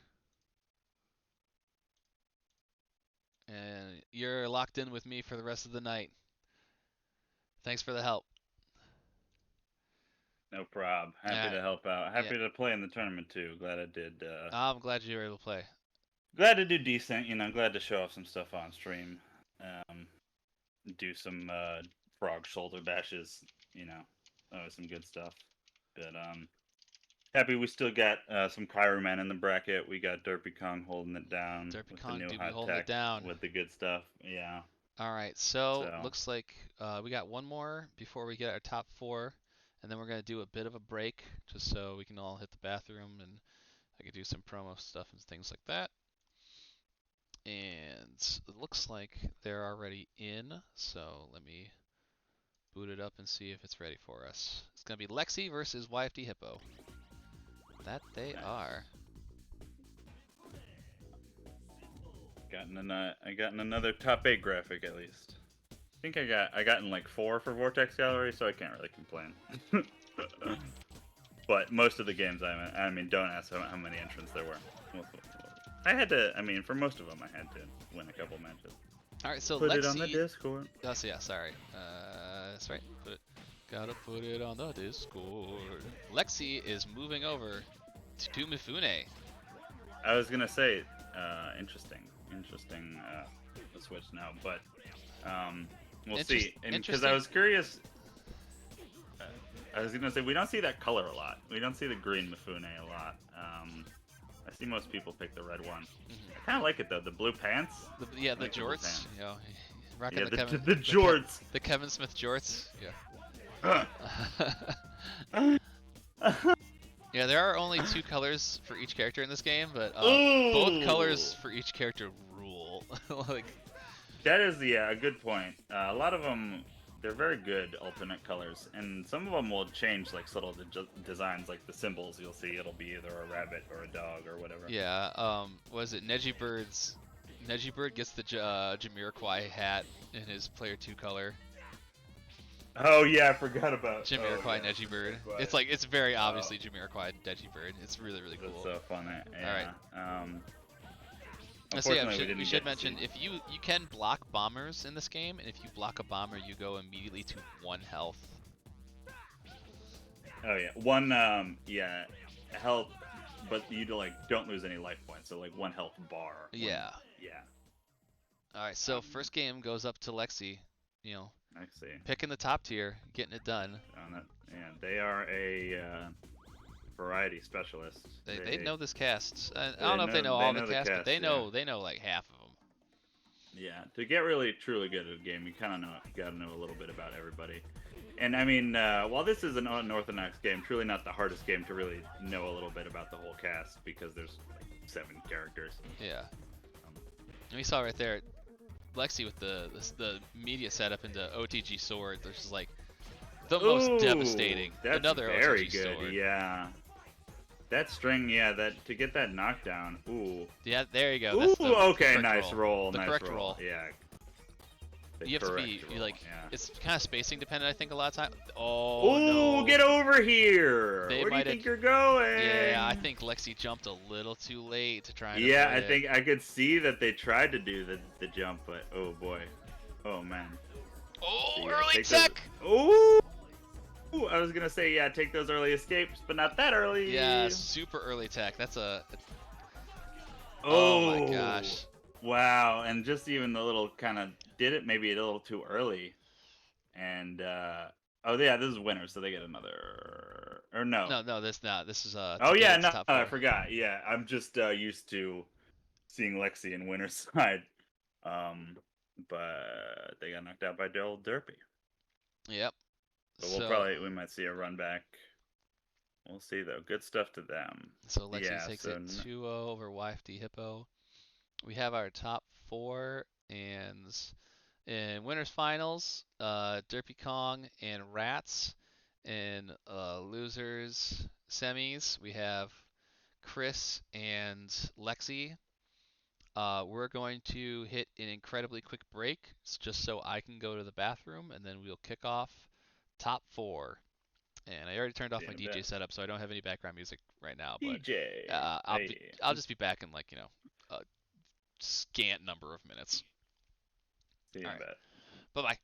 And you're locked in with me for the rest of the night. Thanks for the help. No prob. Happy to help out. Happy to play in the tournament too. Glad I did. I'm glad you were able to play. Glad to do decent. You know, glad to show off some stuff on stream. Do some frog shoulder bashes. You know, that was some good stuff. But happy we still got some Kyro Man in the bracket. We got Derpey Kong holding it down. Derpey with Kong the new do be hot holding tech it down with the good stuff. Yeah. All right, so looks like we got one more before we get our top 4, and then we're gonna do a bit of a break just so we can all hit the bathroom and I can do some promo stuff and things like that. And it looks like they're already in, so let me boot it up and see if it's ready for us. It's gonna be Lexi versus YFDHippo. That they are. I gotten another top 8 graphic at least. I think I gotten like 4 for Vortex Gallery, so I can't really complain. But most of the games I mean, don't ask how many entrants there were. I had to. I mean, for most of them, I had to win a couple matches. All right, so put Lexi, it on the Discord. Oh, so yeah, sorry. That's right. Gotta put it on the Discord. Lexi is moving over to Mifune. I was gonna say, interesting switch now, but we'll see. And because I was curious, I was gonna say we don't see that color a lot. We don't see the green Mifune a lot. I see most people pick the red one. I kind of like it though. The blue pants. The jorts. You know, rocking the jorts. The Kevin Smith jorts. Yeah. Yeah, there are only 2 colors for each character in this game, but both colors for each character rule. Like, that is a good point. A lot of them, they're very good alternate colors, and some of them will change like subtle designs, like the symbols you'll see. It'll be either a rabbit or a dog or whatever. Yeah. Was it Neji Bird gets the Jamiroquai hat in his player 2 color. Oh yeah, I forgot about Jamiroquai Neji Bird. It's like it's very obviously Jamiroquai Neji Bird. It's really cool. That's so funny. Yeah. All right. So yeah, we should mention if you can block bombers in this game, and if you block a bomber, you go immediately to 1 health. Oh yeah, 1 health, but you don't lose any life points. So like 1 health bar. Yeah. Yeah. All right. So first game goes up to Lexi. You know. I see. Picking the top tier, getting it done. Yeah, they are a variety specialist. They know this cast. I don't know if they know all the cast, but they know like half of them. Yeah, to get really truly good at a game, you kind of got to know a little bit about everybody. And I mean, while this is an unorthodox game, truly not the hardest game to really know a little bit about the whole cast because there's like 7 characters. Yeah. And we saw right there, Lexi with the media setup into OTG sword. There's just like the most Ooh, devastating. that's Another very OTG good. sword. Yeah, that string. Yeah, that to get that knockdown. Ooh. Yeah, there you go. Ooh. That's the Okay. correct Nice roll. The Nice correct roll. Yeah. The You have to be roll, like, yeah. it's kind of spacing dependent, I think, a lot of time. Oh, Ooh, no. get over here! They Where do you might think have. you're going? Yeah, I think Lexi jumped a little too late to try and Yeah, avoid I it. think I could see that they tried to do the jump, but oh boy. Oh man. Oh, So, yeah, early take tech! Ooh! I was gonna say, yeah, take those early escapes, but not that early. Yeah, super early tech. That's a. Oh my Oh, gosh. wow. And just even the little kind of did it maybe a little too early. And, oh yeah, this is winner, so they get another, or no. No, this not. This is Oh to get yeah, into no, top I four. forgot. Yeah, I'm just used to seeing Lexi in winner's side. Um, but they got knocked out by old Derpey. Yep. But So we might see a run back. We'll see though. Good stuff to them. Lexi Yeah. takes it 2-0 over YFDHippo. We have our top four, and in winners finals, Derpy Kong and Ratttz. In losers semis, we have Chris and Lexi. We're going to hit an incredibly quick break just so I can go to the bathroom, and then we'll kick off top four. And I already turned off See you my in a DJ bit. setup, so I don't have any background music right now. But DJ. Hey. I'll just be back in like a scant number of minutes. See you All in a right, bit. bye bye.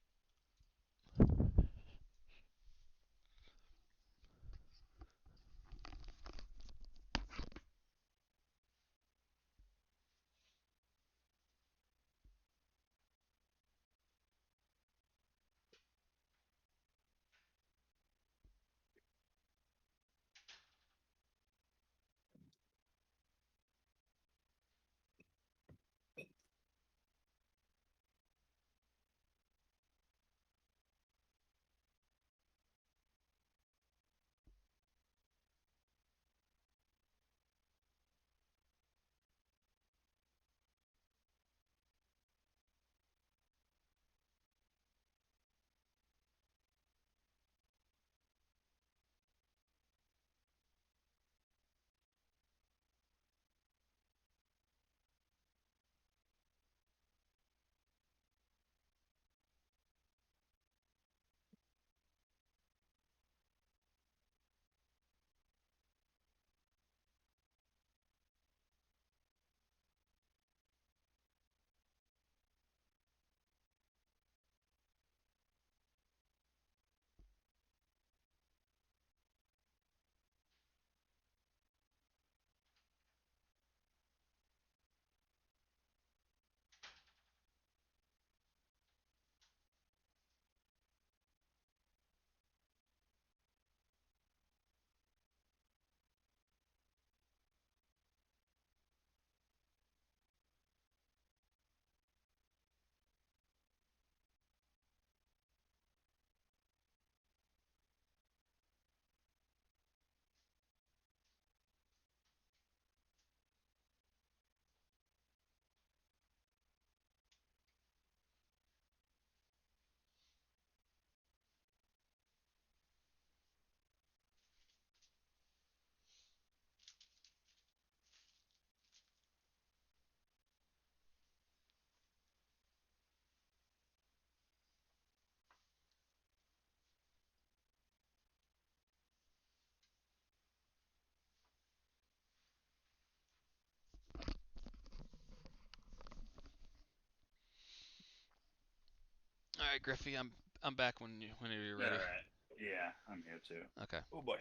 All right, Griffy, I'm back when you're All ready. right. Yeah, I'm here too. Okay. Oh boy.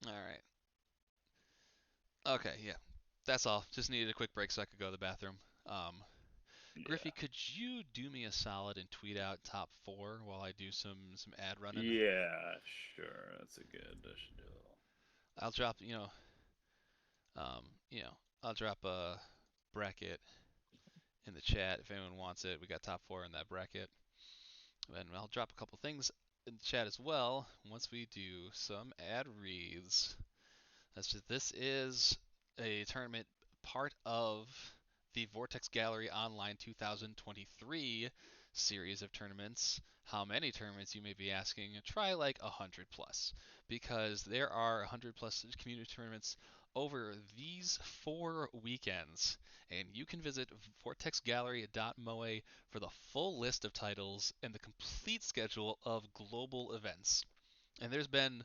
All right. Okay, yeah. That's all. Just needed a quick break so I could go to the bathroom. Yeah. Griffy, could you do me a solid and tweet out top four while I do some ad running? Yeah, sure. That's a good deal. I'll drop, I'll drop a bracket in the chat if anyone wants it. We got top 4 in that bracket. And I'll drop a couple things in the chat as well once we do some ad reads. This is a tournament part of the Vortex Gallery Online 2023 series of tournaments. How many tournaments, you may be asking? Try like 100 plus, because there are 100 plus community tournaments over these 4 weekends. And you can visit VortexGallery.moe for the full list of titles and the complete schedule of global events. And there's been,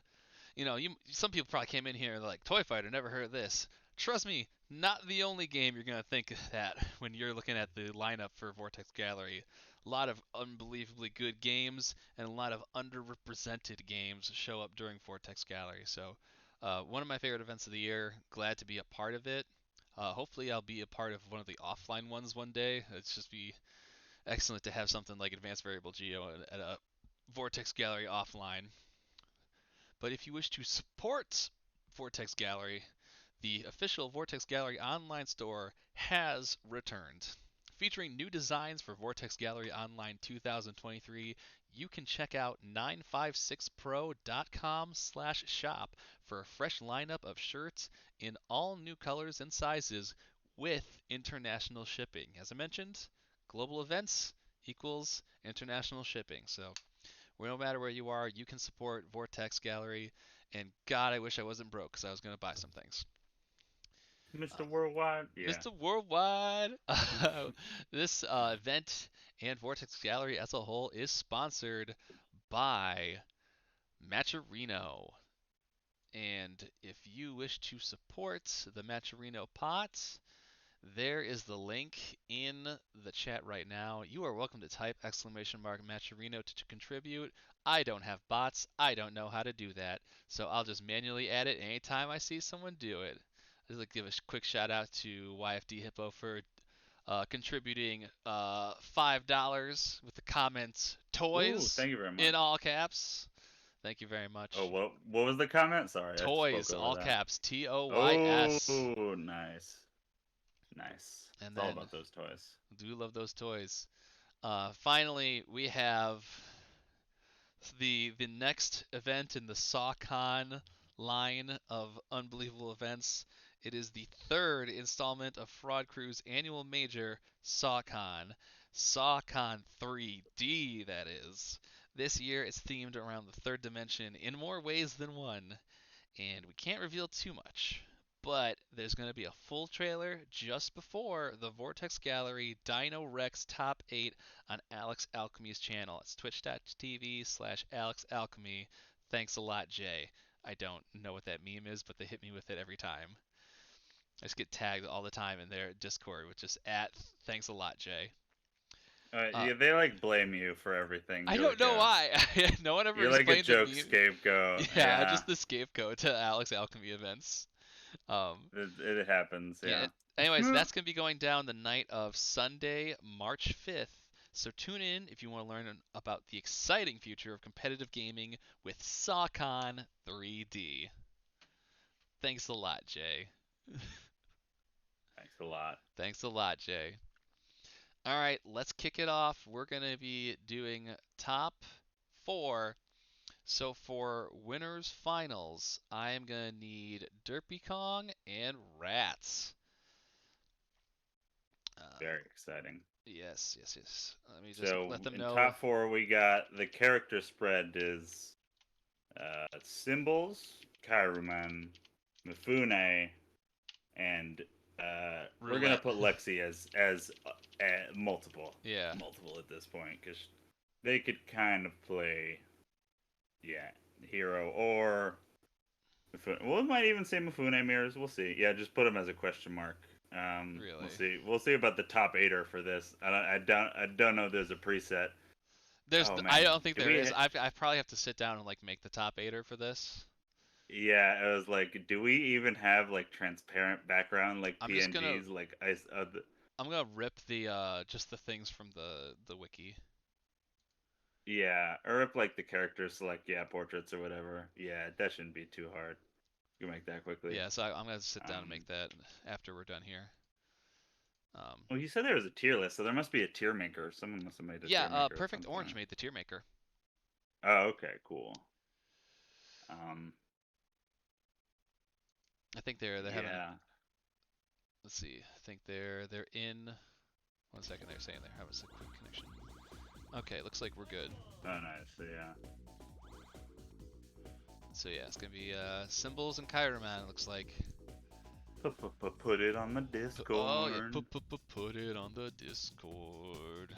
some people probably came in here and like, Toy Fighter, never heard of this. Trust me, not the only game you're gonna think that when you're looking at the lineup for Vortex Gallery. A lot of unbelievably good games and a lot of underrepresented games show up during Vortex Gallery. So, one of my favorite events of the year. Glad to be a part of it. Hopefully, I'll be a part of one of the offline ones one day. It's just be excellent to have something like Advanced Variable Geo at a Vortex Gallery offline. But if you wish to support Vortex Gallery, the official Vortex Gallery online store has returned. Featuring new designs for Vortex Gallery Online 2023, you can check out 956pro.com/shop for a fresh lineup of shirts in all new colors and sizes with international shipping. As I mentioned, global events equals international shipping. So no matter where you are, you can support Vortex Gallery. And God, I wish I wasn't broke because I was going to buy some things. Mr. Worldwide, yeah. Mr. Worldwide! This event and Vortex Gallery as a whole is sponsored by Matcherino. And if you wish to support the Matcherino pot, there is the link in the chat right now. You are welcome to type !Matcherino to contribute. I don't have bots. I don't know how to do that. So I'll just manually add it anytime I see someone do it. I'd like to give a quick shout out to YFDHippo for contributing $5 with the comments Ooh, toys thank you very in much. all caps. Thank you very Oh, much. what was the comment? Sorry, I spoke Toys, over all that. caps, TOYS. Oh, nice. Nice. And It's all then, about those toys. do love those toys. Finally, we have the next event in the SawCon line of unbelievable events. It is the 3rd installment of Fraud Crew's annual major, SawCon. SawCon 3D, that is. This year it's themed around the 3rd dimension in more ways than one, and we can't reveal too much. But there's going to be a full trailer just before the Vortex Gallery Dino Rex Top 8 on Alex Alchemy's channel. It's twitch.tv/AlexAlchemy. Thanks a lot, Jay. I don't know what that meme is, but they hit me with it every time. I just get tagged all the time in their Discord with just at thanks a lot, Jay. Yeah, they like blame you for everything. I don't know why. No one ever You're like a explained the joke meme. scapegoat. Yeah, Yeah, just the scapegoat to Alex Alchemy events. it happens. Yeah. Yeah. Anyways, that's going to be going down the night of Sunday, March 5th. So tune in if you want to learn about the exciting future of competitive gaming with SawCon 3D. Thanks a lot, Jay. Thanks a lot. Thanks a lot, Jay. All right, let's kick it off. We're going to be doing top 4. So for winners finals, I am going to need Derpey Kong and Ratttz. Very exciting. Yes, yes, yes. Let me just So let them in know. top 4, we got the character spread is Symbols, Kairuman, Mifune, and we're gonna Roulette. put Lexi as multiple, Yeah. multiple at this point because they could kind of play, yeah, hero or Mifune. Well, we might even say Mifune mirrors. We'll see. Yeah, just put them as a question mark. Really. We'll see. We'll see about the top 8er for this. I don't know. If there's a preset. There's. Oh I man, don't think did there we? is. I probably have to sit down and like make the top 8er for this. Yeah, it was like, do we even have like transparent background like I'm just gonna. PNGs? Like I'm gonna rip the just the things from the wiki. yeah, or if like the characters select portraits or whatever. Yeah, that shouldn't be too hard. You can make that quickly. Yeah. So I'm gonna sit down and make Um, that after we're done here. Well, you said there was a tier list, so there must be a tier maker. Someone must have made a tier Yeah, maker at some Perfect Orange point. made the tier maker. Oh, okay, cool. Um, I think they're having. yeah. Let's see. I think they're in. 1 second. They're saying they're having a quick connection. Okay, looks like we're good. Oh, nice. So, yeah. So yeah, it's gonna be Symbols and Kyraman. It looks like. Put it on the Oh yeah, Discord. put it on the Discord.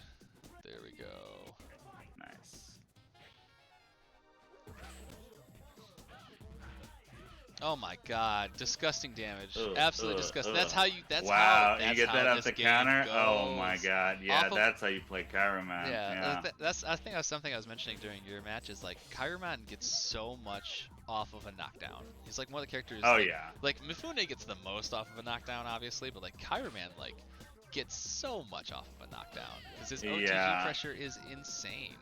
There we go. Nice. Oh my god, disgusting damage. Ugh, Absolutely ugh, disgusting. ugh. That's how you. That's wow, how. you get that off the counter? Goes. Oh my god, yeah, Off of, that's how you play Kyraman. yeah, Yeah. that's. I think that's something I was mentioning during your match. Is like Kyraman gets so much off of a knockdown. He's like one of the characters. Oh like, yeah. Like Mifune gets the most off of a knockdown, obviously, but like Kyraman like gets so much off of a knockdown because his OTG pressure is insane.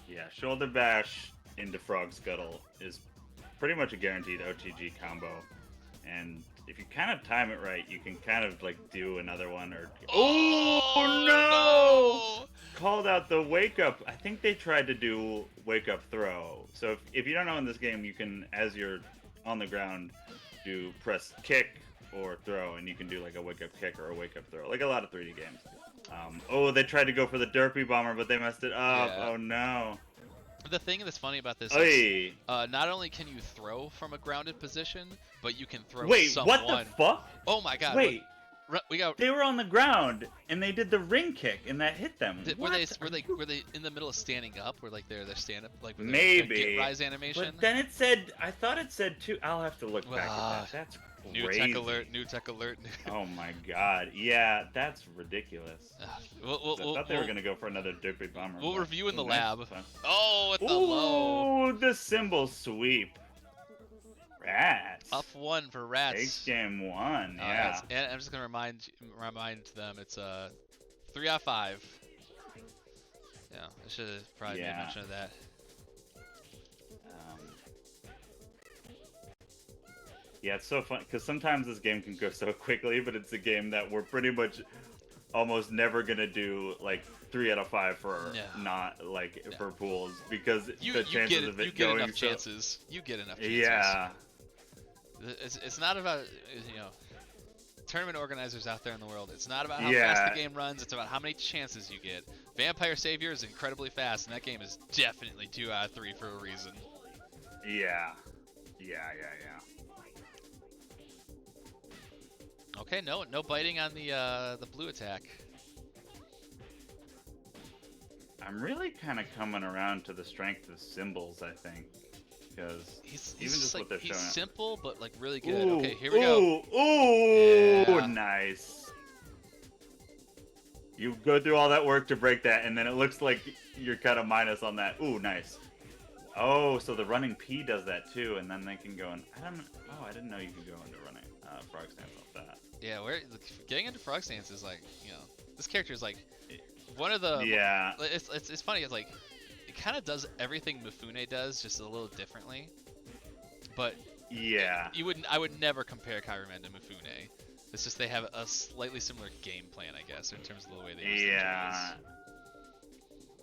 Yeah, shoulder bash into Frog Scuttle is pretty much a guaranteed OTG combo. And if you kind of time it right, you can kind of like do another one or... Oh, no! Called out the wake up. I think they tried to do wake up throw. So if you don't know in this game, you can, as you're on the ground, do press kick or throw, and you can do like a wake up kick or a wake up throw, like a lot of 3D games. Oh, they tried to go for the Derpey bomber, but they messed it up. Yeah. Oh no. The thing that's funny about this is, not only can you throw from a grounded position, but you can throw someone. What the fuck? Oh my god. Wait. We got. They were on the ground and they did the ring kick and that hit them. Were they in the middle of standing up? Were like they're stand up like with maybe their get rise animation? But then it said, I thought it said too. I'll have to look back at that. That's crazy. New tech alert. Oh my god. Yeah, that's ridiculous. I thought they were gonna go for another Derpey bomber. We'll review in the lab. Oh, at the low. Oh, the symbol sweep. Ratttz. Up 1 for Ratttz. Takes game 1, yeah. And I'm just gonna remind them it's 3 out of 5. Yeah, I should have probably made mention of that. Yeah, it's so fun because sometimes this game can go so quickly, but it's a game that we're pretty much almost never gonna do like 3 out of 5 for for pools because the chances of it going enough chances. You get enough chances. Yeah. It's not about, tournament organizers out there in the world. It's not about how fast the game runs. It's about how many chances you get. Vampire Savior is incredibly fast, and that game is definitely 2 out of 3 for a reason. Yeah. Okay, no biting on the blue attack. I'm really kind of coming around to the strength of Symbols, I think. Because even just what they're showing. He's simple, but like really good. Okay, here we go. Ooh, nice. You go through all that work to break that, and then it looks like you're kind of minus on that. Ooh, nice. Oh, so the running P does that too, and then they can go in. I didn't know you could go into running frog stance off that. Yeah, getting into frog stance is like, this character is like one of the. Yeah. It's funny. It's like. Kind of does everything Mifune does, just a little differently. But yeah, I would never compare Kyraman to Mifune. It's just they have a slightly similar game plan, I guess, in terms of the way they use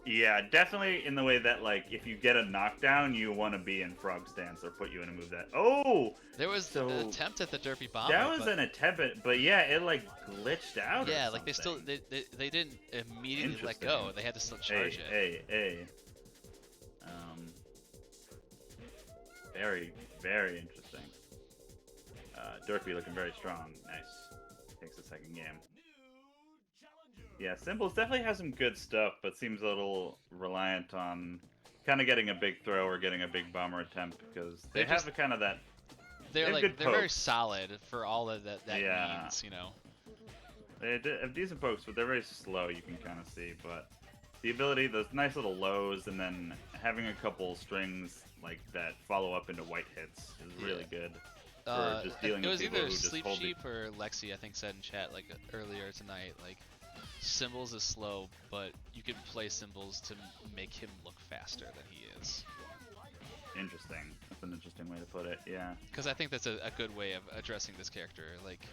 Yeah, definitely in the way that like if you get a knockdown, you want to be in frog stance or put you in a move that. Oh, there was an attempt at the Derpey bomber. That was an attempt, but yeah, it like glitched out. Yeah, like they didn't immediately let go. They had to still charge it. Hey. Very, very interesting. Derpey looking very strong. Nice. Takes the second game. Yeah, Symbols definitely has some good stuff, but seems a little reliant on kind of getting a big throw or getting a big bomber attempt because they have kind of that. They're very solid for all of that means, They have decent pokes, but they're very slow. You can kind of see, but the ability, those nice little lows, and then having a couple strings like that follow up into white hits is really good. For just dealing it was with either SleepSheep or Lexi, I think, said in chat like earlier tonight, like Symbols is slow, but you can play Symbols to make him look faster than he is. Interesting. That's an interesting way to put it. Yeah. Because I think that's a good way of addressing this character. Like,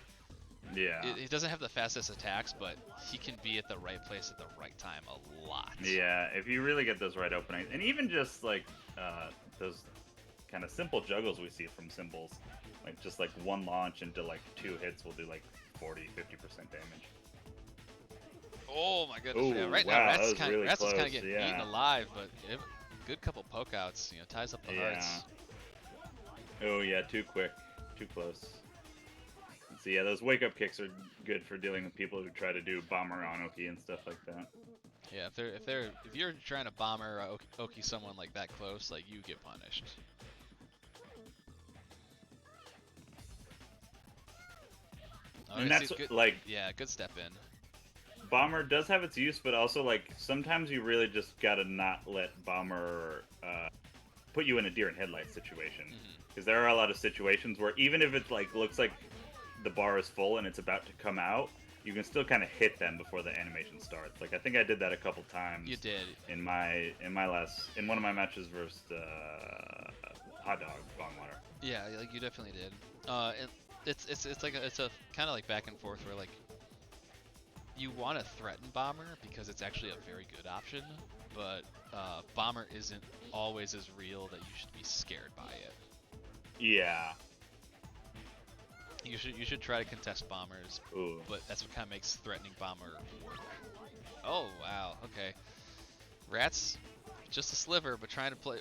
Yeah. He doesn't have the fastest attacks, but he can be at the right place at the right time a lot. Yeah, if you really get those right openings, and even just like those kind of simple juggles we see from symbols, like just like one launch into like 2 hits will do like 40-50% damage. Oh my goodness! Ooh, Yeah, right wow, now that was Ratttz really is kind close, of getting yeah. eaten alive, but good couple poke outs, ties up the hearts. Oh yeah, too quick, too close. So yeah, those wake up kicks are good for dealing with people who try to do bomber on Oki and stuff like that. Yeah, if you're trying to bomber Oki someone like that close, like you get punished. Oh, And that's good, like, yeah, good step in. Bomber does have its use, but also like sometimes you really just gotta not let Bomber put you in a deer in headlights situation, because there are a lot of situations where even if it like looks like the bar is full and it's about to come out, you can still kind of hit them before the animation starts. Like I think I did that a couple times. You did in one of my matches versus Hot Dog Bongwater. Yeah, like you definitely did. It's like it's a kind of like back and forth where like you want to threaten Bomber because it's actually a very good option, but Bomber isn't always as real that you should be scared by it. Yeah. You should try to contest Bombers, Ooh. but that's what kind of makes threatening Bomber work. Oh wow, okay. Ratttz, just a sliver, but trying to play.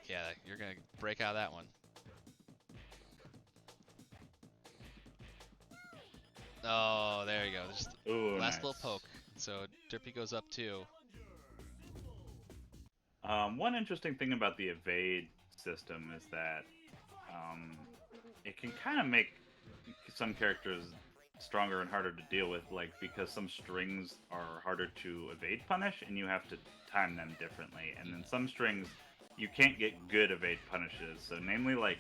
Yeah, you're gonna break out of that one. Oh, there you go. Just Ooh, last nice. little poke. So Derpey goes up too. One interesting thing about the evade system is that it can kind of make some characters stronger and harder to deal with, like because some strings are harder to evade punish and you have to time them differently, and then some strings you can't get good evade punishes. So namely like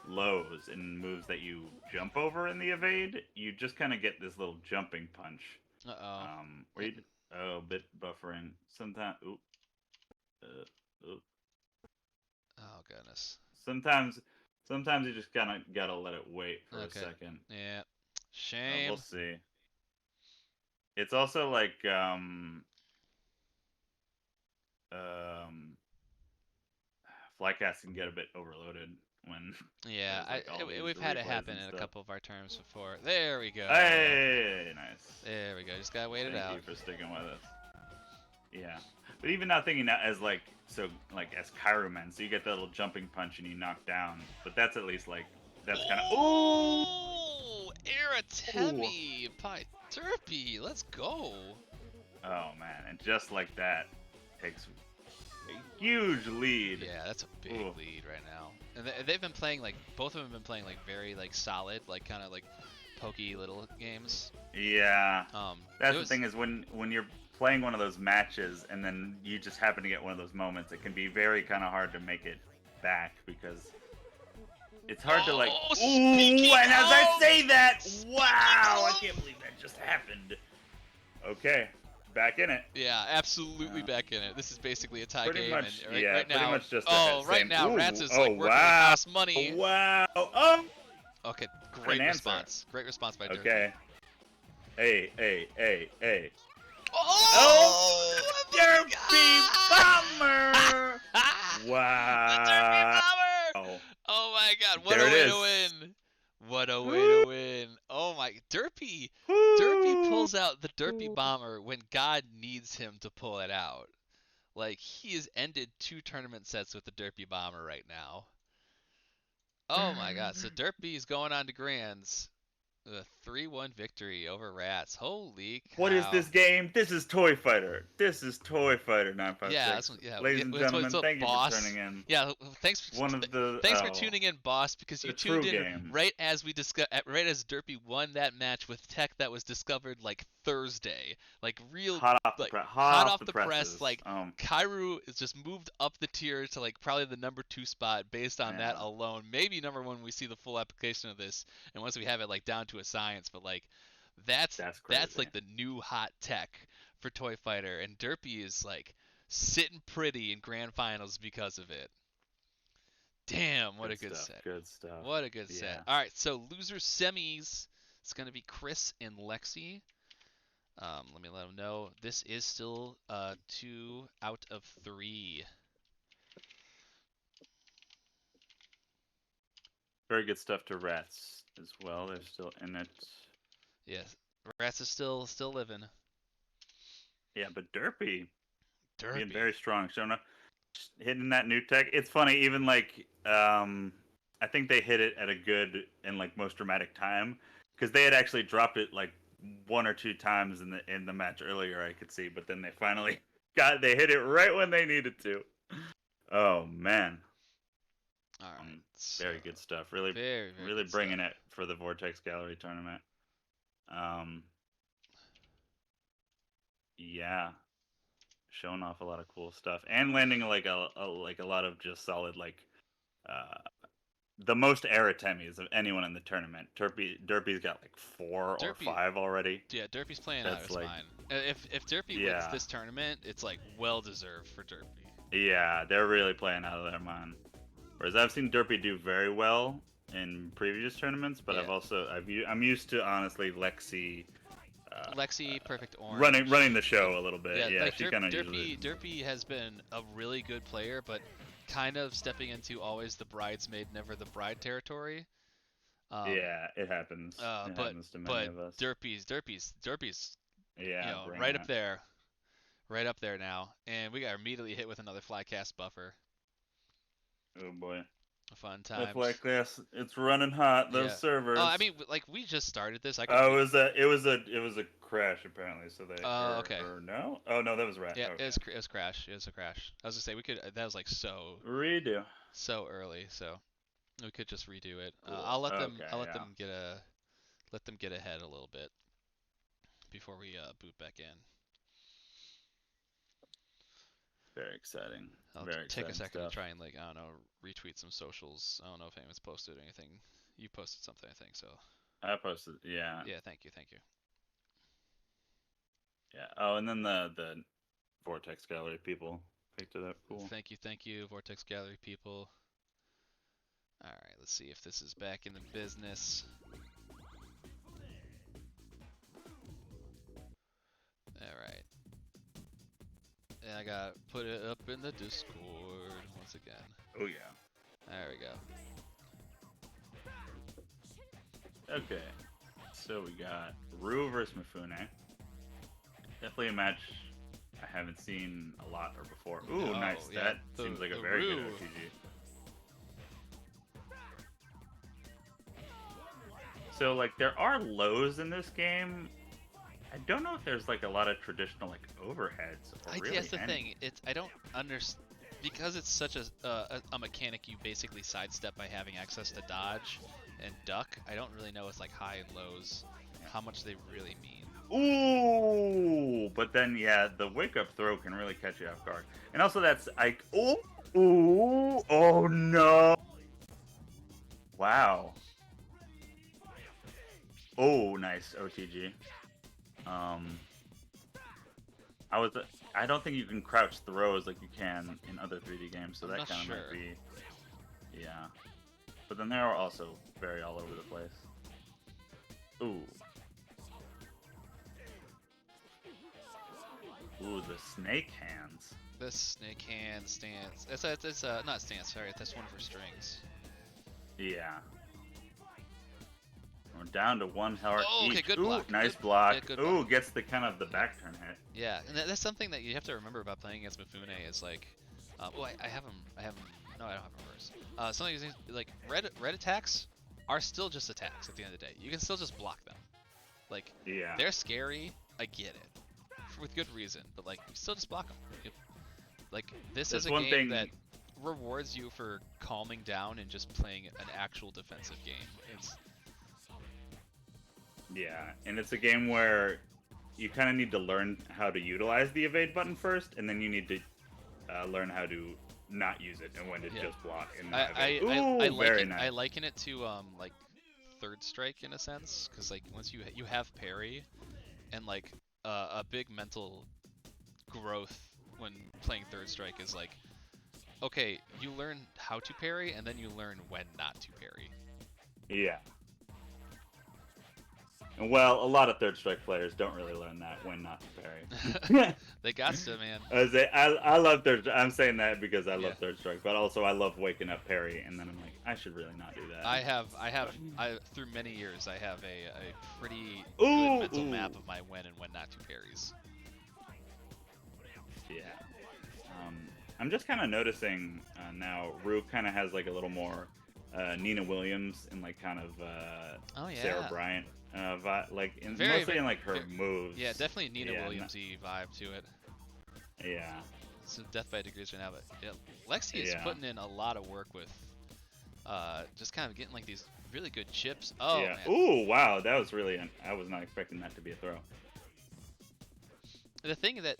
lows and moves that you jump over in the evade, you just kind of get this little jumping punch. Uh-oh. Where you, bit buffering. Sometimes, Oh goodness. sometimes you just kind of gotta let it wait for a second. Yeah. Shame. We'll see. It's also like Flycast can get a bit overloaded when yeah, like we've had it happen in a couple of our terms before. There we go. Hey, nice. There we go. Just gotta wait it out. Thank you for sticking with us. Yeah, but even not thinking that as like as Kairumen, so you get that little jumping punch and you knock down. But that's at least like that's kind of ooh, Aratemi by Derpey. Let's go. Oh man, and just like that, takes a huge lead. Yeah, that's a big lead right now. And they've been playing like both of them have been playing like very like solid, like kind of like pokey little games. Yeah. That's the thing is when you're playing one of those matches and then you just happen to get one of those moments, it can be very kind of hard to make it back because it's hard to like. Ooh, and as I say that, wow! I can't believe that just happened. Okay. Back in it. Yeah, absolutely back in it. This is basically a tie game. Much, and right now, much just right now, Ratttz is like working with house money. Wow. Okay, great response. Great response by Derpey. Okay. Hey. Oh! Derpey Bomber! Wow. The Derpey Bomber! Oh my god, what a way to win. What a way to win. Oh my, Derpey pulls out the Derpey Bomber when God needs him to pull it out. Like, he has ended 2 tournament sets with the Derpey Bomber right now. Oh my god, so Derpey is going on to Grands. A 3-1 victory over Ratttz. Holy cow. What is this game? This is Toy Fighter. This is Toy Fighter 956. Yeah, ladies and gentlemen, thank you for tuning in. Yeah, thanks for tuning in, boss, because you tuned in right as Derpey won that match with tech that was discovered like Thursday. Like real hot off the press. Like Kairu is just moved up the tier to like probably the number 2 spot based on that alone. Maybe number 1 when we see the full application of this, and once we have it like down to a science. But like that's like the new hot tech for Toy Fighter, and Derpey is like sitting pretty in grand finals because of it. Damn, what a good set. Good stuff. What a good set. All right, so loser semis. It's going to be Chris and Lexi. Let me let them know. This is still 2 out of 3. Very good stuff to Ratttz as well. They're still in it. Yes, Ratttz is still living. Yeah, but Derpey being Derpey. very strong, showing up, hitting that new tech. It's funny, even like I think they hit it at a good and like most dramatic time because they had actually dropped it like 1 or 2 times in the match earlier. I could see, but then they finally they hit it right when they needed to. Oh man. All right. Very good stuff. Really, very really good bringing stuff. it for the Vortex Gallery tournament. Yeah, showing off a lot of cool stuff and landing like a lot of just solid like uh the most Aratemis of anyone in the tournament. Derpy's got like 4 or 5 already. Yeah, Derpy's playing out of That's his like, mind. If Derpy wins yeah, this tournament, it's like well deserved for Derpy. yeah, they're really playing out of their mind. Whereas I've seen Derpy do very well in previous tournaments, but Yeah. I'm used to honestly Lexi. Lexi, Perfect Orange. Running the show a little bit. Yeah, Yeah, like she kind of usually. Derpy has been a really good player, but kind of stepping into always the bridesmaid, never the bride territory. Yeah, it happens. It But happens to many of us. Derpy's, Yeah, bringing right it. right up there now, and we got immediately hit with another flycast buffer. Oh boy. Fun The times. Flycast, it's running hot. Those Yeah. servers. I mean, like we just started this. I could. Oh, it was a crash apparently. So they Okay. or no? Oh no, that was Rat. Yeah, Okay. it was crash. It was a crash. I was gonna say we could. That was like Redo. so early, so we could just redo it. Cool. Okay. I'll Yeah. let them get ahead a little bit before we boot back in. Very exciting. I'll Very take a exciting second to stuff. try and like I don't know retweet some socials. I don't know if anyone's posted anything. You posted something, I think so. I posted. Yeah. Yeah, thank you, thank you. Yeah. Oh, and then the Vortex Gallery people picked it up. Cool. Thank you, Vortex Gallery people. All right, let's see if this is back in the business. All right. And I got put it up in the Discord once again. Oh yeah. There we go. Okay. So we got Rue versus Mifune. Definitely a match I haven't seen a lot or before. Ooh, Oh, nice. yeah, That seems like a very good Rue. OTG. So like there are lows in this game. I don't know if there's like a lot of traditional like overheads or really That's the any. thing. I don't understand because it's such a mechanic. You basically sidestep by having access to dodge and duck. I don't really know it's like high and lows, how much they really mean. Ooh, but then yeah, the wake up throw can really catch you off guard. And also that's like oh no. Wow. Oh, nice OTG. I don't think you can crouch throws like you can in other 3D games, so I'm that not kind of sure. might be, yeah. But then they are also very all over the place. Ooh. Ooh, the snake hands. The snake hand stance. It's not stance. Sorry, that's one of her strings. Yeah. We're down to 1 heart Oh, okay, each. good Ooh, block. nice Good, block. yeah, good Ooh, block. gets the kind of the back turn hit. Yeah, and that's something that you have to remember about playing against Mifune is like, I have him. No, I don't have him reverse. Something like red attacks are still just attacks at the end of the day. You can still just block them. Like, Yeah. they're scary. I get it, with good reason. But like, you still just block them. Like, this That's is a one game thing. that rewards you for calming down and just playing an actual defensive game. Yeah, and it's a game where you kind of need to learn how to utilize the evade button first, and then you need to learn how to not use it and when to just block and not evade. Ooh, very nice. I liken it to like third strike in a sense, because like once you have parry, and like a big mental growth when playing third strike is like, okay, you learn how to parry and then you learn when not to parry. Yeah. Well, a lot of third strike players don't really learn that when not to parry. They got to, man. I love third. I'm saying that because I Yeah. love third strike, but also I love waking up parry, and then I'm like, I should really not do that. I through many years, I have a pretty good Ooh, mental ooh. map of my when and when not to parries. Yeah. I'm just kind of noticing now. Rue kind of has like a little more Nina Williams and like kind of Oh yeah. Sarah Bryant, like Very, mostly in like her moves. Yeah, definitely Nina Yeah, Williams-y vibe to it. Yeah. Some death by degrees right now, but yeah, Lexi is putting in a lot of work with just kind of getting like these really good chips. Oh Yeah. man. Ooh, wow, that was really. I was not expecting that to be a throw. The thing that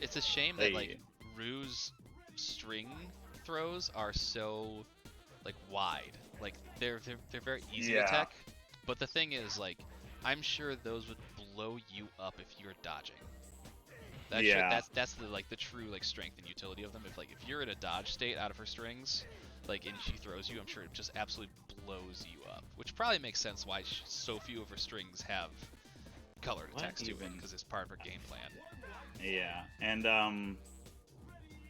it's a shame that Hey. like Rue's string throws are so like wide. Like they're very easy to Yeah. tech. But the thing is like I'm sure those would blow you up if you're dodging. That's the like the true like strength and utility of them. If you're in a dodge state out of her strings, like and she throws you, I'm sure it just absolutely blows you up. Which probably makes sense why so few of her strings have color attacks to it because it's part of her game plan. Yeah,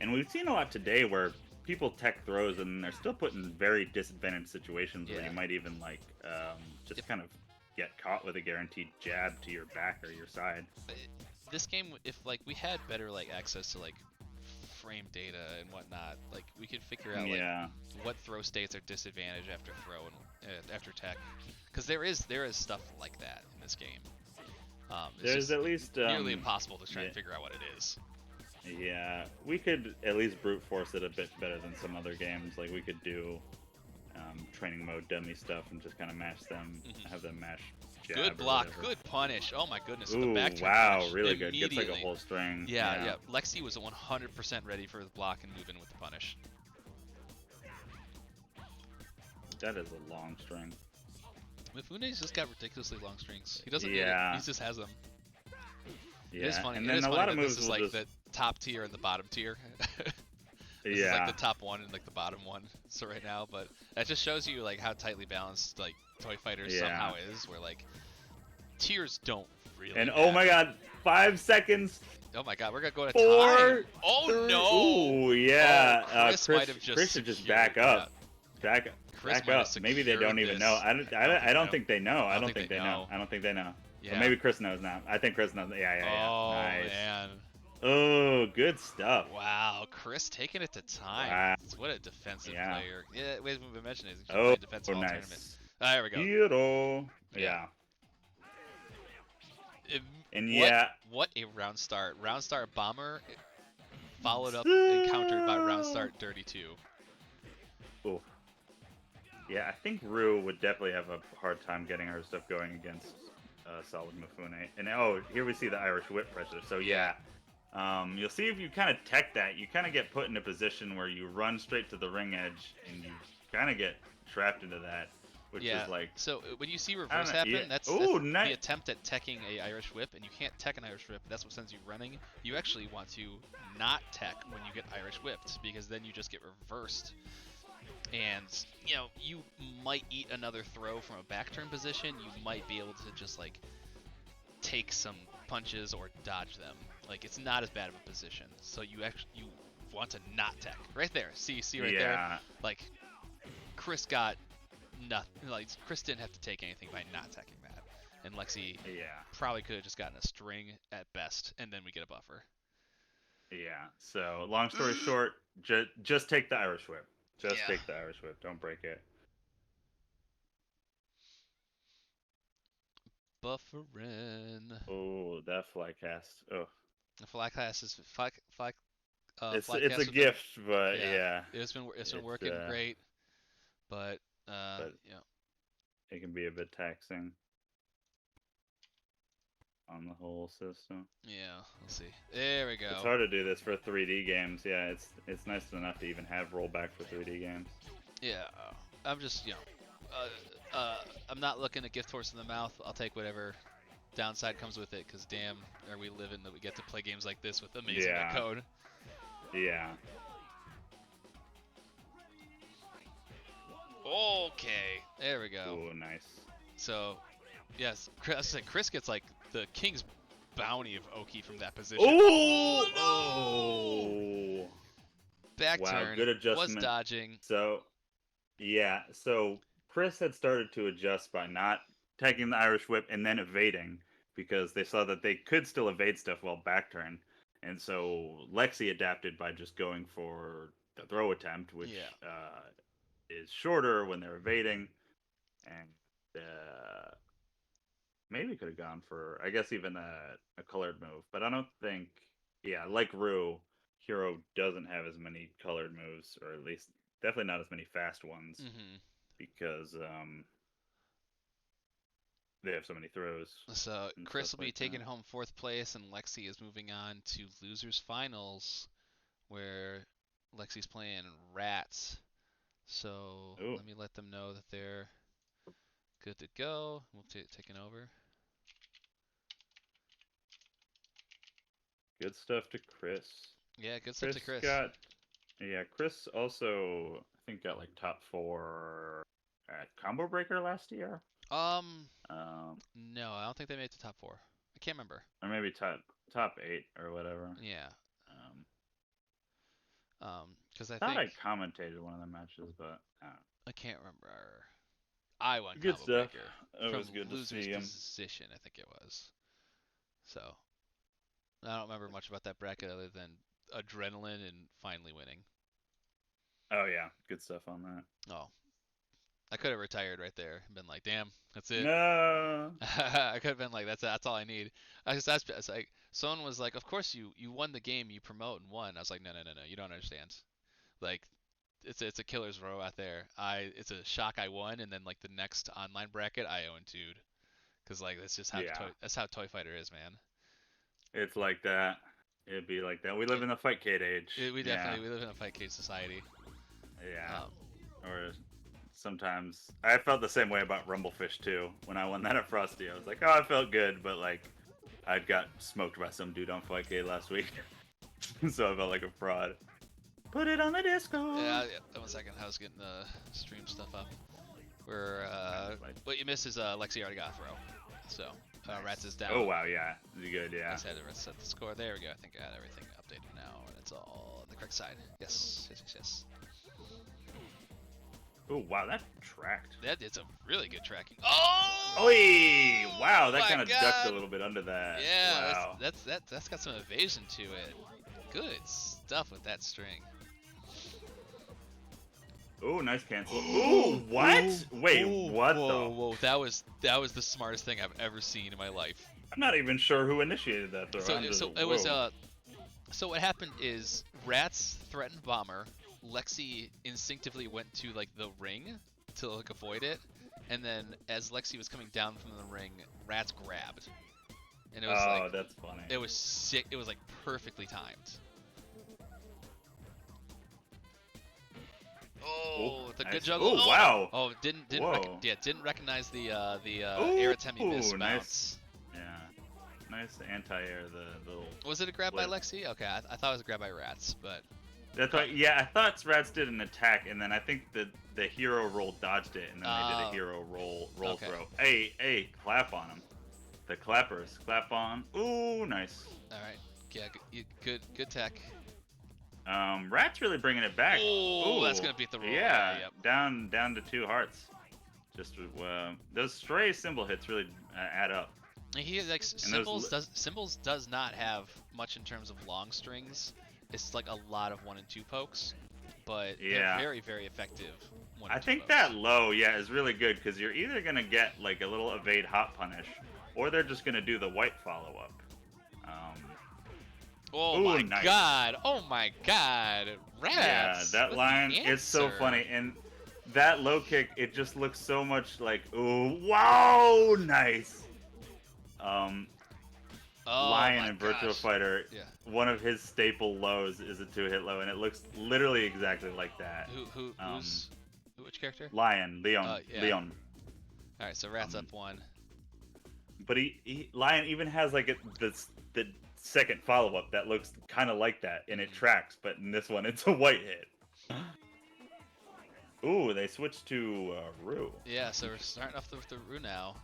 and we've seen a lot today where people tech throws and they're still put in very disadvantaged situations where you might even like just kind of get caught with a guaranteed jab to your back or your side. This game, if like we had better like access to like frame data and whatnot, like we could figure out like what throw states are disadvantaged after throw and after tech, because there is stuff like that in this game. There's at least nearly impossible to try and figure out what it is. Yeah, we could at least brute force it a bit better than some other games. Like we could do training mode dummy stuff and just kind of mash them, have them mash. Good block, good punish. Oh my goodness, Ooh, the back turn wow, punish really good. Gets like a whole string. Yeah. Lexi was 100% ready for the block and move in with the punish. That is a long string. Mifune's just got ridiculously long strings. He doesn't. Yeah. He just has them. Yeah. It is funny. And it then is a funny lot of that moves this is like the top tier and the bottom tier. This is like the top one and like the bottom one. So right now, but that just shows you like how tightly balanced like Toy Fighters somehow is. Where like tiers don't really. And oh my God, 5 seconds. Oh my God, we're gonna go to 4, time. Oh 3. no! Ooh, yeah. Chris might have Chris should just back up. Back up. Maybe they don't even know. I don't think they know. I don't think they know. I don't think they know. Yeah. Or maybe Chris knows now. I think Chris knows. Yeah. Oh nice. Man. Oh, good stuff. Wow, Chris taking it to time. Wow. What a defensive player. Yeah, we haven't been mentioning it. He's Oh, defensive all nice. tournament. There we go. Hero. Yeah. What a round start. Round start bomber followed up and countered by round start dirty 2. Ooh. Yeah, I think Rue would definitely have a hard time getting her stuff going against solid Mifune. And oh, here we see the Irish whip pressure. So yeah. You'll see if you kind of tech that, you kind of get put in a position where you run straight to the ring edge and you kind of get trapped into that, which is like. So when you see reverse happen, that's the attempt at teching a Irish whip, and you can't tech an Irish whip. That's what sends you running. You actually want to not tech when you get Irish whipped, because then you just get reversed. And you might eat another throw from a back turn position. You might be able to just like take some punches or dodge them. Like it's not as bad of a position, so you want to not tech right there. See right there. Like Chris got nothing. Like Chris didn't have to take anything by not teching that, and Lexi probably could have just gotten a string at best, and then we get a buffer. Yeah. So long story short, just take the Irish whip. Just take the Irish whip. Don't break it. Buffering. Oh, that fly cast. Oh. The fly cast is fly. It's a gift, but it's been working great, but it can be a bit taxing on the whole system. Yeah, let's see. There we go. It's hard to do this for 3D games. Yeah, it's nice enough to even have rollback for 3D games. Yeah, I'm just I'm not looking to gift horse in the mouth. I'll take whatever downside comes with it, because damn, are we living that we get to play games like this with amazing code. Yeah. Okay, there we go. Oh, nice. So Yes, Chris gets like the king's bounty of Oki from that position. Oh! Oh! Back Wow, turn. good Was adjustment. dodging. So, yeah, so Chris had started to adjust by not taking the Irish whip and then evading because they saw that they could still evade stuff while back turn. And so Lexi adapted by just going for the throw attempt, which Yeah. is shorter when they're evading. And maybe could have gone for, I guess, even a colored move. But I don't think, yeah, like Rue, Hero doesn't have as many colored moves, or at least definitely not as many fast ones Mm-hmm. because they have so many throws So and Chris stuff will be like taking that. home 4th place, and Lexi is moving on to losers finals, where Lexi's playing Ratttz. So Oh, let me let them know that they're good to go. We'll taking over. good stuff to Chris. Yeah, good stuff Chris to Chris. got, yeah, Chris also, I think, got like top 4 at Combo Breaker last year. Um, Um, no, I don't think they made the top 4. I can't remember. or maybe top 8 or whatever. Yeah. Um, Because I Thought think I commentated one of the matches, but I can't remember. I won good combo stuff. breaker It from was good to loser's see him. position, I think it was. So I don't remember much about that bracket other than adrenaline and finally winning. Oh yeah, good stuff on that. Oh, I could have retired right there and been like, damn, that's it. No. I could have been like, that's all I need. I was like, someone was like, of course you won the game, you promote and won. I was like, no, you don't understand. Like, it's a killer's row out there. It's a shock I won, and then like the next online bracket I 0-2'd. Cause like that's just how Yeah, that's how Toy Fighter is, man. it's like that. It'd be like that. We live in the fight kid age. We Yeah, definitely we live in a fight cage society. yeah. Um, Or sometimes I felt the same way about Rumblefish too. When I won that at Frosty, I was like, oh, I felt good, but like I'd got smoked by some dude on Fight Kid last week, so I felt like a fraud. Put it on the Discord. yeah, 1 second. I was getting the stream stuff up. Where Like, what you missed is Lexi already got a throw. So nice. Ratttz is down. Oh wow, yeah, good, I yeah. just had to reset the score. There we go. I think I got everything updated now, and it's all on the correct side. Yes. Oh wow, that tracked. That is a really good tracking. Oh Oi! Wow, that my kind of ducked a God! little bit under that. Yeah, Wow. that's got some evasion to it. Good stuff with that string. Oh, nice cancel. Ooh, what? Wait, what the? Whoa! That was the smartest thing I've ever seen in my life. I'm not even sure who initiated that throw. So I'm just, so it was whoa. so what happened is Ratttz threatened Bomber. Lexi instinctively went to like the ring to like avoid it, and then as Lexi was coming down from the ring, Ratttz grabbed, and it was like Oh, that's funny. it was sick. It was like perfectly timed. Oh, the nice. good juggle. Oh, wow. Oh, Whoa. didn't recognize the Ooh, Aratemi miss nice. bounce. Yeah. Nice anti-air, the little... Was it a grab by flip. Lexi? Okay, I thought it was a grab by Ratttz, but That's why, yeah, I thought Ratttz did an attack, and then I think the hero roll dodged it, and then they did a hero roll okay. throw. Hey, clap on him. The clappers. Clap on. Ooh, nice. All right. Yeah, good tech. Rat's really bringing it back. Oh, Ooh, that's gonna beat the roll. Yeah, Yep. down to 2 hearts. Just those stray symbol hits really add up. And he like Symbols does not have much in terms of long strings. It's like a lot of 1 and 2 pokes, but Yeah. they're very very effective. I think that low, yeah, is really good because you're either gonna get like a little evade hot punish, or they're just gonna do the white follow up. Oh Ooh, my nice. God! Oh my God! Ratttz! Yeah, that line is so answer. funny, and that low kick, it just looks so much like, ooh, wow, nice. Oh Lion my in Virtual gosh. Fighter, Yeah. one of his staple lows is a 2-hit low, and it looks literally exactly like that. Which character? Lion, Leon, Yeah. Leon. All right, so Ratttz up 1. But Lion even has like the second follow up that looks kind of like that, and it tracks. But in this one, it's a white hit. Ooh, they switched to Rue. Yeah, so we're starting off with the Rue now.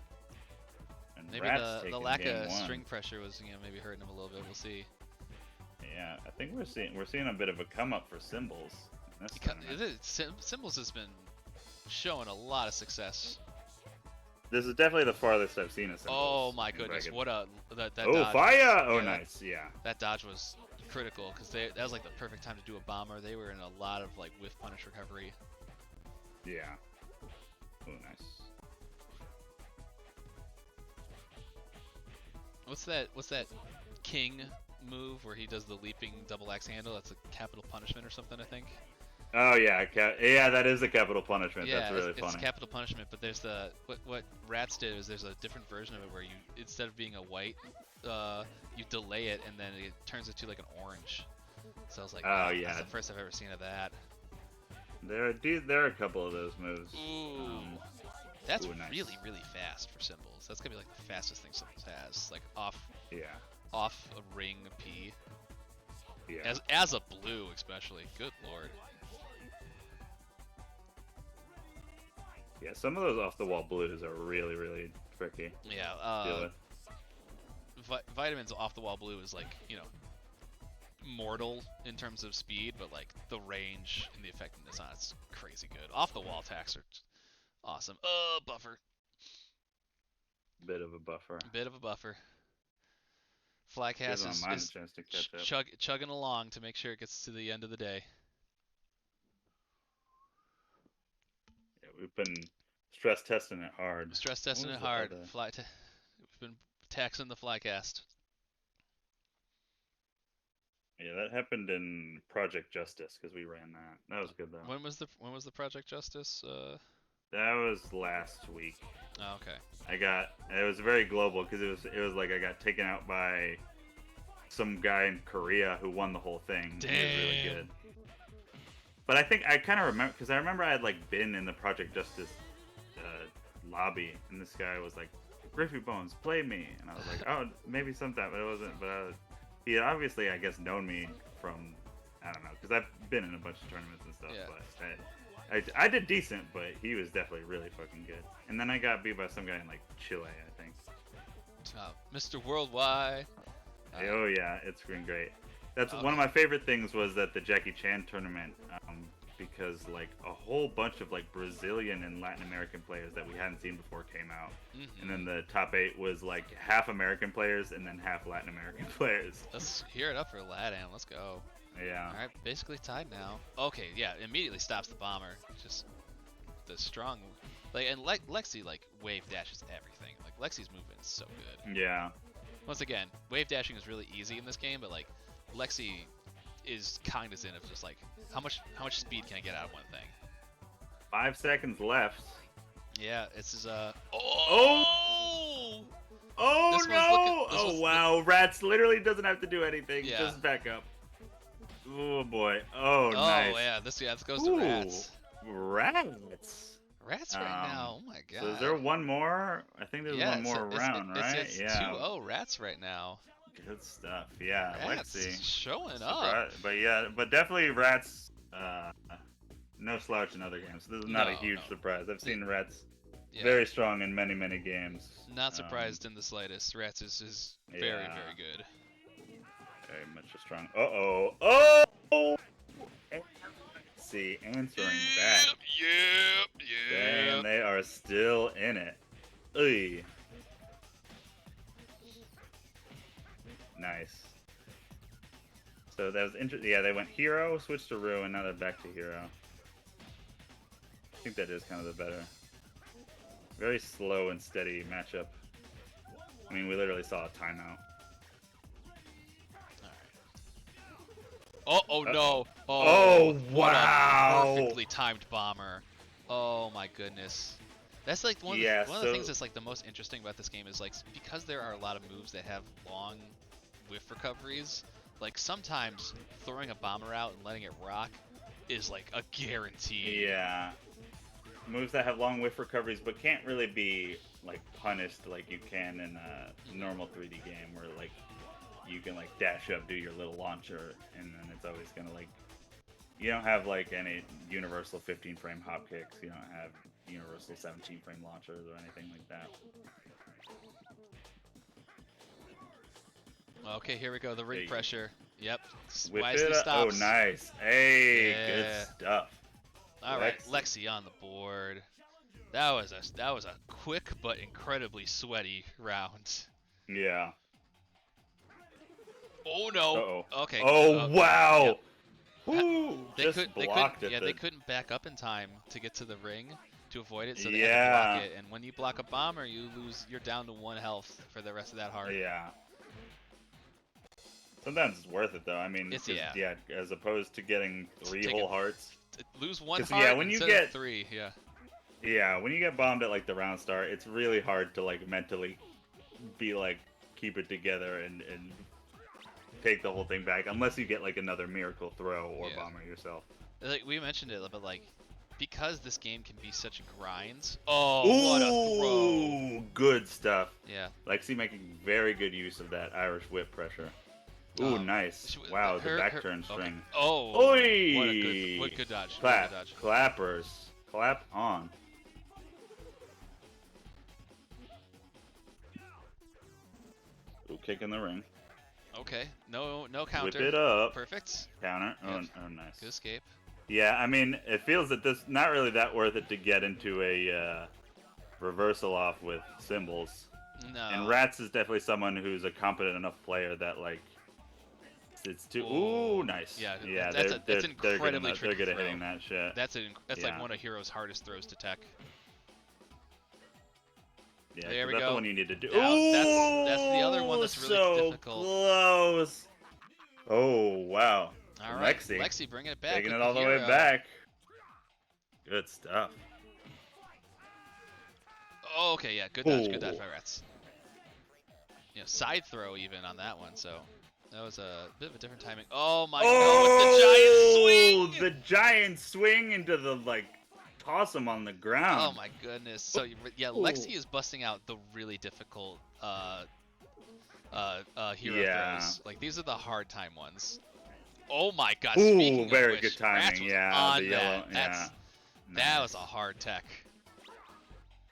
And Maybe Ratttz the taking lack game of 1. string pressure was maybe hurting him a little bit. We'll see. Yeah, I think we're seeing a bit of a come up for Symbols in this tournament. Symbols has been showing a lot of success. This is definitely the farthest I've seen of Symbols. Oh my goodness! What a that oh dodge fire! Oh yeah, nice, yeah. That dodge was critical because that was like the perfect time to do a bomber. They were in a lot of like whiff punish recovery. Yeah. Oh nice. What's that king move where he does the leaping double axe handle? That's a capital punishment or something, I think. Oh yeah, yeah, that is a capital punishment. Yeah, that's really funny. It's capital punishment, but there's what Ratttz did is there's a different version of it where you instead of being a white, you delay it and then it turns it to like an orange. So I was like, oh yeah, that's the first I've ever seen of that. There are a couple of those moves. Ooh, that's nice. really fast for Symbols. That's gonna be like the fastest thing Symbols has, like off a ring P. Yeah. As a blue especially. Good lord. Yeah, some of those off the wall blues are really tricky. Yeah. Vitamin's off the wall blue is like, mortal in terms of speed, but like the range and the effectiveness on it's crazy good. Off the wall attacks are awesome. Buffer. Bit of a buffer. Flycast is chance to catch up. chugging along to make sure it gets to the end of the day. Yeah, we've been stress testing it hard. We've been taxing the Flycast. Yeah, that happened in Project Justice because we ran that. That was good though. When was the Project Justice? That was last week. Oh, okay. It was very global because it was like I got taken out by some guy in Korea who won the whole thing. Damn. It was really good. But I think I kind of remember because I remember I had like been in the Project Justice lobby and this guy was like, "GriffyBones, play me," and I was like, "Oh, maybe sometime," but it wasn't. But he had obviously, I guess, known me from I don't know because I've been in a bunch of tournaments and stuff. Yeah. But I did decent, but he was definitely really fucking good. And then I got beat by some guy in like Chile, I think. Mr. Worldwide. Oh yeah, it's been great. That's one of my favorite things was that the Jackie Chan tournament, because like a whole bunch of like Brazilian and Latin American players that we hadn't seen before came out, and then the top 8 was like half American players and then half Latin American players. Let's hear it up for LATAM. Let's go. Yeah. All right, basically tied now. Okay, yeah, immediately stops the bomber. Just the strong, and Lexi like wave dashes everything. Like Lexi's movement is so good. Yeah. Once again, wave dashing is really easy in this game, but like Lexi is cognizant of just like how much speed can I get out of one thing. 5 seconds left. Yeah, this is Oh no! Oh wow! Ratttz literally doesn't have to do anything. Yeah. Just back up. Oh boy! Oh nice! Oh yeah, this goes to Ratttz. Ratttz right now. Oh my god. So is there one more? I think there's one more round, right? It's 2-0 Ratttz right now. Good stuff. Yeah, Ratttz Lexi showing up. But definitely Ratttz. No slouch in other games. This is not a huge surprise. I've seen Ratttz very strong in many games. Not surprised in the slightest. Ratttz is very good. Very much a strong. Oh! See, answering back. Yep. And they are still in it. Oy. Nice. So that was interesting. Yeah, they went hero, switched to Rue, and now they're back to hero. I think that is kind of the better. Very slow and steady matchup. I mean, we literally saw a timeout. No. Oh, wow. What a perfectly timed bomber. Oh my goodness. That's like one of the things that's like the most interesting about this game is like because there are a lot of moves that have long whiff recoveries, like sometimes throwing a bomber out and letting it rock is like a guarantee. Yeah. Moves that have long whiff recoveries but can't really be like punished like you can in a normal 3D game where like you can like dash up, do your little launcher, and then it's always gonna like you don't have like any universal 15 frame hop kicks. You don't have universal 17 frame launchers or anything like that. Okay, here we go. The ring Hey. pressure. Yep. Whip Wisely it up. Oh, stops. nice. Hey, Yeah. good stuff. All right, Lexi on the board. That was a quick but incredibly sweaty round. Yeah. Oh no. Uh-oh. Okay. Oh, wow. Yep. Woo, just blocked it. Yeah, they couldn't back up in time to get to the ring to avoid it, so they had to Yeah. block it. And when you block a bomber, you're down to 1 health for the rest of that heart. Yeah. Sometimes it's worth it though. I mean, yeah, as opposed to getting 3 whole hearts. Lose 1 heart yeah, when you instead get of 3. Yeah. Yeah, when you get bombed at like the round start, it's really hard to like mentally be like keep it together and take the whole thing back unless you get like another miracle throw or bomber yourself. Like we mentioned it, but like because this game can be such grinds. Oh, ooh, what a throw! Good stuff. Yeah. Lexi making very good use of that Irish whip pressure. Ooh, nice. Wow, the back turn string. Okay. Oh, Oi! What good dodge. Clap. Good dodge. Clappers. Clap on. Ooh, kick in the ring. Okay. No counter. Whip it up. Perfect. Counter. Yep. Oh, nice. Good escape. Yeah, I mean, it feels that this not really that worth it to get into a reversal off with symbols. No. And Ratttz is definitely someone who's a competent enough player that like it's too. Ooh, nice. Yeah, that's incredibly tricky. They're good at hitting that shit. That's like one of Hero's hardest throws to tech. Yeah, there we that's go. the one you need to do. Now, ooh, that's the other one that's really so difficult. Close. Oh wow. All right, Lexi bringing it back. Taking it all the way back. Good stuff. Oh, okay, yeah, good dodge by Ratttz. You know, side throw even on that one, so that was a bit of a different timing. Oh my god, with the giant swing! The giant swing into the like toss him on the ground. Oh my goodness. So yeah, Lexi is busting out the really difficult hero throws. Like these are the hard time ones. Oh my god, speaking very of which, good timing. was Yeah, on the yellow. That was a hard tech.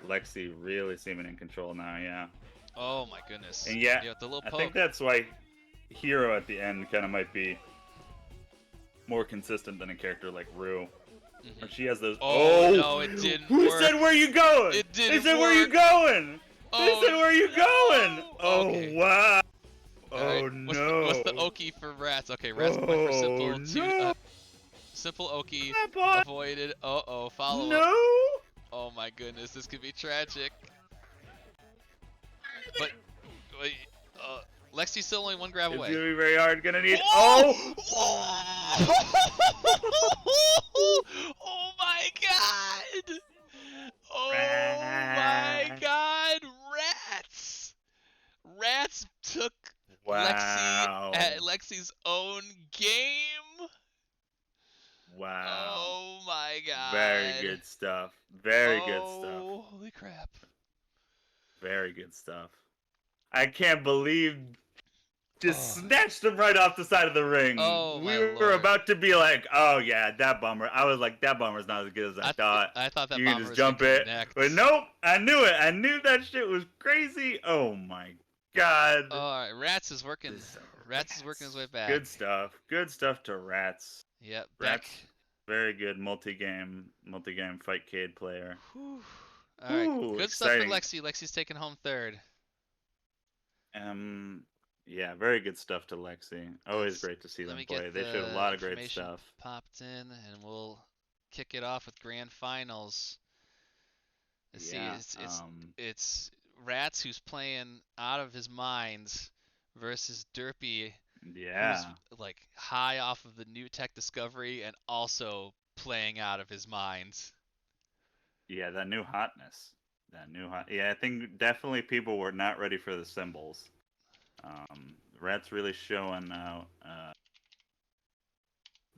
Lexi really seeming in control now, yeah. Oh my goodness. And yeah, the little poke. I think that's why Hero at the end kind of might be more consistent than a character like Rue. Or she has those. Oh no, it didn't Who work. said where you going? It didn't They said work. where you going? Oh, they said where you going? Oh okay. wow. Right. Oh no. What's the Oki for Ratttz? Okay, Ratttz went for simple. No. Simple Oki Bot. avoided. Uh-oh, follow No. up. Oh my goodness, this could be tragic. But wait, Lexi's still only 1 grab away. It's gonna be very hard. Gonna need. Oh! Oh my god! Oh my god! Ratttz took Lexi at Lexi's own game. Wow. Oh my god. Very good stuff. Very good stuff. Holy crap. Very good stuff. I can't believe just snatched him right off the side of the ring. Oh, we were about to be like, oh yeah, that bummer. I was like, that bummer's not as good as I thought. I thought that you bomber just was jump gonna it. connect. But nope, I knew it. I knew that shit was crazy. Oh my god. Alright, Ratttz is working. Ratttz is working his way back. Good stuff. Good stuff to Ratttz. Yep, Ratttz, very good multi-game fightcade player. Alright, good stuff for Lexi. Lexi's taking home 3rd. Yeah, very good stuff to Lexi. Always great to see them play. They showed a lot of great stuff. Popped in, and we'll kick it off with grand finals. Let's see, it's Ratttz who's playing out of his mind versus Derpey, who's like high off of the new tech discovery and also playing out of his mind. Yeah, that new hotness. Yeah, I think definitely people were not ready for the symbols. Ratttz really showing out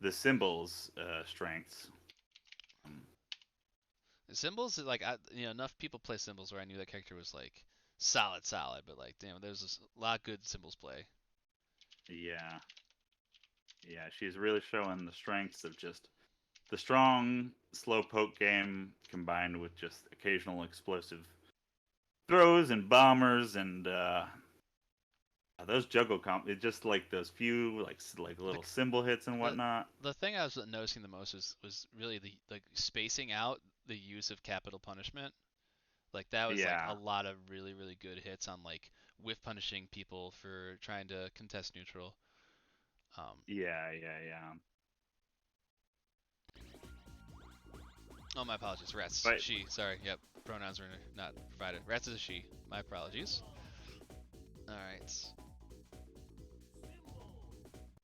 the symbols' strengths. Symbols, like enough people play symbols where I knew that character was like solid, but like damn, there's a lot of good symbols play. Yeah, she's really showing the strengths of just the strong slow poke game combined with just occasional explosive throws and bombers and those juggle it's just like those few like little symbol hits and whatnot. The thing I was noticing the most was really the spacing out the use of capital punishment. Like that was like a lot of really good hits on like whiff punishing people for trying to contest neutral. Yeah. Oh, my apologies. Ratttz. But, she. Sorry. Yep. Pronouns are not provided. Ratttz is a she. My apologies. All right.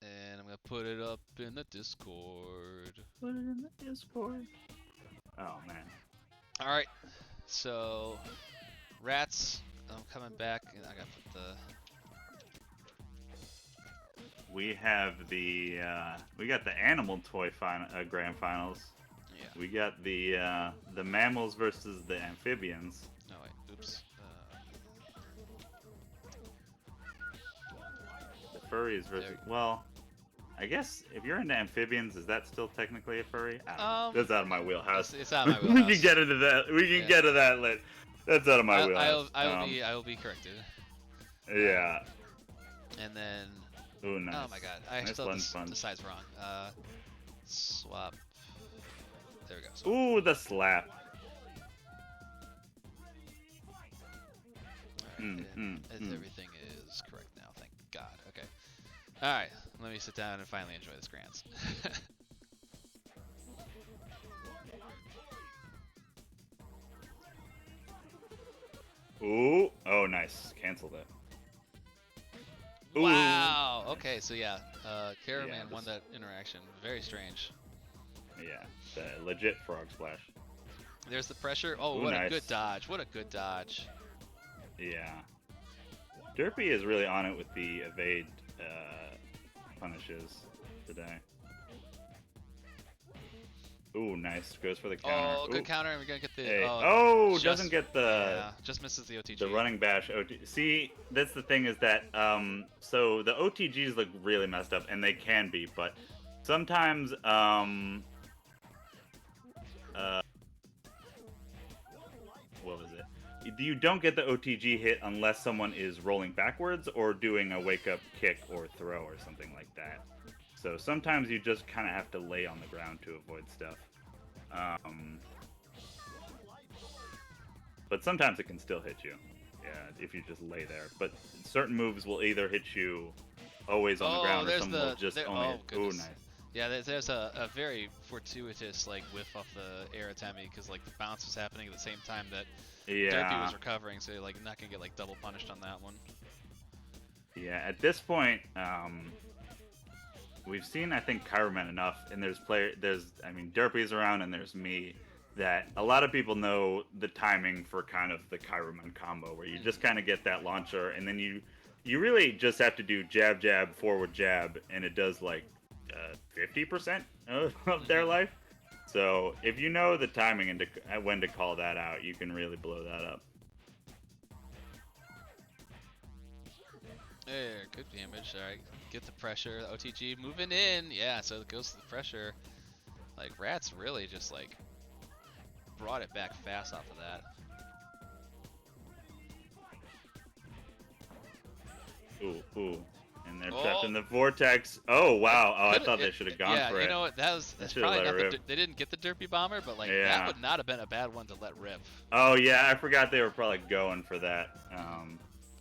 And I'm gonna put it up in the Discord. Put it in the Discord. Oh man. All right. So, Ratttz. I'm coming back, and I gotta put the. We have we got the animal toy grand finals. Yeah. We got the mammals versus the amphibians. Oh wait. Oops. The furries versus. Well, I guess if you're into amphibians, is that still technically a furry? That's out of my wheelhouse. It's out of my wheelhouse. We can get into that. We can get to that later. That's out of my wheelhouse. I will be corrected. Yeah. And then. Ooh, nice. Oh my god, I nice still have the size wrong. Swap. There we go. Swap. Ooh, the slap. Alright, everything is correct now, thank god. Okay. Alright, let me sit down and finally enjoy this grants. Ooh, oh nice. Canceled it. Ooh. Wow. Okay, so yeah, Caravan won that interaction. Very strange. Yeah, the legit frog splash. There's the pressure. Oh, Ooh, what nice. a good dodge. What a good dodge. Yeah. Derpey is really on it with the evade punishes today. Ooh, nice. Goes for the counter. Oh, good counter, and we're gonna get the. Hey. Doesn't get the. Yeah, just misses the OTG. The running bash OTG. See, that's the thing is that so the OTGs look really messed up, and they can be, but sometimes what was it? You don't get the OTG hit unless someone is rolling backwards or doing a wake up kick or throw or something like that. So sometimes you just kind of have to lay on the ground to avoid stuff. But sometimes it can still hit you. Yeah, if you just lay there. But certain moves will either hit you always on the ground or some will just only... Oh, nice. Yeah, there's a very fortuitous like whiff off the air attempt because like the bounce was happening at the same time that Derpey was recovering, so you're like not gonna get like double punished on that one. Yeah, at this point, we've seen, I think, Kyroman enough, and Derpey's around, and there's me, that a lot of people know the timing for kind of the Kyroman combo, where you just kind of get that launcher, and then you really just have to do jab, jab, forward jab, and it does like 50% of their life. So if you know the timing and when to call that out, you can really blow that up. There, good damage. All right, get the pressure. The OTG moving in. Yeah, so it goes to the pressure. Like Ratttz really just like brought it back fast off of that. Ooh. And they're trapped in the vortex. Oh, wow. Oh, I thought they should have gone for it. Yeah, you know what? That's probably not they didn't get the Derpey bomber, but like that would not have been a bad one to let rip. Oh, yeah, I forgot they were probably going for that.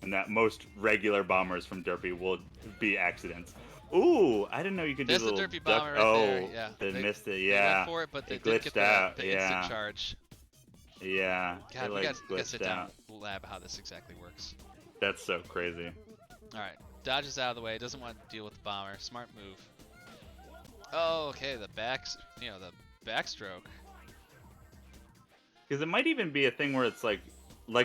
And that most regular bombers from Derpey will be accidents. Ooh, I didn't know you could do the little Derpey bomber right there. Yeah. They missed it. Yeah. They went for it, but they did get the instant charge. Yeah. God, we gotta sit down and lab how this exactly works. That's so crazy. All right. Dodges out of the way, doesn't want to deal with the bomber. Smart move. Oh, okay, the backstroke. Because it might even be a thing where it's like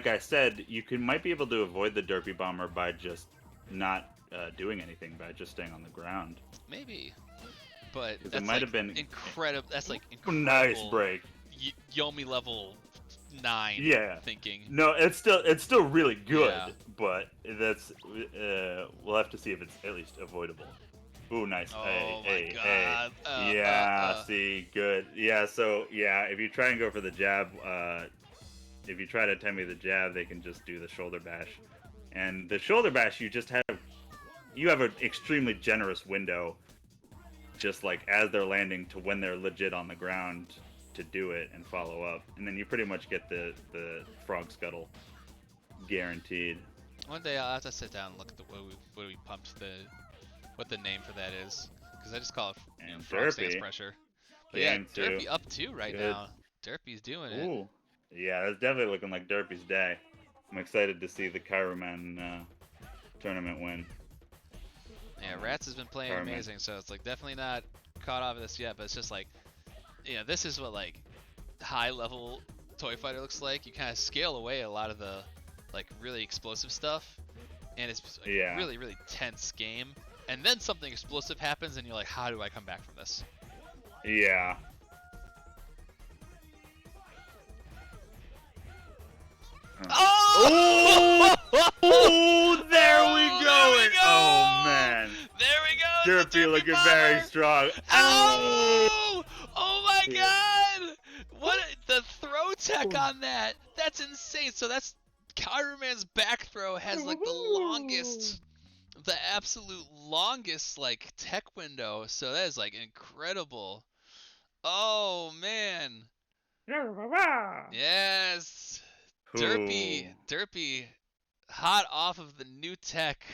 I said, you might be able to avoid the Derpey bomber by just not doing anything, by just staying on the ground. Maybe, but that's it might have been incredible. That's like incredible. Nice break. Yomi level 9. Yeah. Thinking. No, it's still really good, but that's we'll have to see if it's at least avoidable. Ooh, nice. Hey, Oh my hey, hey. God. Yeah, see, good. Yeah, so yeah, if you try and go for the jab, if you try to attempt me the jab, they can just do the shoulder bash. And the shoulder bash, you have an extremely generous window, just like as they're landing to when they're legit on the ground to do it and follow up, and then you pretty much get the frog scuttle guaranteed. One day I'll have to sit down and look at what we pumped what the name for that is, because I just call it And frog stance Derpey pressure. But yeah, game two, Derpey up 2 right good. now. Derpey's doing it. Ooh, yeah, that's definitely looking like Derpy's day. I'm excited to see the Kyroman tournament win. Yeah, Ratttz has been playing Kyroman. amazing, so it's like definitely not caught off of this yet. But it's just like, this is what like high level toy fighter looks like. You kind of scale away a lot of the like really explosive stuff, and it's like Yeah, really really tense game. And then something explosive happens, and you're like, how do I come back from this? yeah. Oh! Oh, there we Oh, go. there we Oh go! man, There we go! It's a Derpy Derpy looking very bomber! strong. Oh, Oh! Oh my yeah. god! What the throw tech on that? That's insane. So that's Kyroman's back throw has like the absolute longest like tech window. So that is like incredible. Oh man. Yes. Ooh, Derpy hot off of the new tech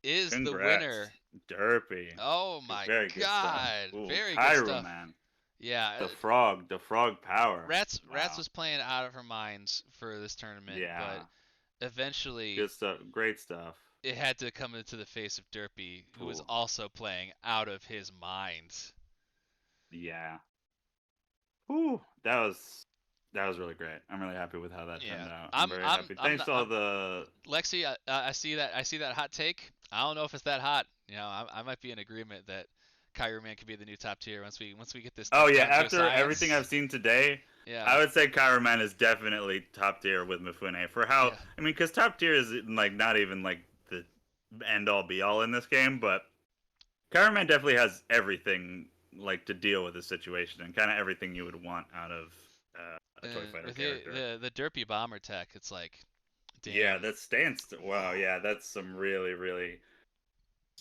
is the congrats, winner. Derpy. Oh my Very good stuff. god. Ooh, Very good Kyro stuff. man, Yeah, the frog power. Ratttz Wow. was playing out of her mind for this tournament, but Yeah, eventually good stuff. Great stuff. it had to come into the face of Derpy, who was Ooh, also playing out of his mind. yeah. Ooh, that was really great. I'm really happy with how that turned Yeah, out. I'm very happy. I'm Thanks not, to all the. Lexi. I see that hot take. I don't know if it's that hot. I might be in agreement that Kyrie Man could be the new top tier once we get this Oh thing yeah, down to a after everything science. I've seen today, Yeah, I would say Kyro Man is definitely top tier with Mifune for how yeah, I mean, because top tier is like not even like the end all be all in this game, but Kyro Man definitely has everything like to deal with the situation and kind of everything you would want out of a toy and fighter with character. the Derpy bomber tech, it's like, Yeah, damn. that stance. Wow, yeah, that's some really really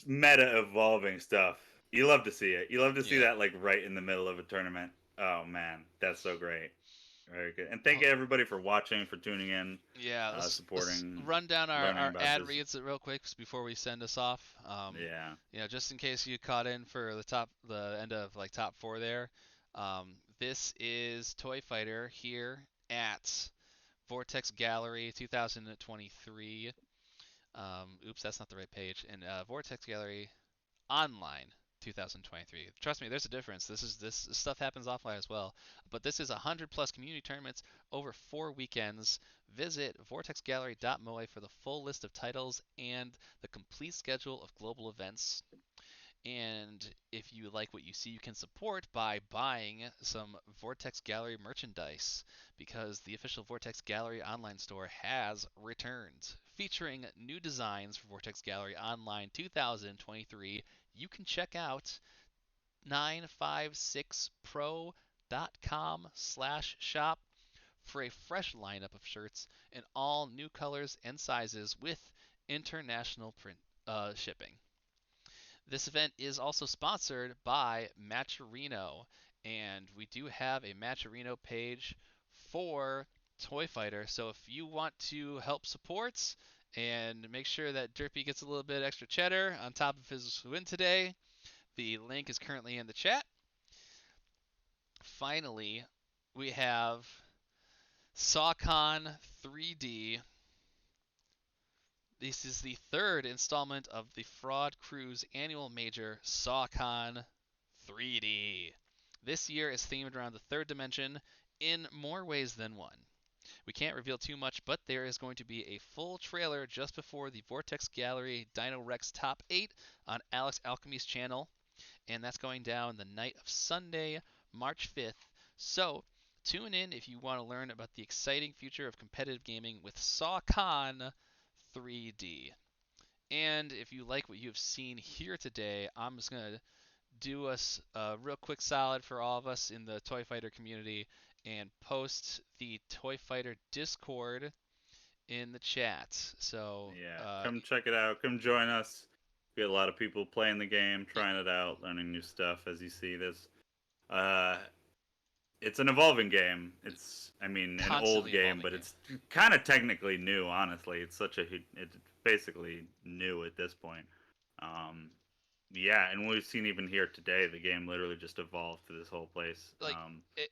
meta evolving stuff. You love to see it. You love to see Yeah. that like right in the middle of a tournament. Oh man, that's so great. Very good. And thank Oh, you everybody for watching, for tuning in, yeah, let's supporting, run down learning our about ad this. reads real quick before we send us off. Yeah. Just in case you caught in for the end of like top four there. This is Toy Fighter here at Vortex Gallery 2023. Oops, that's not the right page. And Vortex Gallery Online 2023. Trust me, there's a difference. This stuff happens offline as well. But this is 100 plus community tournaments over 4 weekends. Visit VortexGallery.moe for the full list of titles and the complete schedule of global events. And if you like what you see, you can support by buying some Vortex Gallery merchandise because the official Vortex Gallery online store has returned. Featuring new designs for Vortex Gallery Online 2023, you can check out 956pro.com/shop for a fresh lineup of shirts in all new colors and sizes with international shipping. This event is also sponsored by Matcherino, and we do have a Matcherino page for Toy Fighter. So if you want to help support and make sure that Derpy gets a little bit extra cheddar on top of his win today, the link is currently in the chat. Finally, we have SawCon 3D. This is the third installment of the Fraud Cruise annual major SawCon 3D. This year is themed around the third dimension in more ways than one. We can't reveal too much, but there is going to be a full trailer just before the Vortex Gallery Dino Rex Top 8 on Alex Alchemy's channel, and that's going down the night of Sunday, March 5th. So, tune in if you want to learn about the exciting future of competitive gaming with SawCon 3D. And if you like what you have seen here today, I'm just going to do us a real quick solid for all of us in the Toy Fighter community and post the Toy Fighter Discord in the chat. So, Yeah, come check it out. Come join us. We got a lot of people playing the game, trying it out, learning new stuff. As you see, this, it's an evolving game. It's, I mean, an old constantly game, evolving but game. it's kind of technically new. Honestly, it's basically new at this point. Um, yeah, and we've seen even here today, the game literally just evolved to this whole place. Like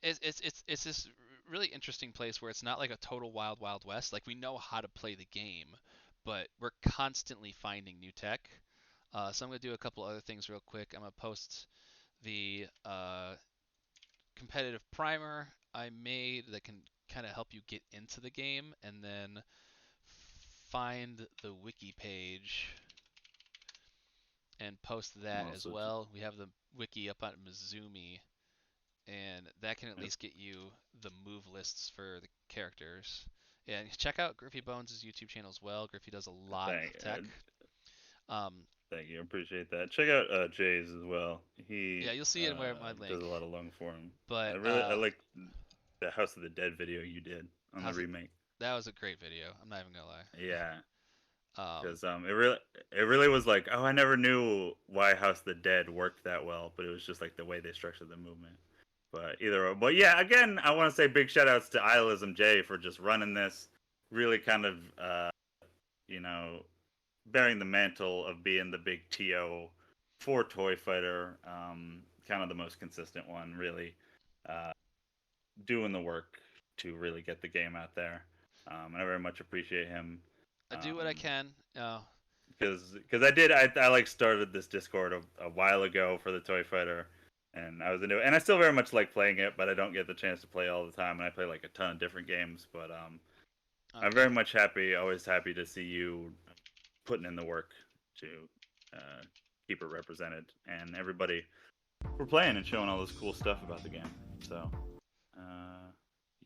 it's this really interesting place where it's not like a total wild west. Like we know how to play the game, but we're constantly finding new tech. So I'm gonna do a couple other things real quick. I'm gonna post the competitive primer I made that can kind of help you get into the game, and then find the wiki page and post that as Also, well. We have the wiki up on Mizumi, and that can at yep, least get you the move lists for the characters. Yeah, and check out GriffyBones' YouTube channel as well. Griffy does a lot thank, of tech. Um, thank you, appreciate that. Check out Jay's as well. yeah, He you'll see it in my does link. a lot of long form. But I like the House of the Dead video you did on the how's it? remake. That was a great video. I'm not even gonna Yeah, lie. because it really was like, oh, I never knew why House of the Dead worked that well, but it was just like the way they structured the movement. But either way, but yeah, again, I want to say big shout outs to Islism J for just running this, really kind of you know bearing the mantle of being the big TO for Toy Fighter, kind of the most consistent one, really uh, doing the work to really get the game out there. And I very much appreciate him. I do what I can. Because I like started this Discord a while ago for the Toy Fighter, and I was into it, and I still very much like playing it, but I don't get the chance to play all the time, and I play like a ton of different games. But I'm Okay. very much always happy to see you putting in the work to uh, keep it represented, and everybody for playing and showing all this cool stuff about the game. So,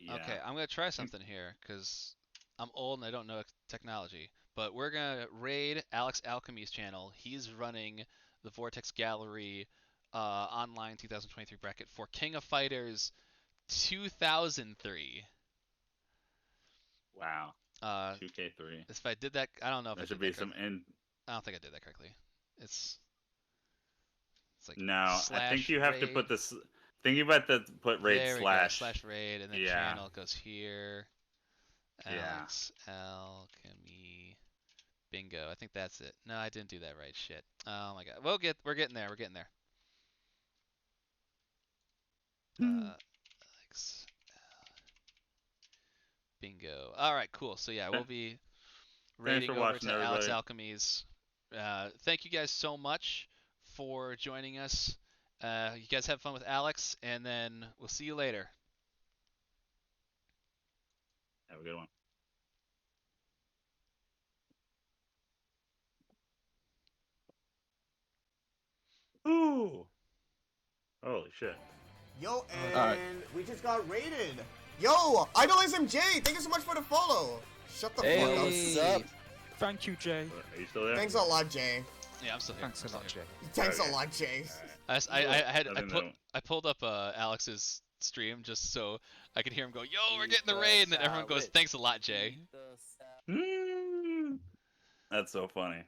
yeah. Okay, I'm gonna try something here because I'm old and I don't know technology. But we're gonna raid Alex Alchemy's channel. He's running the Vortex Gallery online 2023 bracket for King of Fighters 2003. Wow. Uh, 2K3. if I did that, I don't know if I That should did be that some correctly. in. I don't think I did that correctly. It's it's like No, I think slash you have to put raid. this. Think you have to put raid There we go. slash. Slash raid, and then Yeah. channel goes here. Yeah. Alex Alchemy. Bingo. I think that's it. No, I didn't do that right. Shit. Oh my god. We're getting there. We're getting there. Alex. Bingo. All right. Cool. So yeah, we'll be Thanks for raiding over watching, to Alex everybody. Alchemy's. Thank you guys so much for joining us. You guys have fun with Alex, and then we'll see you later. Have a good one. Ooh. Holy shit. Yo, and Alright. we just got raided. Yo, IdolSMJ, thank you so much for the follow. Shut the fuck up. What's up? Thank you, Jay. Are you still there? Thanks a lot, Jay. Yeah, I'm still here. Thanks a lot, Jay. Thanks Okay. a lot, Jay. I pulled up Alex's stream just so I could hear him go, "Yo, we're getting the raid," and then everyone goes, "Thanks a lot, Jay." That's so funny.